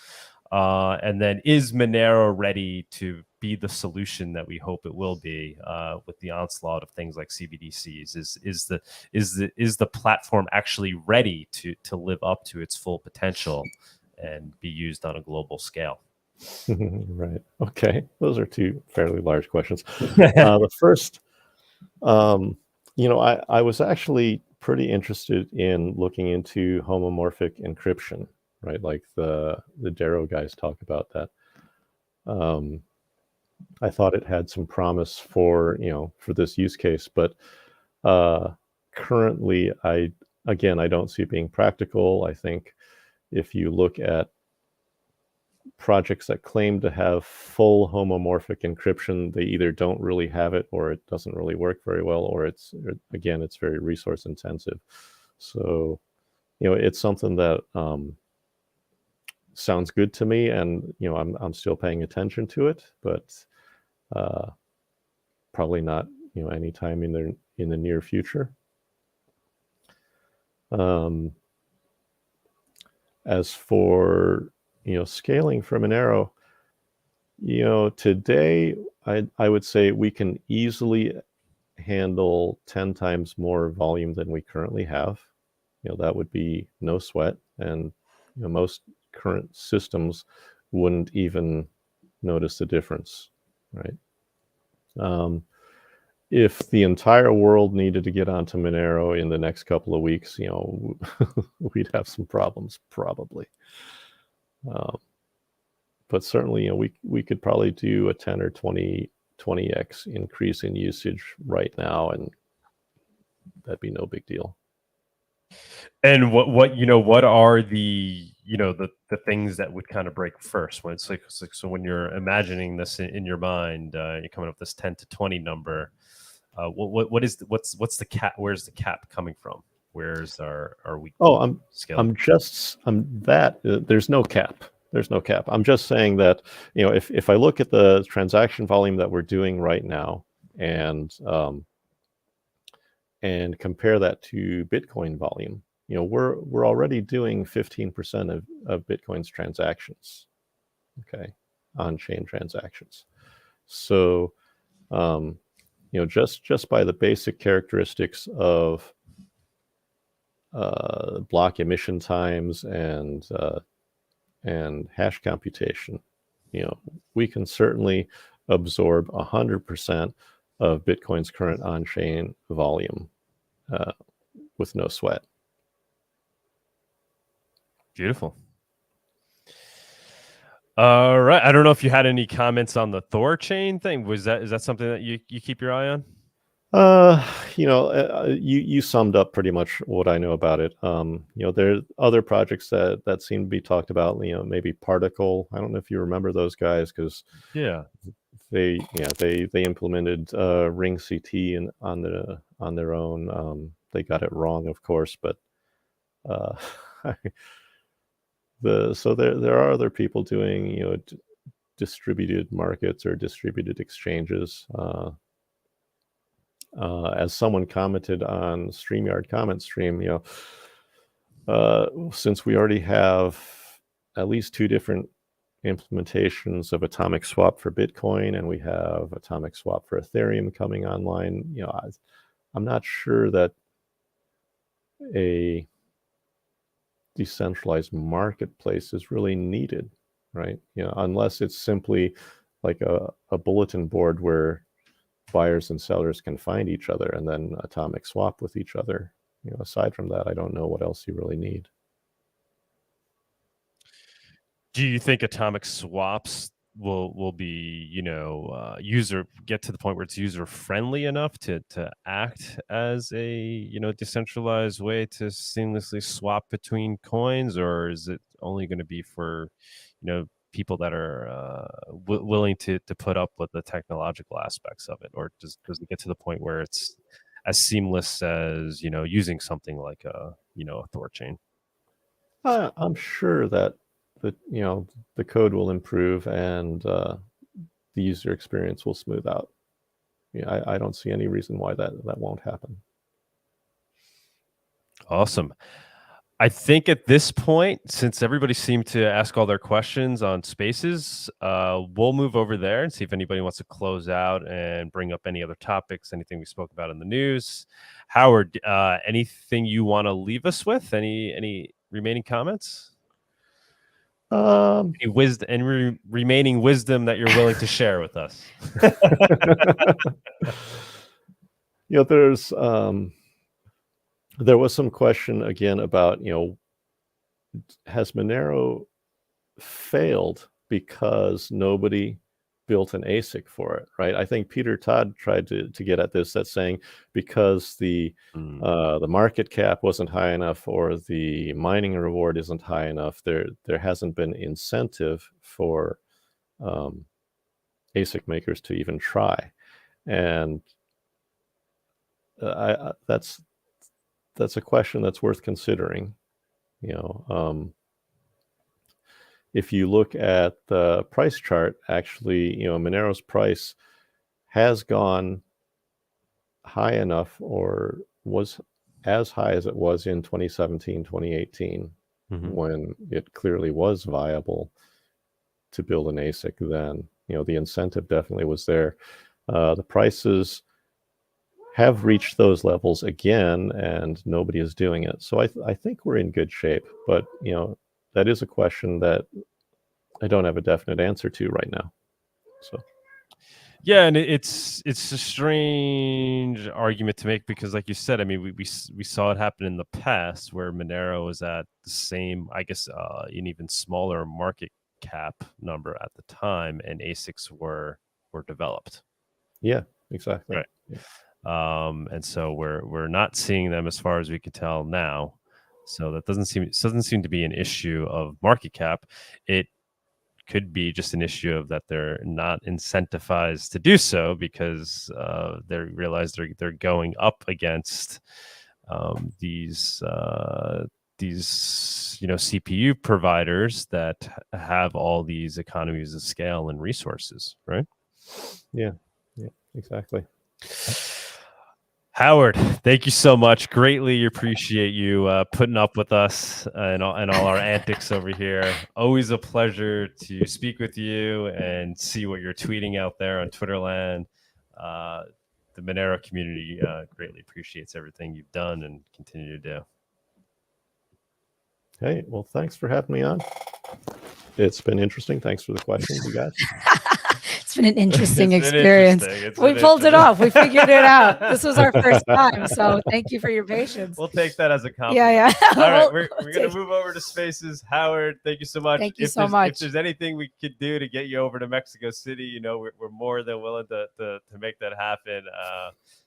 And then is Monero ready to be the solution that we hope it will be with the onslaught of things like CBDCs? Is the platform actually ready to live up to its full potential and be used on a global scale? Right. Okay. Those are two fairly large questions. The first, I was actually pretty interested in looking into homomorphic encryption, right? Like the Darrow guys talk about that. I thought it had some promise for this use case, but currently I don't see it being practical. I think if you look at projects that claim to have full homomorphic encryption, they either don't really have it, or it doesn't really work very well, or it's very resource intensive. So, it's something that sounds good to me, and I'm still paying attention to it, but probably not anytime in the near future. As for scaling from Monero, today I would say we can easily handle 10 times more volume than we currently have. That would be no sweat, and most current systems wouldn't even notice the difference, right? If the entire world needed to get onto Monero in the next couple of weeks, we'd have some problems probably. But certainly, we could probably do a 10 or 20x increase in usage right now, and that'd be no big deal. And what are the things that would kind of break first when it's like so when you're imagining this in your mind, you're coming up with this 10 to 20 number. What's the cap? Where's the cap coming from? Where's our weak? Oh, there's no cap. There's no cap. I'm just saying that if I look at the transaction volume that we're doing right now and compare that to Bitcoin volume, we're already doing 15% of Bitcoin's transactions, okay, on-chain transactions. So just by the basic characteristics of block emission times and hash computation, we can certainly absorb 100% of Bitcoin's current on-chain volume with no sweat. Beautiful. All right. I don't know if you had any comments on the Thor chain thing. Is that something that you keep your eye on? You summed up pretty much what I know about it. There are other projects that seem to be talked about. Maybe Particle. I don't know if you remember those guys, because they implemented Ring CT on their own. They got it wrong, of course, but so there are other people doing distributed markets or distributed exchanges. As someone commented on StreamYard comment stream, since we already have at least 2 different implementations of atomic swap for Bitcoin, and we have atomic swap for Ethereum coming online, I'm not sure that a decentralized marketplace is really needed, right? Unless it's simply like a bulletin board where buyers and sellers can find each other and then atomic swap with each other. Aside from that, I don't know what else you really need. Do you think atomic swaps will be get to the point where it's user friendly enough to act as a decentralized way to seamlessly swap between coins, or is it only going to be for people that are willing to put up with the technological aspects of it, or does it get to the point where it's as seamless as using something like a Thor chain? I'm sure that the code will improve and the user experience will smooth out. I don't see any reason why that won't happen. Awesome. I think at this point, since everybody seemed to ask all their questions on Spaces, we'll move over there and see if anybody wants to close out and bring up any other topics, anything we spoke about in the news. Howard, anything you want to leave us with? Any remaining comments? Any remaining wisdom that you're willing to share with us? There was some question again about, has Monero failed because nobody built an ASIC for it, right? I think Peter Todd tried to get at this. That's saying because the market cap wasn't high enough or the mining reward isn't high enough, there hasn't been incentive for ASIC makers to even try, and that's a question that's worth considering. If you look at the price chart, actually, Monero's price has gone high enough, or was as high as it was in 2017, 2018, when it clearly was viable to build an ASIC. Then, the incentive definitely was there. The prices have reached those levels again, and nobody is doing it. So I think we're in good shape, but that is a question that I don't have a definite answer to right now. So, yeah, and it's a strange argument to make because, like you said, I mean, we saw it happen in the past where Monero was at the same, I guess, an even smaller market cap number at the time, and ASICs were developed. Yeah, exactly. Right. Yeah. And so we're not seeing them as far as we could tell now. So that doesn't seem to be an issue of market cap. It could be just an issue of that they're not incentivized to do so because they realize they're going up against these CPU providers that have all these economies of scale and resources, right? Yeah, exactly. Howard, thank you so much. Greatly appreciate you putting up with us and all our antics over here. Always a pleasure to speak with you and see what you're tweeting out there on Twitterland. The Monero community greatly appreciates everything you've done and continue to do. Hey, well, thanks for having me on. It's been interesting. Thanks for the questions, you guys. It's been an interesting experience. We pulled it off. We figured it out. This was our first time. So thank you for your patience. We'll take that as a compliment. Yeah. All right, we're going to move over to Spaces. Howard, thank you so much. Thank you so much. If there's anything we could do to get you over to Mexico City, we're more than willing to make that happen.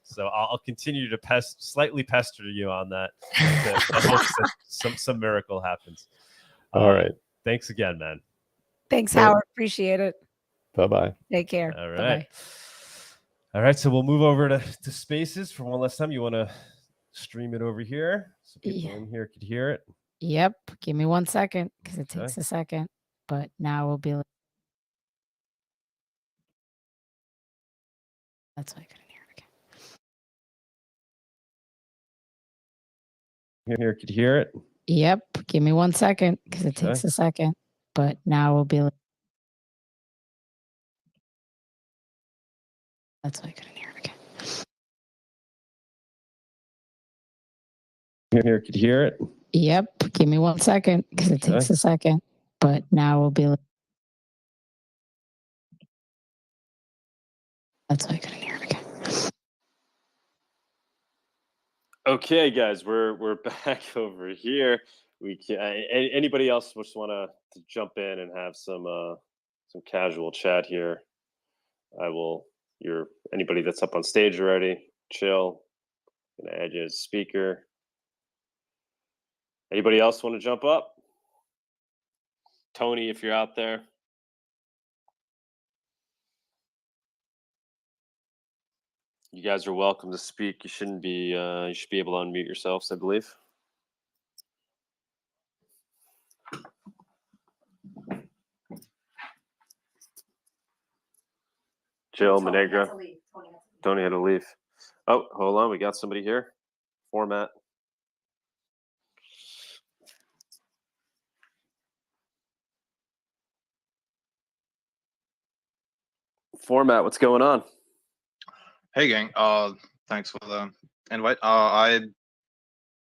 So I'll continue to slightly pester you on that. I hope that some miracle happens. All right. Thanks again, man. Thanks, Howard. Appreciate it. Bye-bye. Take care. All right. Bye-bye. All right. So we'll move over to Spaces for one last time. You want to stream it over here so people in here could hear it? Yep. Give me 1 second because it takes a second. But now we'll be. That's why I couldn't hear it again. Here could hear it? Yep. Give me 1 second because it takes a second. But now we'll be. That's why I couldn't hear it again. Here could hear it? Yep. Give me 1 second because it takes a second. But now we'll be. That's why I couldn't hear it again. Okay, guys, we're back over here. We can. Anybody else just want to jump in and have some casual chat here? I will. Anybody that's up on stage already, chill. I'm gonna add you as a speaker. Anybody else want to jump up? Tony, if you're out there. You guys are welcome to speak. You shouldn't be. You should be able to unmute yourselves, I believe. Jill, Monegro. Tony had to leave. Oh, hold on. We got somebody here. Format. Format, what's going on? Hey, gang. Thanks for the invite. I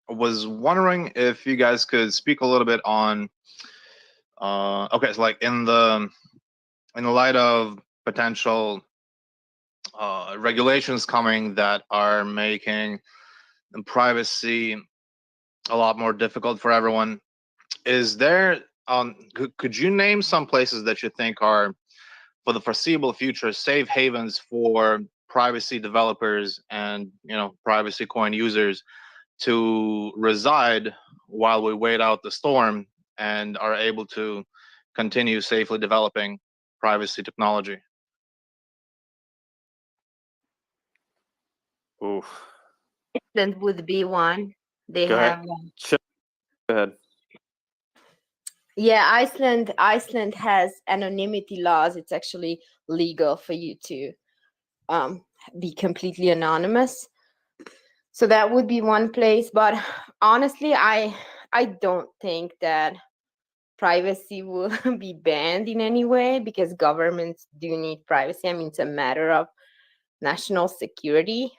was wondering if you guys could speak a little bit on. Okay, so like in the light of potential regulations coming that are making privacy a lot more difficult for everyone, is there? Could you name some places that you think are, for the foreseeable future, safe havens for privacy developers and privacy coin users to reside while we wait out the storm and are able to continue safely developing privacy technology? Ooh. Iceland would be one. They Go have. Go ahead. Yeah, Iceland has anonymity laws. It's actually legal for you to be completely anonymous. So that would be one place. But honestly, I don't think that privacy will be banned in any way because governments do need privacy. I mean, it's a matter of national security.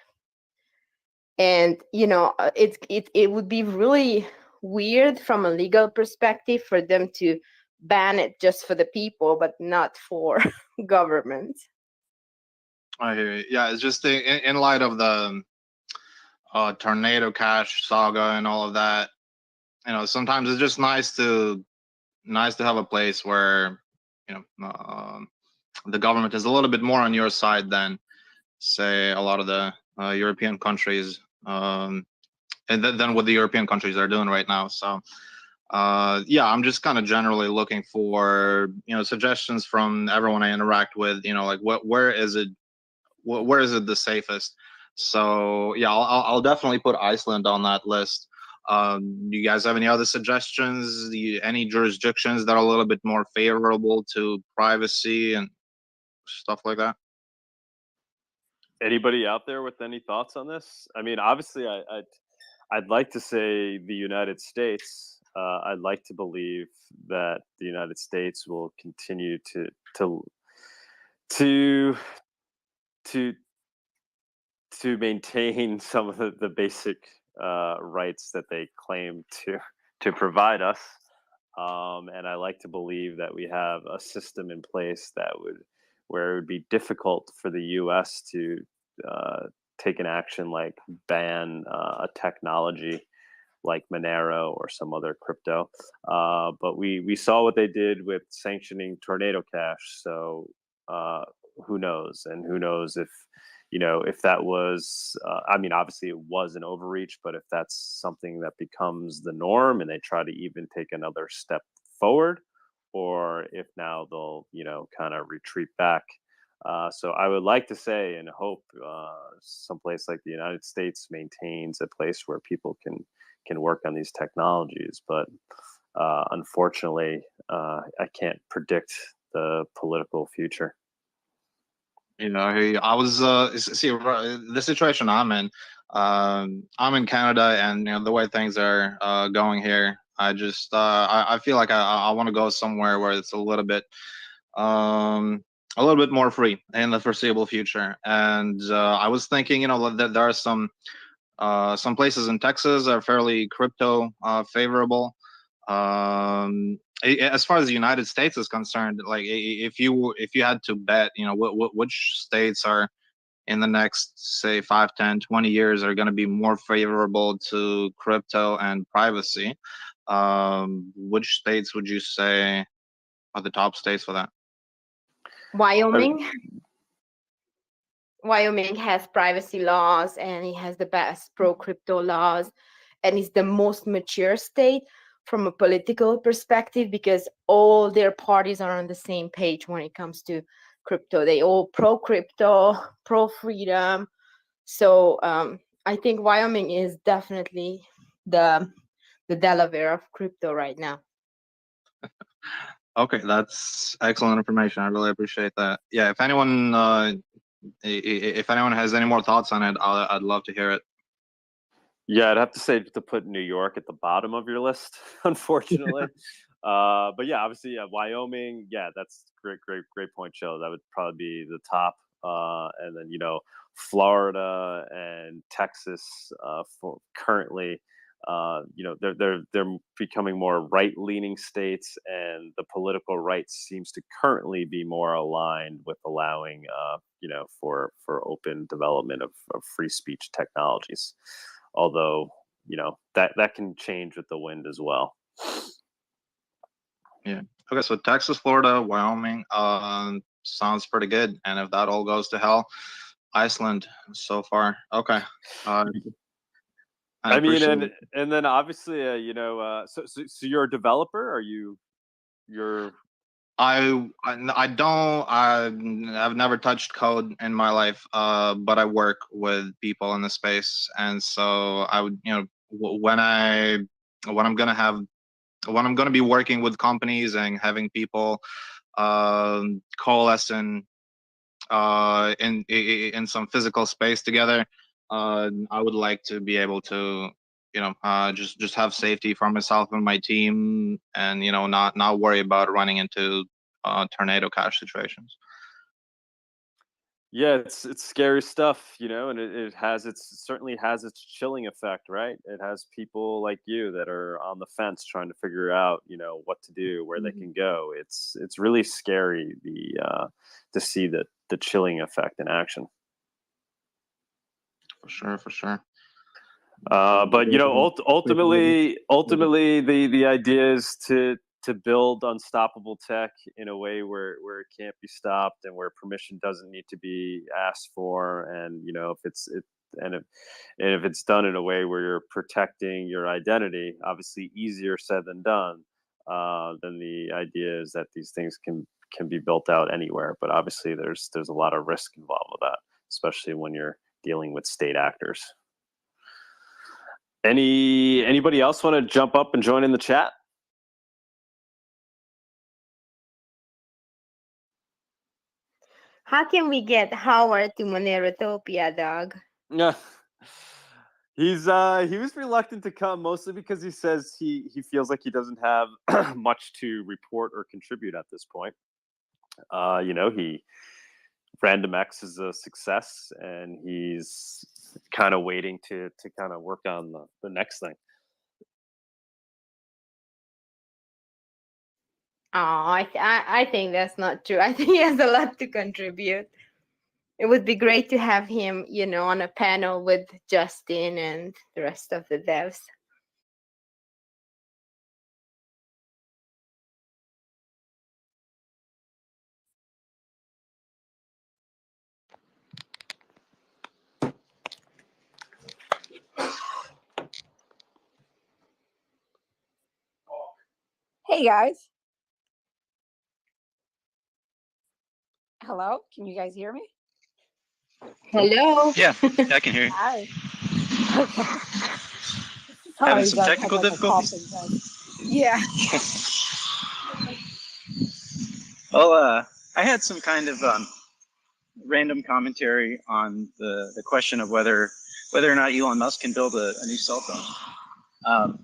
And it would be really weird from a legal perspective for them to ban it just for the people, but not for government. I hear you. Yeah, it's just in light of the Tornado Cash saga and all of that. Sometimes it's just nice to have a place where the government is a little bit more on your side than, say, a lot of the European countries, and than what the European countries are doing right now. So yeah, I'm just kind of generally looking for suggestions from everyone I interact with. Like where is it the safest? So yeah, I'll definitely put Iceland on that list. Do you guys have any other suggestions? Any jurisdictions that are a little bit more favorable to privacy and stuff like that? Anybody out there with any thoughts on this? I mean, obviously, I'd like to say the United States. I'd like to believe that the United States will continue to maintain some of the basic rights that they claim to provide us, and I like to believe that we have a system in place that where it would be difficult for the U.S. to take an action like ban a technology like Monero or some other crypto. But we saw what they did with sanctioning Tornado Cash. So who knows? And who knows if, if that was, I mean, obviously it was an overreach, but if that's something that becomes the norm and they try to even take another step forward, or if now they'll, kind of retreat back. So I would like to say and hope someplace like the United States maintains a place where people can work on these technologies. But unfortunately, I can't predict the political future. I was see the situation I'm in. I'm in Canada, and the way things are going here, I just I feel like I want to go somewhere where it's a little bit more free in the foreseeable future. And I was thinking, that there are some places in Texas that are fairly crypto favorable. As far as the United States is concerned, like if you had to bet, which states are in the next, say, 5, 10, 20 years are going to be more favorable to crypto and privacy, which states would you say are the top states for that? Wyoming. Wyoming has privacy laws, and it has the best pro-crypto laws, and it's the most mature state from a political perspective because all their parties are on the same page when it comes to crypto. They all pro-crypto, pro-freedom. So I think Wyoming is definitely the Delaware of crypto right now. Okay, that's excellent information. I really appreciate that. Yeah, if anyone has any more thoughts on it, I'd love to hear it. Yeah, I'd have to say to put New York at the bottom of your list, unfortunately. But yeah, obviously, Wyoming. Yeah, that's great point, Joe. That would probably be the top. And then Florida and Texas for currently. They're becoming more right-leaning states, and the political right seems to currently be more aligned with allowing, for open development of free speech technologies. Although, that can change with the wind as well. Yeah. Okay. So Texas, Florida, Wyoming, sounds pretty good. And if that all goes to hell, Iceland so far. Okay. I mean, and then obviously, so you're a developer? I've never touched code in my life, but I work with people in the space, and so I would, when I'm gonna be working with companies and having people coalesce in some physical space together, I would like to be able to just have safety for myself and my team, and not worry about running into tornado cash situations. Yeah, it's scary stuff, and it certainly has its chilling effect, right? It has people like you that are on the fence trying to figure out, what to do, where they can go. It's really scary to see the chilling effect in action. For sure. But ultimately, the idea is to build unstoppable tech in a way where it can't be stopped and where permission doesn't need to be asked for, and if it's done in a way where you're protecting your identity, obviously easier said than done. Then the idea is that these things can be built out anywhere, but obviously there's a lot of risk involved with that, especially when you're dealing with state actors. Anybody else want to jump up and join in the chat? How can we get Howard to Monerotopia, dog? Yeah, he was reluctant to come, mostly because he says he feels like he doesn't have much to report or contribute at this point. RandomX is a success, and he's kind of waiting to kind of work on the next thing. I think that's not true. I think he has a lot to contribute. It would be great to have him, you know, on a panel with Justin and the rest of the devs. Hey guys. Hello, can you guys hear me? Hello. Yeah, I can hear you. Hi. Having Sorry, some guys, technical had like a difficulties? coughing thing. Yeah. Well, I had some kind of random commentary on the question of whether or not Elon Musk can build a new cell phone.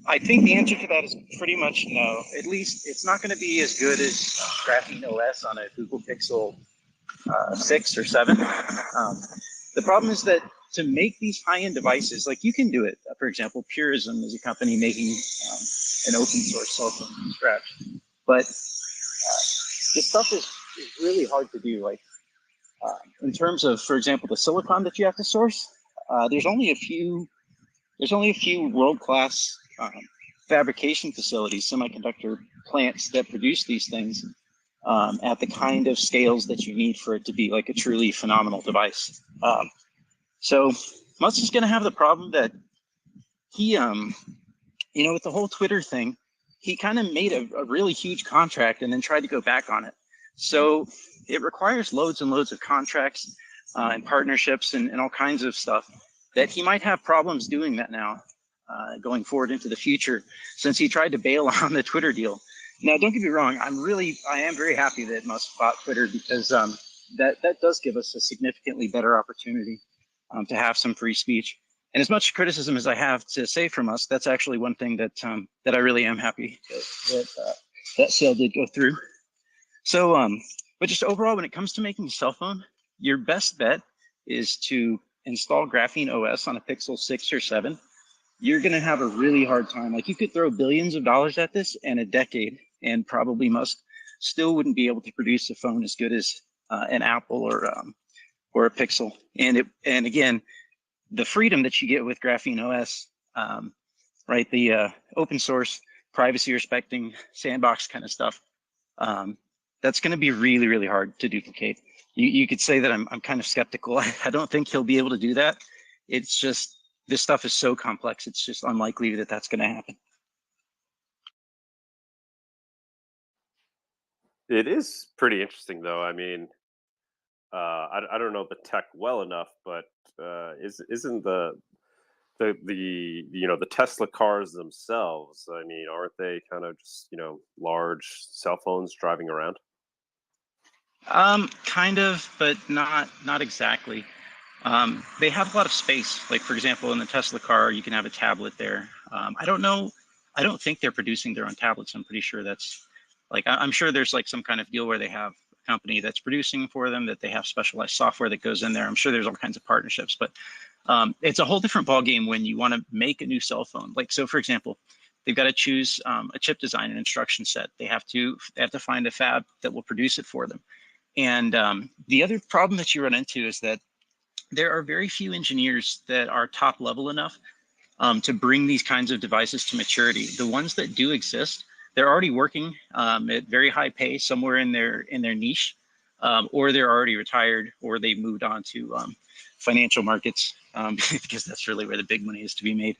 I think the answer to that is pretty much no. At least it's not going to be as good as Graphene OS on a Google Pixel 6 or 7. The problem is that to make these high-end devices, like you can do it. For example, Purism is a company making an open source cell phone from scratch. But this stuff is really hard to do. Like in terms of, for example, the silicon that you have to source, there's only a few world-class fabrication facilities, semiconductor plants that produce these things at the kind of scales that you need for it to be like a truly phenomenal device. So Musk is going to have the problem that he, you know, with the whole Twitter thing, he kind of made a really huge contract and then tried to go back on it. So it requires loads and loads of contracts and partnerships and all kinds of stuff that he might have problems doing that now going forward into the future, since he tried to bail on the Twitter deal. Now, don't get me wrong, I am very happy that Musk bought Twitter, because that does give us a significantly better opportunity to have some free speech. And as much criticism as I have to say from us, that's actually one thing that that I really am happy that sale did go through. So, but just overall, when it comes to making a cell phone, your best bet is to install Graphene OS on a Pixel 6 or 7. You're going to have a really hard time. Like, you could throw billions of dollars at this in a decade, and probably Musk still wouldn't be able to produce a phone as good as an Apple or a Pixel. And again, the freedom that you get with Graphene OS, right? The open source, privacy respecting, sandbox kind of stuff. That's going to be really, really hard to duplicate. You could say that I'm kind of skeptical. I don't think he'll be able to do that. It's just, this stuff is so complex. It's just unlikely that that's going to happen. It is pretty interesting, though. I mean, I don't know the tech well enough, but isn't the Tesla cars themselves, I mean, aren't they kind of just, large cell phones driving around? Kind of, but not exactly. They have a lot of space. Like, for example, in the Tesla car, you can have a tablet there. I don't think they're producing their own tablets. I'm pretty sure that's like, I'm sure there's like some kind of deal where they have a company that's producing for them, that they have specialized software that goes in there. I'm sure there's all kinds of partnerships, but it's a whole different ballgame when you want to make a new cell phone. Like, so for example, they've got to choose a chip design and instruction set. They have to find a fab that will produce it for them. And the other problem that you run into is that there are very few engineers that are top level enough to bring these kinds of devices to maturity. The ones that do exist, they're already working at very high pay somewhere in their niche, or they're already retired, or they moved on to financial markets, because that's really where the big money is to be made.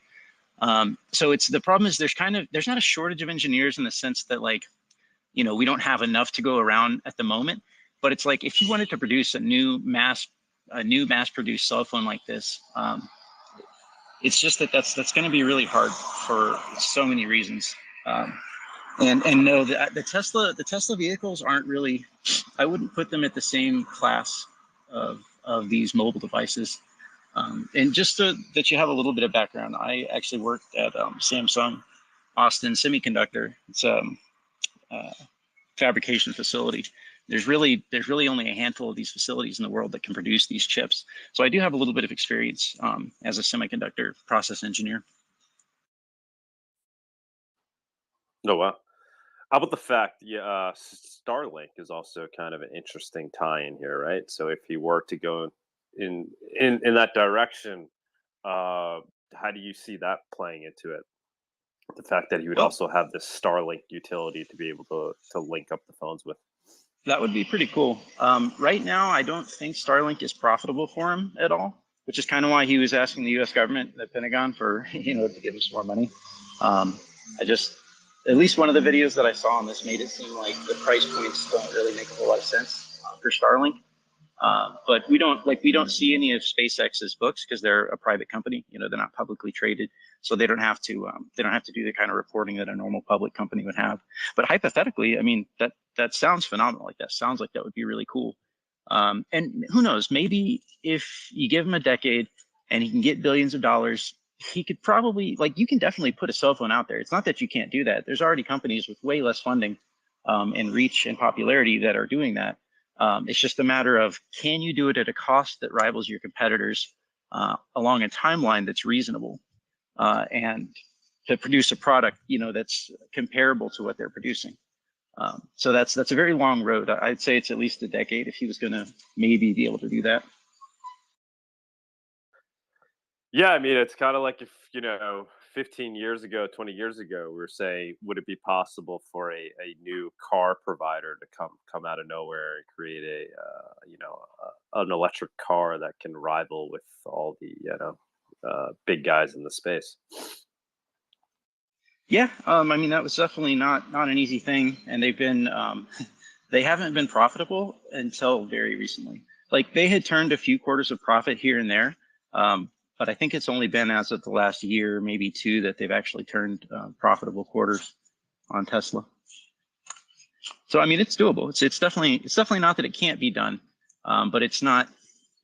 So the problem is there's not a shortage of engineers in the sense that, like, we don't have enough to go around at the moment. But it's like, if you wanted to produce a new mass-produced cell phone like this, it's just that's going to be really hard for so many reasons. And no, the Tesla vehicles aren't really, I wouldn't put them at the same class of these mobile devices. And just that you have a little bit of background, I actually worked at Samsung Austin Semiconductor. It's a fabrication facility. There's really only a handful of these facilities in the world that can produce these chips. So I do have a little bit of experience as a semiconductor process engineer. Oh, wow. How about the fact, yeah, Starlink is also kind of an interesting tie-in here, right? So if he were to go in that direction, how do you see that playing into it? The fact that he would also have this Starlink utility to be able to link up the phones with. That would be pretty cool. Right now, I don't think Starlink is profitable for him at all, which is kind of why he was asking the U.S. government, the Pentagon, for to give him some more money. At least one of the videos that I saw on this made it seem like the price points don't really make a whole lot of sense for Starlink. But we don't see any of SpaceX's books because they're a private company. They're not publicly traded, so they don't have to do the kind of reporting that a normal public company would have. But hypothetically, I mean, that sounds phenomenal. Like that sounds like that would be really cool. And who knows? Maybe if you give him a decade and he can get billions of dollars, he could probably, you can definitely put a cell phone out there. It's not that you can't do that. There's already companies with way less funding and reach and popularity that are doing that. It's just a matter of, can you do it at a cost that rivals your competitors along a timeline that's reasonable, and to produce a product, that's comparable to what they're producing. So that's a very long road. I'd say it's at least a decade if he was going to maybe be able to do that. Yeah, I mean, it's kind of like if 15 years ago, 20 years ago, we were saying, would it be possible for a new car provider to come out of nowhere and create an electric car that can rival with all the big guys in the space? Yeah, I mean, that was definitely not an easy thing, and they've been they haven't been profitable until very recently. Like they had turned a few quarters of profit here and there. But I think it's only been as of the last year, maybe two, that they've actually turned profitable quarters on Tesla. So I mean, it's doable. It's definitely not that it can't be done, but it's not,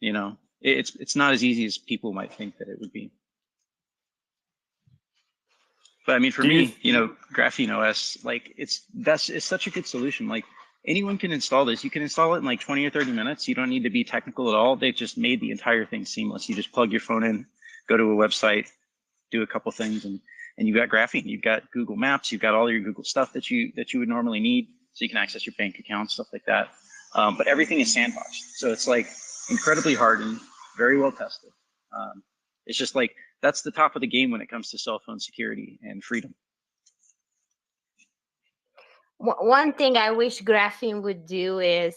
it's not as easy as people might think that it would be. But I mean, for me, Graphene OS, it's such a good solution. Like anyone can install this. You can install it in like 20 or 30 minutes. You don't need to be technical at all. They've just made the entire thing seamless. You just plug your phone in, go to a website, do a couple things, and you've got Graphene. You've got Google Maps. You've got all your Google stuff that you would normally need, so you can access your bank account, stuff like that. But everything is sandboxed, so it's like incredibly hardened, very well tested. It's just like that's the top of the game when it comes to cell phone security and freedom. One thing I wish Graphene would do is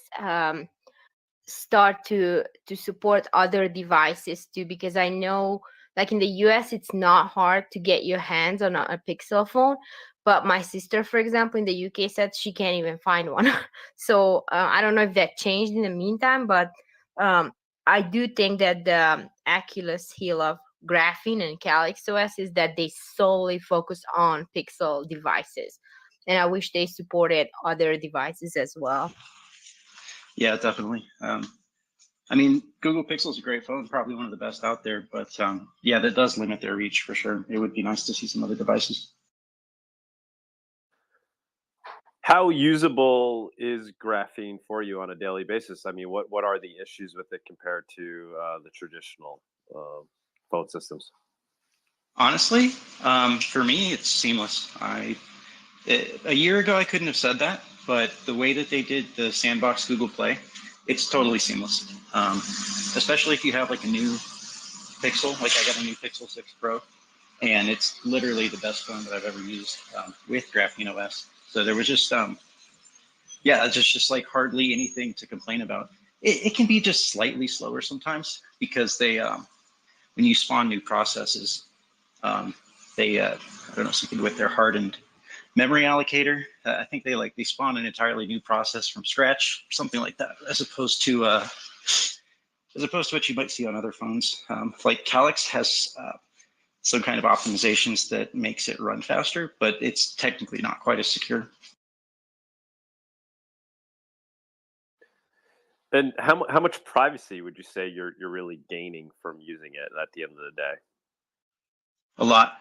start to support other devices too, because I know like in the US it's not hard to get your hands on a Pixel phone, but my sister, for example, in the UK said she can't even find one. So I don't know if that changed in the meantime, but I do think that the Achilles heel of Graphene and Calyx OS is that they solely focus on Pixel devices. And I wish they supported other devices as well. Yeah, definitely. I mean, Google Pixel is a great phone, probably one of the best out there. But yeah, that does limit their reach for sure. It would be nice to see some other devices. How usable is Graphene for you on a daily basis? I mean, what are the issues with it compared to the traditional phone systems? Honestly, for me, it's seamless. A year ago, I couldn't have said that, but the way that they did the sandbox Google Play, it's totally seamless. Especially if you have like a new Pixel, like I got a new Pixel 6 Pro, and it's literally the best phone that I've ever used with Graphene OS. So there was just, yeah, just like hardly anything to complain about. It can be just slightly slower sometimes because they, when you spawn new processes, they, I don't know, something with their hardened memory allocator. I think they spawn an entirely new process from scratch, something like that, as opposed to what you might see on other phones. Like Calyx has some kind of optimizations that makes it run faster, but it's technically not quite as secure. And how much privacy would you say you're really gaining from using it at the end of the day? A lot.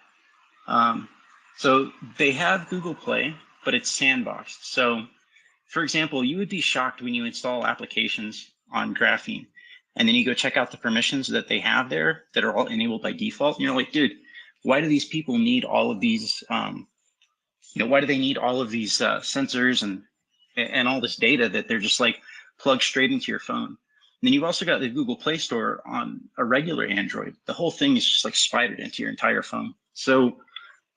So they have Google Play, but it's sandboxed. So, for example, you would be shocked when you install applications on Graphene, and then you go check out the permissions that they have there that are all enabled by default. And you're like, dude, why do these people need all of these why do they need all of these sensors and all this data that they're just like plugged straight into your phone? And then you've also got the Google Play Store on a regular Android. The whole thing is just like spidered into your entire phone. So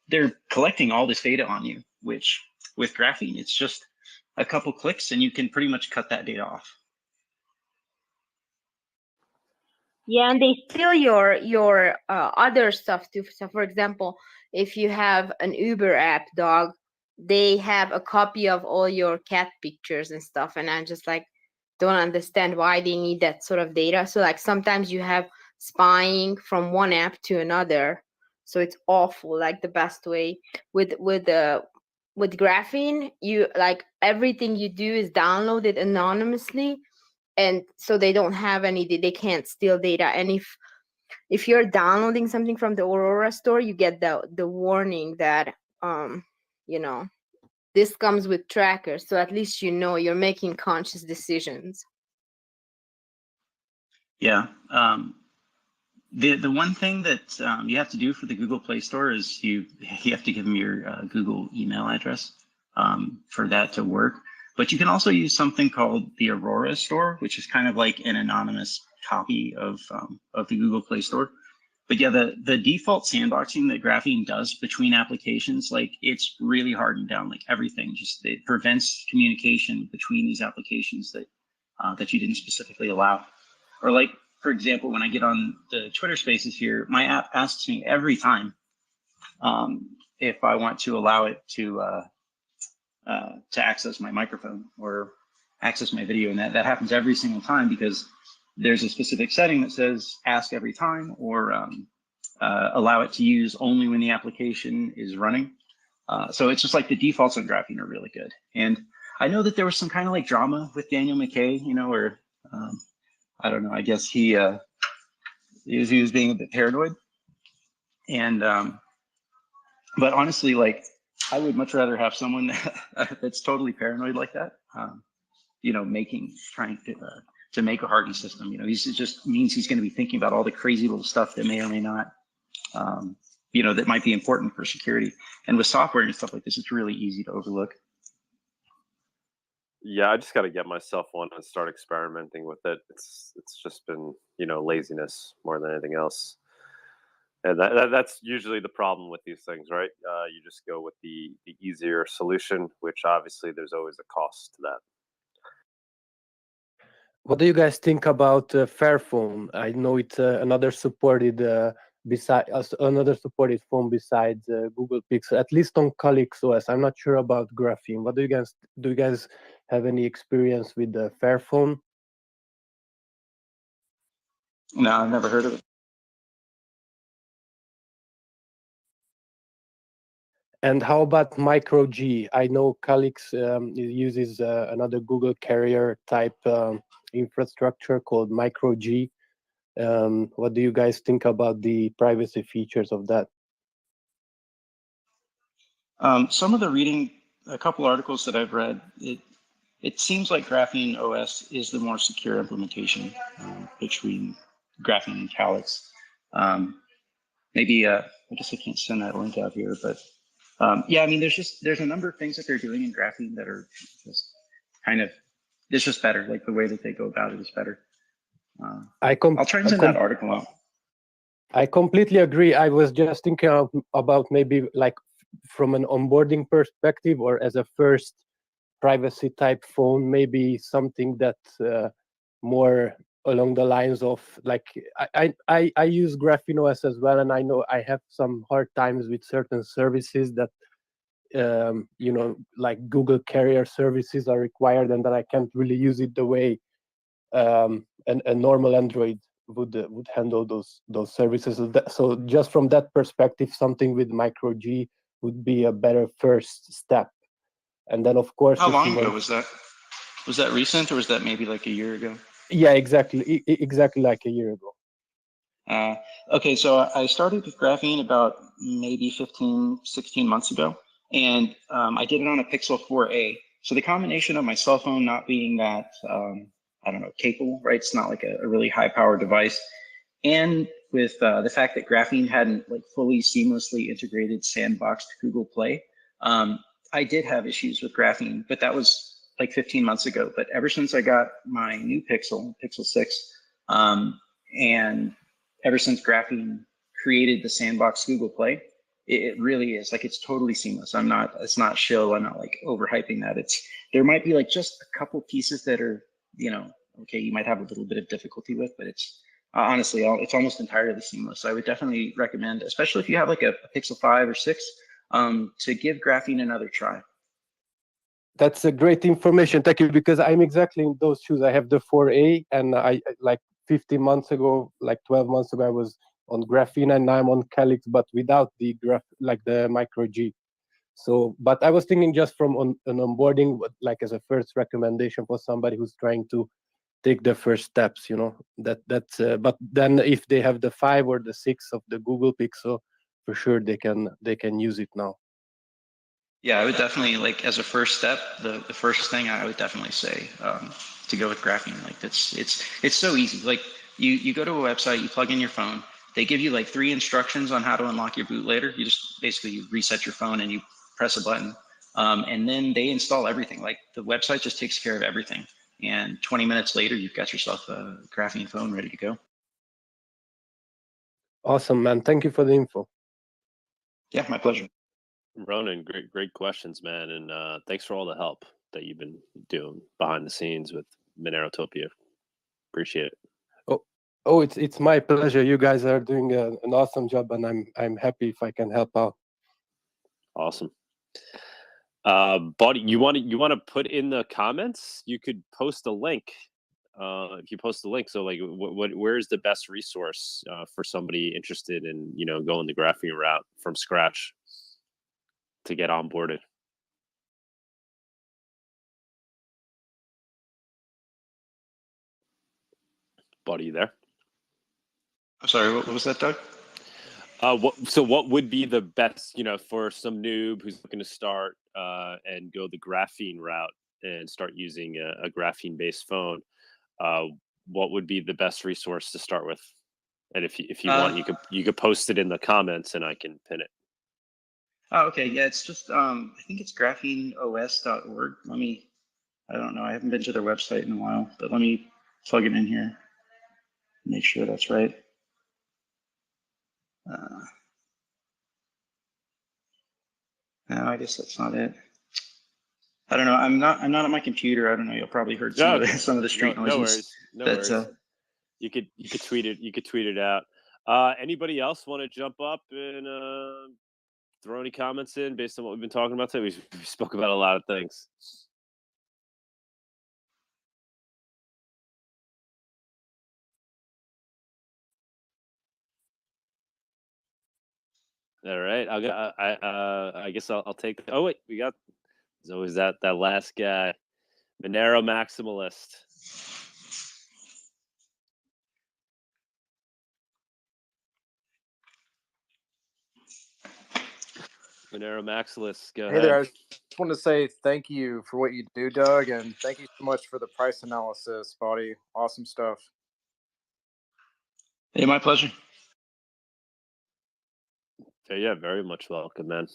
they're collecting all this data on you, which with graphene, it's just a couple clicks and you can pretty much cut that data off. Yeah, and they steal your other stuff too. So for example, if you have an Uber app, dog, they have a copy of all your cat pictures and stuff. And I just like don't understand why they need that sort of data. So like sometimes you have spying from one app to another. So it's awful, like the best way. With graphene, you like everything you do is downloaded anonymously. And so they don't have they can't steal data. And if you're downloading something from the Aurora store, you get the warning that this comes with trackers. So at least you're making conscious decisions. Yeah. The one thing that you have to do for the Google Play Store is you have to give them your Google email address for that to work. But you can also use something called the Aurora Store, which is kind of like an anonymous copy of the Google Play Store. But yeah, the default sandboxing that graphene does between applications, like it's really hardened down, like everything. Just it prevents communication between these applications that you didn't specifically allow. Or like, for example, when I get on the Twitter Spaces here, my app asks me every time if I want to allow it to access my microphone or access my video, and that happens every single time because there's a specific setting that says ask every time or allow it to use only when the application is running. So it's just like the defaults on graphene are really good. And I know that there was some kind of like drama with Daniel McKay, where I don't know, I guess he was being a bit paranoid. And but honestly, like I would much rather have someone that's totally paranoid like that, trying to make a hardened system. It just means he's going to be thinking about all the crazy little stuff that may or may not, that might be important for security. And with software and stuff like this, it's really easy to overlook. Yeah, I just got to get myself one and start experimenting with it. It's just been, laziness more than anything else. And that's usually the problem with these things, right? You just go with the easier solution, which obviously there's always a cost to that. What do you guys think about Fairphone? I know it's another supported phone besides Google Pixel, at least on Calyx OS. I'm not sure about Graphene. What do you guys have any experience with the Fairphone? No, I've never heard of it. And how about Micro G? I know Calyx uses another Google carrier type infrastructure called Micro G. What do you guys think about the privacy features of that? Some of the reading, a couple articles that I've read, it seems like Graphene OS is the more secure implementation between Graphene and Calyx. Maybe, I guess I can't send that link out here, but yeah, I mean, there's a number of things that they're doing in Graphene that are just kind of, it's just better. Like the way that they go about it is better. I'll try and send that article out. I completely agree. I was just thinking about maybe like from an onboarding perspective or as a first privacy type phone, maybe something that more along the lines of like, I use Graphene OS as well, and I know I have some hard times with certain services that, like Google carrier services are required and that I can't really use it the way a normal Android would handle those services. So just from that perspective, something with Micro G would be a better first step. And then of course, how long ago was that? Was that recent, or was that maybe like a year ago? Yeah, exactly like a year ago. Okay, so I started with Graphene about maybe 15, 16 months ago, and I did it on a Pixel 4a. So the combination of my cell phone not being that, I don't know, capable, right? It's not like a really high powered device. And with the fact that Graphene hadn't like fully seamlessly integrated sandboxed Google Play, I did have issues with graphene, but that was like 15 months ago. But ever since I got my new Pixel 6, and ever since graphene created the sandbox Google Play, it really is like, it's totally seamless. It's not shill. I'm not like overhyping that. There might be like just a couple pieces that are, okay, you might have a little bit of difficulty with, but it's honestly, it's almost entirely seamless. So I would definitely recommend, especially if you have like a Pixel 5 or 6, to give graphene another try. That's a great information. Thank you, because I'm exactly in those shoes. I have the 4A, and I like 15 months ago, like 12 months ago, I was on graphene, and now I'm on Calyx, but without the the micro G. So, but I was thinking just from an onboarding, like as a first recommendation for somebody who's trying to take the first steps, but then if they have the 5 or the 6 of the Google Pixel, for sure they can use it now. Yeah, I would definitely, like, as a first step, the first thing I would definitely say to go with graphene. Like, it's so easy. Like, you go to a website, you plug in your phone, they give you like 3 instructions on how to unlock your bootloader. You just basically reset your phone and you press a button, and then they install everything. Like, the website just takes care of everything, and 20 minutes later, you've got yourself a graphene phone ready to go. Awesome, man. Thank you for the info. Yeah, my pleasure. Ronan, great questions, man, and thanks for all the help that you've been doing behind the scenes with Monerotopia. Appreciate it. Oh, it's my pleasure. You guys are doing an awesome job, and I'm happy if I can help out. Awesome. Bawdy, you want to put in the comments? You could post a link. If you post the link, so like, where's the best resource for somebody interested in going the graphene route from scratch to get onboarded? Bawdy, you there? I'm sorry, what was that, Doug? What would be the best, for some noob who's looking to start and go the graphene route and start using a graphene-based phone? What would be the best resource to start with? And if you want, you could post it in the comments, and I can pin it. Oh, okay. Yeah, it's just I think it's grapheneos.org. I don't know. I haven't been to their website in a while, but let me plug it in here. Make sure that's right. No, I guess that's not it. I don't know. I'm not at my computer. I don't know. You'll probably heard some of the street noises. No worries. You could tweet it. You could tweet it out. Anybody else want to jump up and throw any comments in based on what we've been talking about today? We spoke about a lot of things. All right, I guess I'll take. Oh wait, there's always that last guy, Monero maximalist. Monero maximalist, go ahead. Hey there, I just want to say thank you for what you do, Doug, and thank you so much for the price analysis, Bawdy. Awesome stuff. Hey, my pleasure. Yeah, very much welcome, man.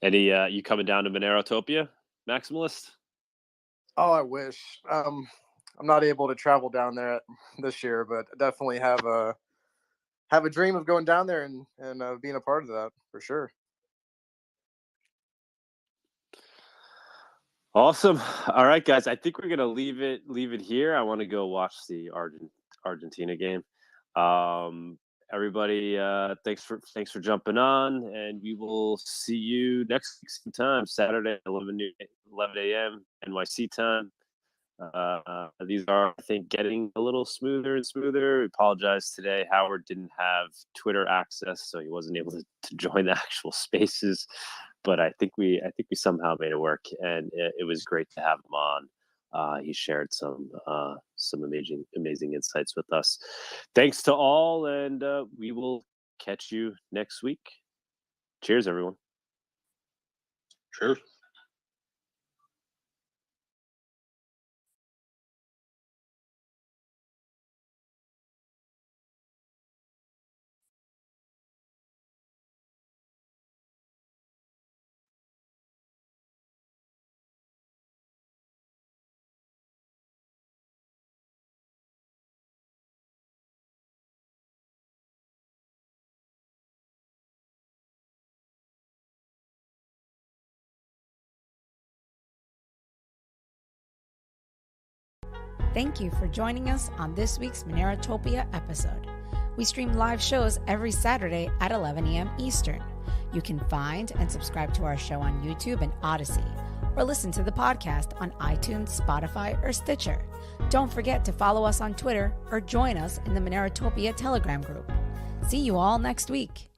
Any you coming down to Monerotopia, maximalist? Oh, I wish. I'm not able to travel down there this year, but definitely have a dream of going down there and being a part of that for sure. Awesome. All right, guys. I think we're gonna leave it here. I want to go watch the Argentina game. Everybody, thanks for jumping on, and we will see you next week sometime, Saturday, 11 a.m. NYC time. These are, I think, getting a little smoother and smoother. We apologize today. Howard didn't have Twitter access, so he wasn't able to join the actual spaces. But I think we somehow made it work, and it was great to have him on. He shared some amazing insights with us. Thanks to all, and we will catch you next week. Cheers, everyone. Cheers. Thank you for joining us on this week's Monerotopia episode. We stream live shows every Saturday at 11 a.m. Eastern. You can find and subscribe to our show on YouTube and Odyssey, or listen to the podcast on iTunes, Spotify, or Stitcher. Don't forget to follow us on Twitter or join us in the Monerotopia Telegram group. See you all next week.